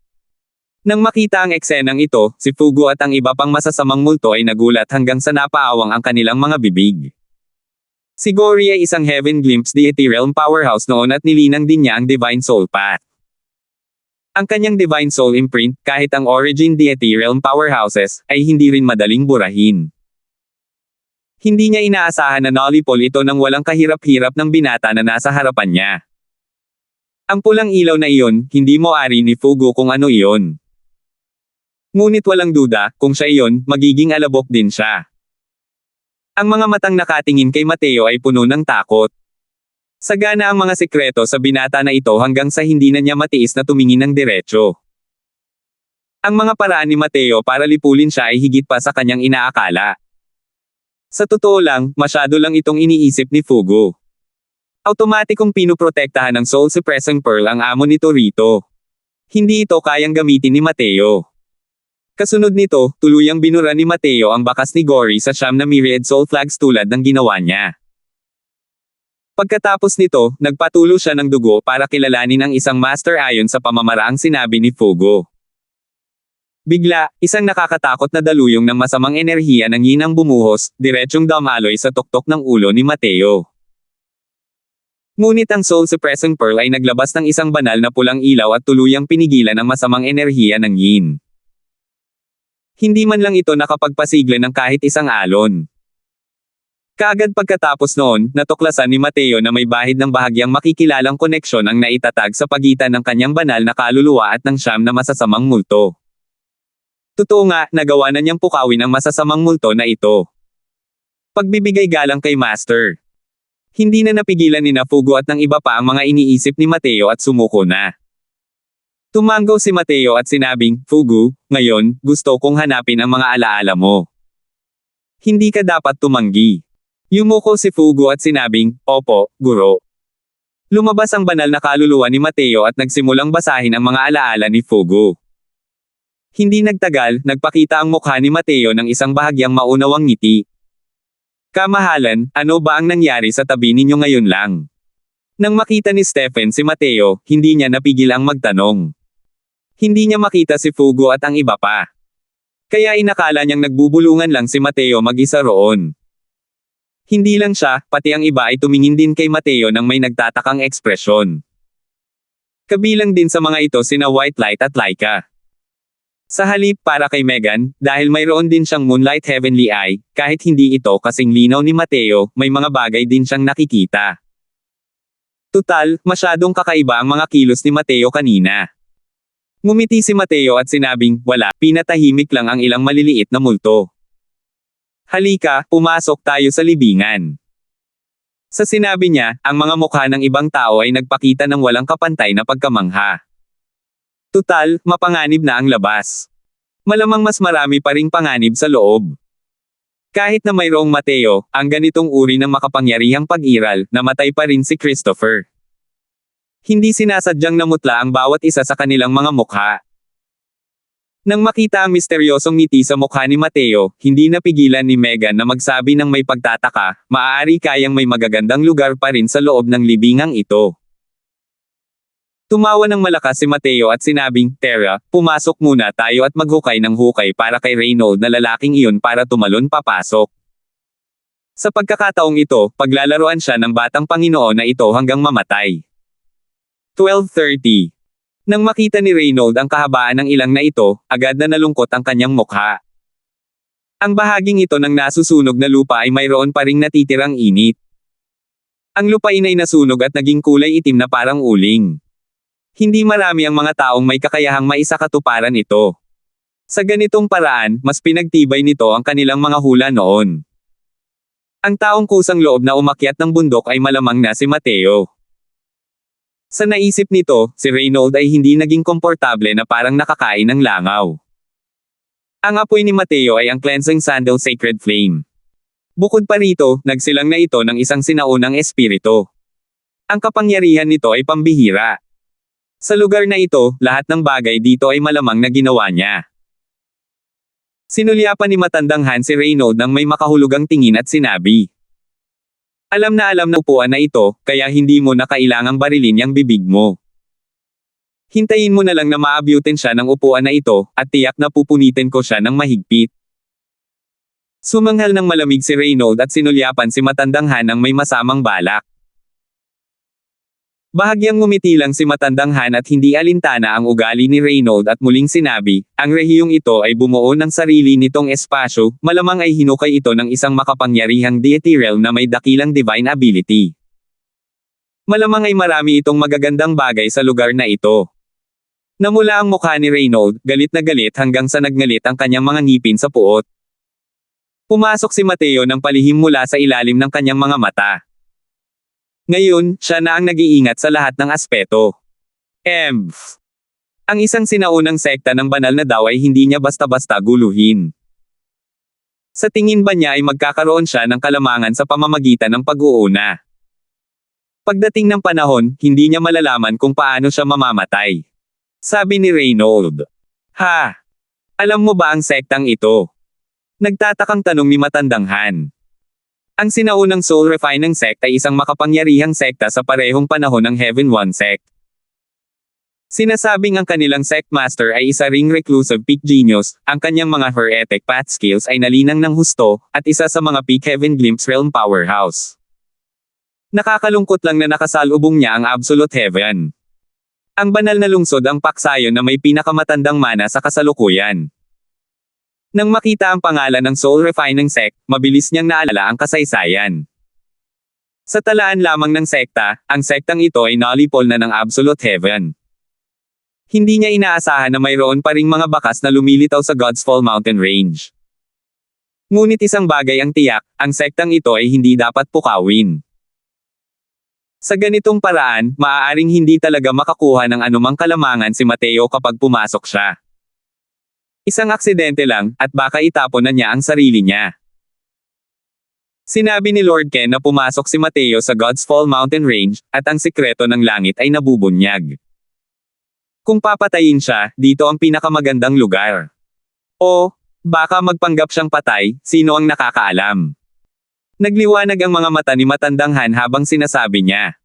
Nang makita ang eksenang ito, si Fugu at ang iba pang masasamang multo ay nagulat hanggang sa napaawang ang kanilang mga bibig. Si Gory ay isang Heaven Glimpse Deity Realm powerhouse noon at nilinang din niya ang Divine Soul Path. Ang kanyang Divine Soul Imprint, kahit ang Origin Deity Realm powerhouses, ay hindi rin madaling burahin. Hindi niya inaasahan na nolipol ito nang walang kahirap-hirap ng binata na nasa harapan niya. Ang pulang ilaw na iyon, hindi mo ari ni Fugu kung ano iyon. Ngunit walang duda, kung siya iyon, magiging alabok din siya. Ang mga matang nakatingin kay Mateo ay puno ng takot. Sagana ang mga sekreto sa binata na ito hanggang sa hindi na niya matiis na tumingin ng diretso. Ang mga paraan ni Mateo para lipulin siya ay higit pa sa kanyang inaakala. Sa totoo lang, masyado lang itong iniisip ni Fugu. Automatikong pinuprotektahan ng Soul Suppressing Pearl ang amo nito rito. Hindi ito kayang gamitin ni Mateo. Kasunod nito, tuluyang binura ni Mateo ang bakas ni Gory sa siyam na Myriad Soul Flags tulad ng ginawa niya. Pagkatapos nito, nagpatulo siya ng dugo para kilalanin ang isang master ayon sa pamamaraang sinabi ni Fugu. Bigla, isang nakakatakot na daluyong ng masamang enerhiya ng yin ang bumuhos, diretsyong damaloy sa tuktok ng ulo ni Mateo. Ngunit ang Soul Suppressing Pearl ay naglabas ng isang banal na pulang ilaw at tuluyang pinigilan ang masamang enerhiya ng yin. Hindi man lang ito nakapagpasigla ng kahit isang alon. Kaagad pagkatapos noon, natuklasan ni Mateo na may bahid ng bahagyang makikilalang koneksyon ang naitatag sa pagitan ng kanyang banal na kaluluwa at ng siyam na masasamang multo. Totoo nga, nagawa na niyang pukawin ang masasamang multo na ito. Pagbibigay galang kay Master. Hindi na napigilan ni Fugu at ng iba pa ang mga iniisip ni Mateo at sumuko na. Tumanggaw si Mateo at sinabing, Fugu, ngayon, gusto kong hanapin ang mga alaala mo. Hindi ka dapat tumanggi. Yumuko si Fugu at sinabing, Opo, Guro. Lumabas ang banal na kaluluwa ni Mateo at nagsimulang basahin ang mga alaala ni Fugu. Hindi nagtagal, nagpakita ang mukha ni Mateo ng isang bahagyang maunawang ngiti. Kamahalan, ano ba ang nangyari sa tabi ninyo ngayon lang? Nang makita ni Stephen si Mateo, hindi niya napigil ang magtanong. Hindi niya makita si Fugu at ang iba pa. Kaya inakala niyang nagbubulungan lang si Mateo mag-isa roon. Hindi lang siya, pati ang iba ay tumingin din kay Mateo nang may nagtatakang ekspresyon. Kabilang din sa mga ito sina White Light at Laika. Sa halip para kay Megan, dahil mayroon din siyang Moonlight Heavenly Eye, kahit hindi ito kasing linaw ni Mateo, may mga bagay din siyang nakikita. Tutal, masyadong kakaiba ang mga kilos ni Mateo kanina. Ngumiti si Mateo at sinabing, wala, pinatahimik lang ang ilang maliliit na multo. Halika, pumasok tayo sa libingan. Sa sinabi niya, ang mga mukha ng ibang tao ay nagpakita ng walang kapantay na pagkamangha. Tutal, mapanganib na ang labas. Malamang mas marami pa ring panganib sa loob. Kahit na mayroong Mateo, ang ganitong uri ng makapangyarihang pag-iral, namatay pa rin si Christopher. Hindi sinasadyang namutla ang bawat isa sa kanilang mga mukha. Nang makita ang misteryosong ngiti sa mukha ni Mateo, hindi napigilan ni Megan na magsabi ng may pagtataka, maaari kayang may magagandang lugar pa rin sa loob ng libingang ito. Tumawa ng malakas si Mateo at sinabing, Tara, pumasok muna tayo at maghukay ng hukay para kay Reynold na lalaking iyon para tumalon papasok. Sa pagkakataong ito, paglalaroan siya ng batang Panginoon na ito hanggang mamatay. 12:30. Nang makita ni Reynold ang kahabaan ng ilang na ito, agad na nalungkot ang kanyang mukha. Ang bahaging ito ng nasusunog na lupa ay mayroon pa ring natitirang init. Ang lupain ay nasunog at naging kulay itim na parang uling. Hindi marami ang mga taong may kakayahang maisakatuparan ito. Sa ganitong paraan, mas pinagtibay nito ang kanilang mga hula noon. Ang taong kusang loob na umakyat ng bundok ay malamang na si Mateo. Sa naisip nito, si Reynold ay hindi naging komportable na parang nakakain ng langaw. Ang apoy ni Mateo ay ang cleansing sandal sacred flame. Bukod pa rito, nagsilang na ito ng isang sinaunang espiritu. Ang kapangyarihan nito ay pambihira. Sa lugar na ito, lahat ng bagay dito ay malamang na ginawa niya. Sinulyapan ni matandang Han si Reynold ng may makahulugang tingin at sinabi. Alam na upuan na ito, kaya hindi mo na kailangang barilin yang bibig mo. Hintayin mo na lang na maabyutin siya ng upuan na ito, at tiyak na pupunitin ko siya ng mahigpit. Sumanghal ng malamig si Reynold at sinulyapan si matandang Han ng may masamang balak. Bahagyang ngumiti lang si matandang Han at hindi alintana ang ugali ni Reynold at muling sinabi, ang rehiyong ito ay bumuo ng sarili nitong espasyo, malamang ay hinukay ito ng isang makapangyarihang deity realm na may dakilang divine ability. Malamang ay marami itong magagandang bagay sa lugar na ito. Namula ang mukha ni Reynold, galit na galit hanggang sa nagngalit ang kanyang mga ngipin sa puot. Pumasok si Mateo ng palihim mula sa ilalim ng kanyang mga mata. Ngayon, siya na ang nag-iingat sa lahat ng aspeto. Ang isang sinaunang sekta ng banal na daw ay hindi niya basta-basta guluhin. Sa tingin ba niya ay magkakaroon siya ng kalamangan sa pamamagitan ng pag-uuna? Pagdating ng panahon, hindi niya malalaman kung paano siya mamamatay. Sabi ni Reynold. Ha? Alam mo ba ang sektang ito? Nagtatakang tanong ni matandang Han. Ang sinaunang soul refining sect ay isang makapangyarihang sekta sa parehong panahon ng Heaven One sect. Sinasabing ang kanilang sect master ay isa ring reclusive peak genius, ang kanyang mga heretic path skills ay nalinang ng husto, at isa sa mga peak heaven glimpse realm powerhouse. Nakakalungkot lang na nakasalubong niya ang absolute heaven. Ang banal na lungsod ang paksayon na may pinakamatandang mana sa kasalukuyan. Nang makita ang pangalan ng Soul Refining Sect, mabilis niyang naalala ang kasaysayan. Sa talaan lamang ng sekta, ang sektang ito ay nalipol na ng Absolute Heaven. Hindi niya inaasahan na mayroon pa ring mga bakas na lumilitaw sa God's Fall Mountain Range. Ngunit isang bagay ang tiyak, ang sektang ito ay hindi dapat pukawin. Sa ganitong paraan, maaaring hindi talaga makakuha ng anumang kalamangan si Mateo kapag pumasok siya. Isang aksidente lang, at baka itapon na niya ang sarili niya. Sinabi ni Lord Ken na pumasok si Mateo sa God's Fall Mountain Range, at ang sikreto ng langit ay nabubunyag. Kung papatayin siya, dito ang pinakamagandang lugar. O, baka magpanggap siyang patay, sino ang nakakaalam? Nagliwanag ang mga mata ni matandang Han habang sinasabi niya.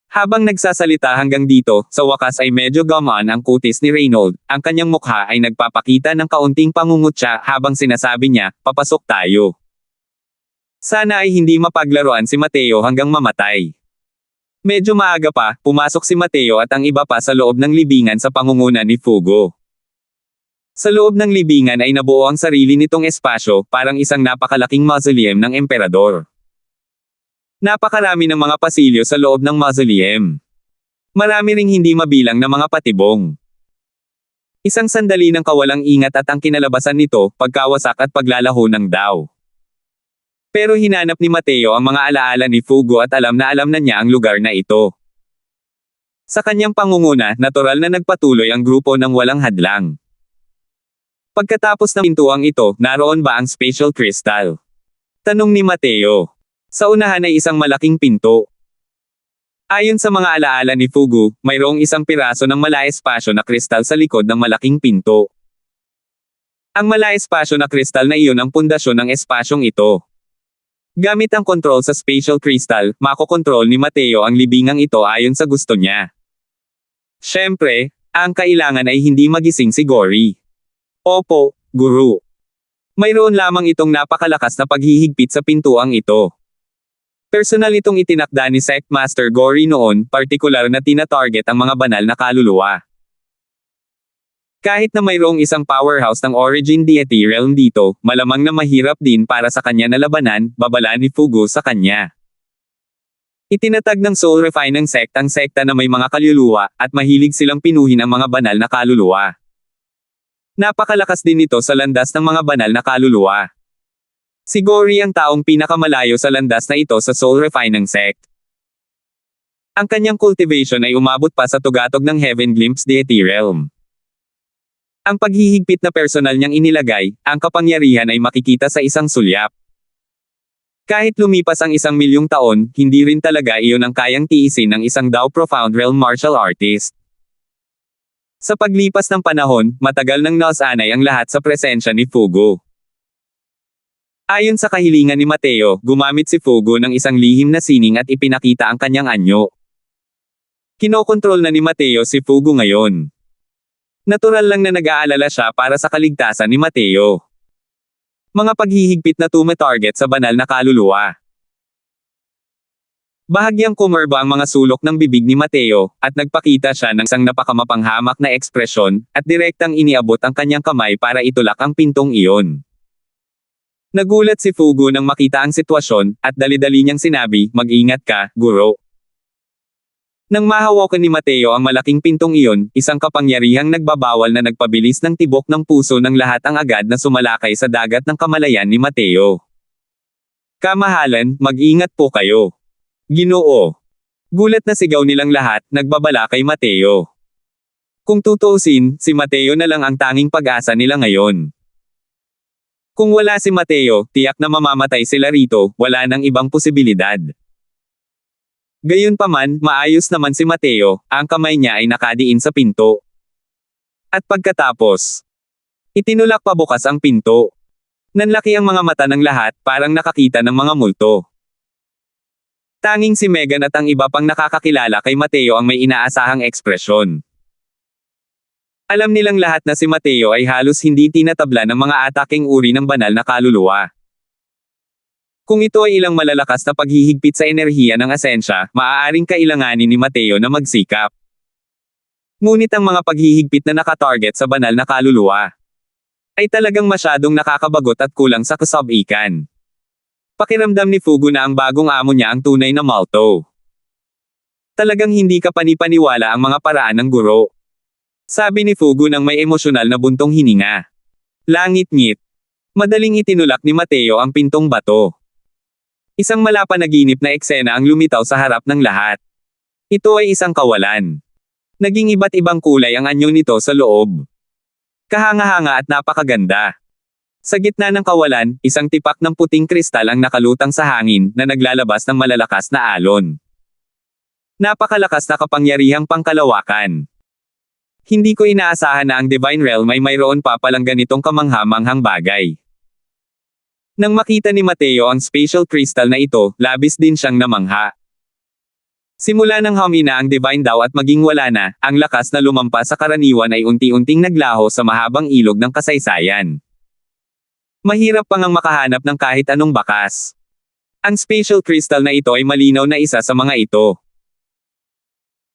Habang nagsasalita hanggang dito, sa wakas ay medyo gumaan ang kutis ni Reynold, ang kanyang mukha ay nagpapakita ng kaunting pangungutya habang sinasabi niya, papasok tayo. Sana ay hindi mapaglaruan si Mateo hanggang mamatay. Medyo maaga pa, pumasok si Mateo at ang iba pa sa loob ng libingan sa pangunguna ni Fugo. Sa loob ng libingan ay nabuo ang sarili nitong espasyo, parang isang napakalaking mausoleum ng emperador. Napakarami ng mga pasilyo sa loob ng mausoleum. Marami ring hindi mabilang na mga patibong. Isang sandali ng kawalang ingat at ang kinalabasan nito, pagkawasak at paglalaho ng daw. Pero hinanap ni Mateo ang mga alaala ni Fugo at alam na niya ang lugar na ito. Sa kanyang pangunguna, natural na nagpatuloy ang grupo ng walang hadlang. Pagkatapos ng pintuang ito, naroon ba ang spatial crystal? Tanong ni Mateo. Sa unahan ay isang malaking pinto. Ayon sa mga alaala ni Fugo, mayroong isang piraso ng malaespasyo na kristal sa likod ng malaking pinto. Ang malaespasyo na kristal na iyon ang pundasyon ng espasyong ito. Gamit ang kontrol sa spatial crystal, makokontrol ni Mateo ang libingang ito ayon sa gusto niya. Siyempre, ang kailangan ay hindi magising si Gory. Opo, Guru. Mayroon lamang itong napakalakas na paghihigpit sa pintuang ito. Personal itong itinakda ni Sect Master Gory noon, partikular na tina-target ang mga banal na kaluluwa. Kahit na mayroong isang powerhouse ng origin deity realm dito, malamang na mahirap din para sa kanya na labanan, babala ni Fugo sa kanya. Itinatag ng Soul Refining Sect ang sekta na may mga kaluluwa, at mahilig silang pinuhin ang mga banal na kaluluwa. Napakalakas din nito sa landas ng mga banal na kaluluwa. Si Gory ang taong pinakamalayo sa landas na ito sa Soul Refining Sect. Ang kanyang cultivation ay umabot pa sa tugatog ng Heaven Glimpse Deity Realm. Ang paghihigpit na personal niyang inilagay, ang kapangyarihan ay makikita sa isang sulyap. Kahit lumipas ang 1,000,000 taon, hindi rin talaga iyon ang kayang tiisin ng isang Dao Profound Realm martial artist. Sa paglipas ng panahon, matagal nang nasanay ang lahat sa presensya ni Fugu. Ayon sa kahilingan ni Mateo, gumamit si Fugu ng isang lihim na sining at ipinakita ang kanyang anyo. Kinokontrol na ni Mateo si Fugu ngayon. Natural lang na nag-aalala siya para sa kaligtasan ni Mateo. Mga paghihigpit na tumatarget sa banal na kaluluwa. Bahagyang kumerba ang mga sulok ng bibig ni Mateo, at nagpakita siya ng isang napakamapanghamak na ekspresyon, at direktang iniabot ang kanyang kamay para itulak ang pintong iyon. Nagulat si Fugu nang makita ang sitwasyon, at dali-dali niyang sinabi, "Mag-ingat ka, guro." Nang mahawakan ni Mateo ang malaking pintong iyon, isang kapangyarihang nagbabawal na nagpabilis ng tibok ng puso ng lahat ang agad na sumalakay sa dagat ng kamalayan ni Mateo. "Kamahalan, mag-ingat po kayo. Ginoo." Gulat na sigaw nilang lahat, nagbabala kay Mateo. Kung tutuusin, si Mateo na lang ang tanging pag-asa nila ngayon. Kung wala si Mateo, tiyak na mamamatay sila rito, wala nang ibang posibilidad. Gayunpaman, maayos naman si Mateo, ang kamay niya ay nakadiin sa pinto. At pagkatapos, itinulak pabukas ang pinto. Nanlaki ang mga mata ng lahat, parang nakakita ng mga multo. Tanging si Megan at ang iba pang nakakakilala kay Mateo ang may inaasahang ekspresyon. Alam nilang lahat na si Mateo ay halos hindi tinatabla ng mga ataking uri ng banal na kaluluwa. Kung ito ay ilang malalakas na paghihigpit sa enerhiya ng asensya, maaaring kailanganin ni Mateo na magsikap. Ngunit ang mga paghihigpit na nakatarget sa banal na kaluluwa ay talagang masyadong nakakabagot at kulang sa kasabikan. Pakiramdam ni Fugu na ang bagong amo niya ang tunay na multo. Talagang hindi ka panipaniwala ang mga paraan ng guro. Sabi ni Fugu nang may emosyonal na buntong hininga. Langit-ngit. Madaling itinulak ni Mateo ang pintong bato. Isang malapanaginip na eksena ang lumitaw sa harap ng lahat. Ito ay isang kawalan. Naging iba't ibang kulay ang anyo nito sa loob. Kahanga-hanga at napakaganda. Sa gitna ng kawalan, isang tipak ng puting kristal ang nakalutang sa hangin na naglalabas ng malalakas na alon. Napakalakas na kapangyarihang pangkalawakan. Hindi ko inaasahan na ang Divine Realm ay mayroon pa palang ganitong kamangha-manghang bagay. Nang makita ni Mateo ang spatial crystal na ito, labis din siyang namangha. Simula nang humina ang Divine Dao at maging wala na, ang lakas na lumampas sa karaniwan ay unti-unting naglaho sa mahabang ilog ng kasaysayan. Mahirap pang ang makahanap ng kahit anong bakas. Ang spatial crystal na ito ay malinaw na isa sa mga ito.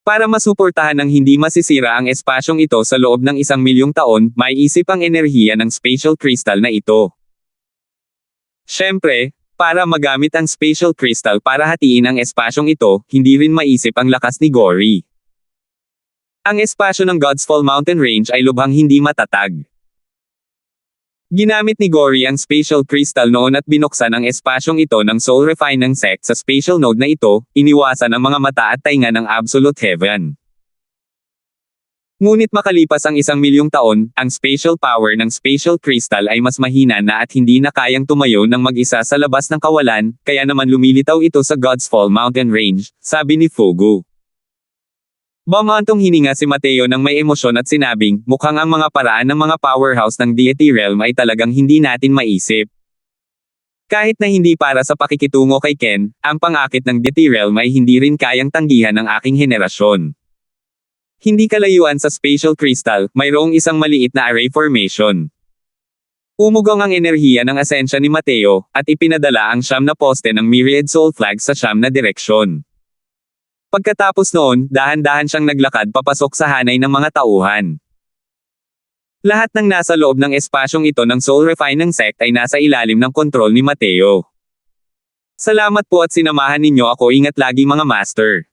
Para masuportahan ng hindi masisira ang espasyong ito sa loob ng 1,000,000 taon, may isip ang enerhiya ng spatial crystal na ito. Siyempre, para magamit ang spatial crystal para hatiin ang espasyong ito, hindi rin maisip ang lakas ni Gory. Ang espasyo ng God's Fall Mountain Range ay lubhang hindi matatag. Ginamit ni Gory ang spatial crystal noon at binuksan ang espasyong ito ng Soul Refining Sect sa spatial node na ito, iniwasan ang mga mata at tainga ng Absolute Heaven. Ngunit makalipas ang 1,000,000 taon, ang spatial power ng spatial crystal ay mas mahina na at hindi na kayang tumayo ng mag-isa sa labas ng kawalan, kaya naman lumilitaw ito sa God's Fall Mountain Range, sabi ni Fugu. Bumantong hininga si Mateo nang may emosyon at sinabing, mukhang ang mga paraan ng mga powerhouse ng Deity Realm ay talagang hindi natin maisip. Kahit na hindi para sa pakikitungo kay Ken, ang pang-akit ng Deity Realm ay hindi rin kayang tanggihan ng aking henerasyon. Hindi kalayuan sa spatial crystal, mayroong isang maliit na array formation. Umugong ang enerhiya ng asensya ni Mateo, at ipinadala ang 9 na poste ng myriad soul flags sa 9 na direksyon. Pagkatapos noon, dahan-dahan siyang naglakad papasok sa hanay ng mga tauhan. Lahat ng nasa loob ng espasyong ito ng Soul Refining Sect ay nasa ilalim ng kontrol ni Mateo. Salamat po at sinamahan ninyo ako, ingat lagi mga master.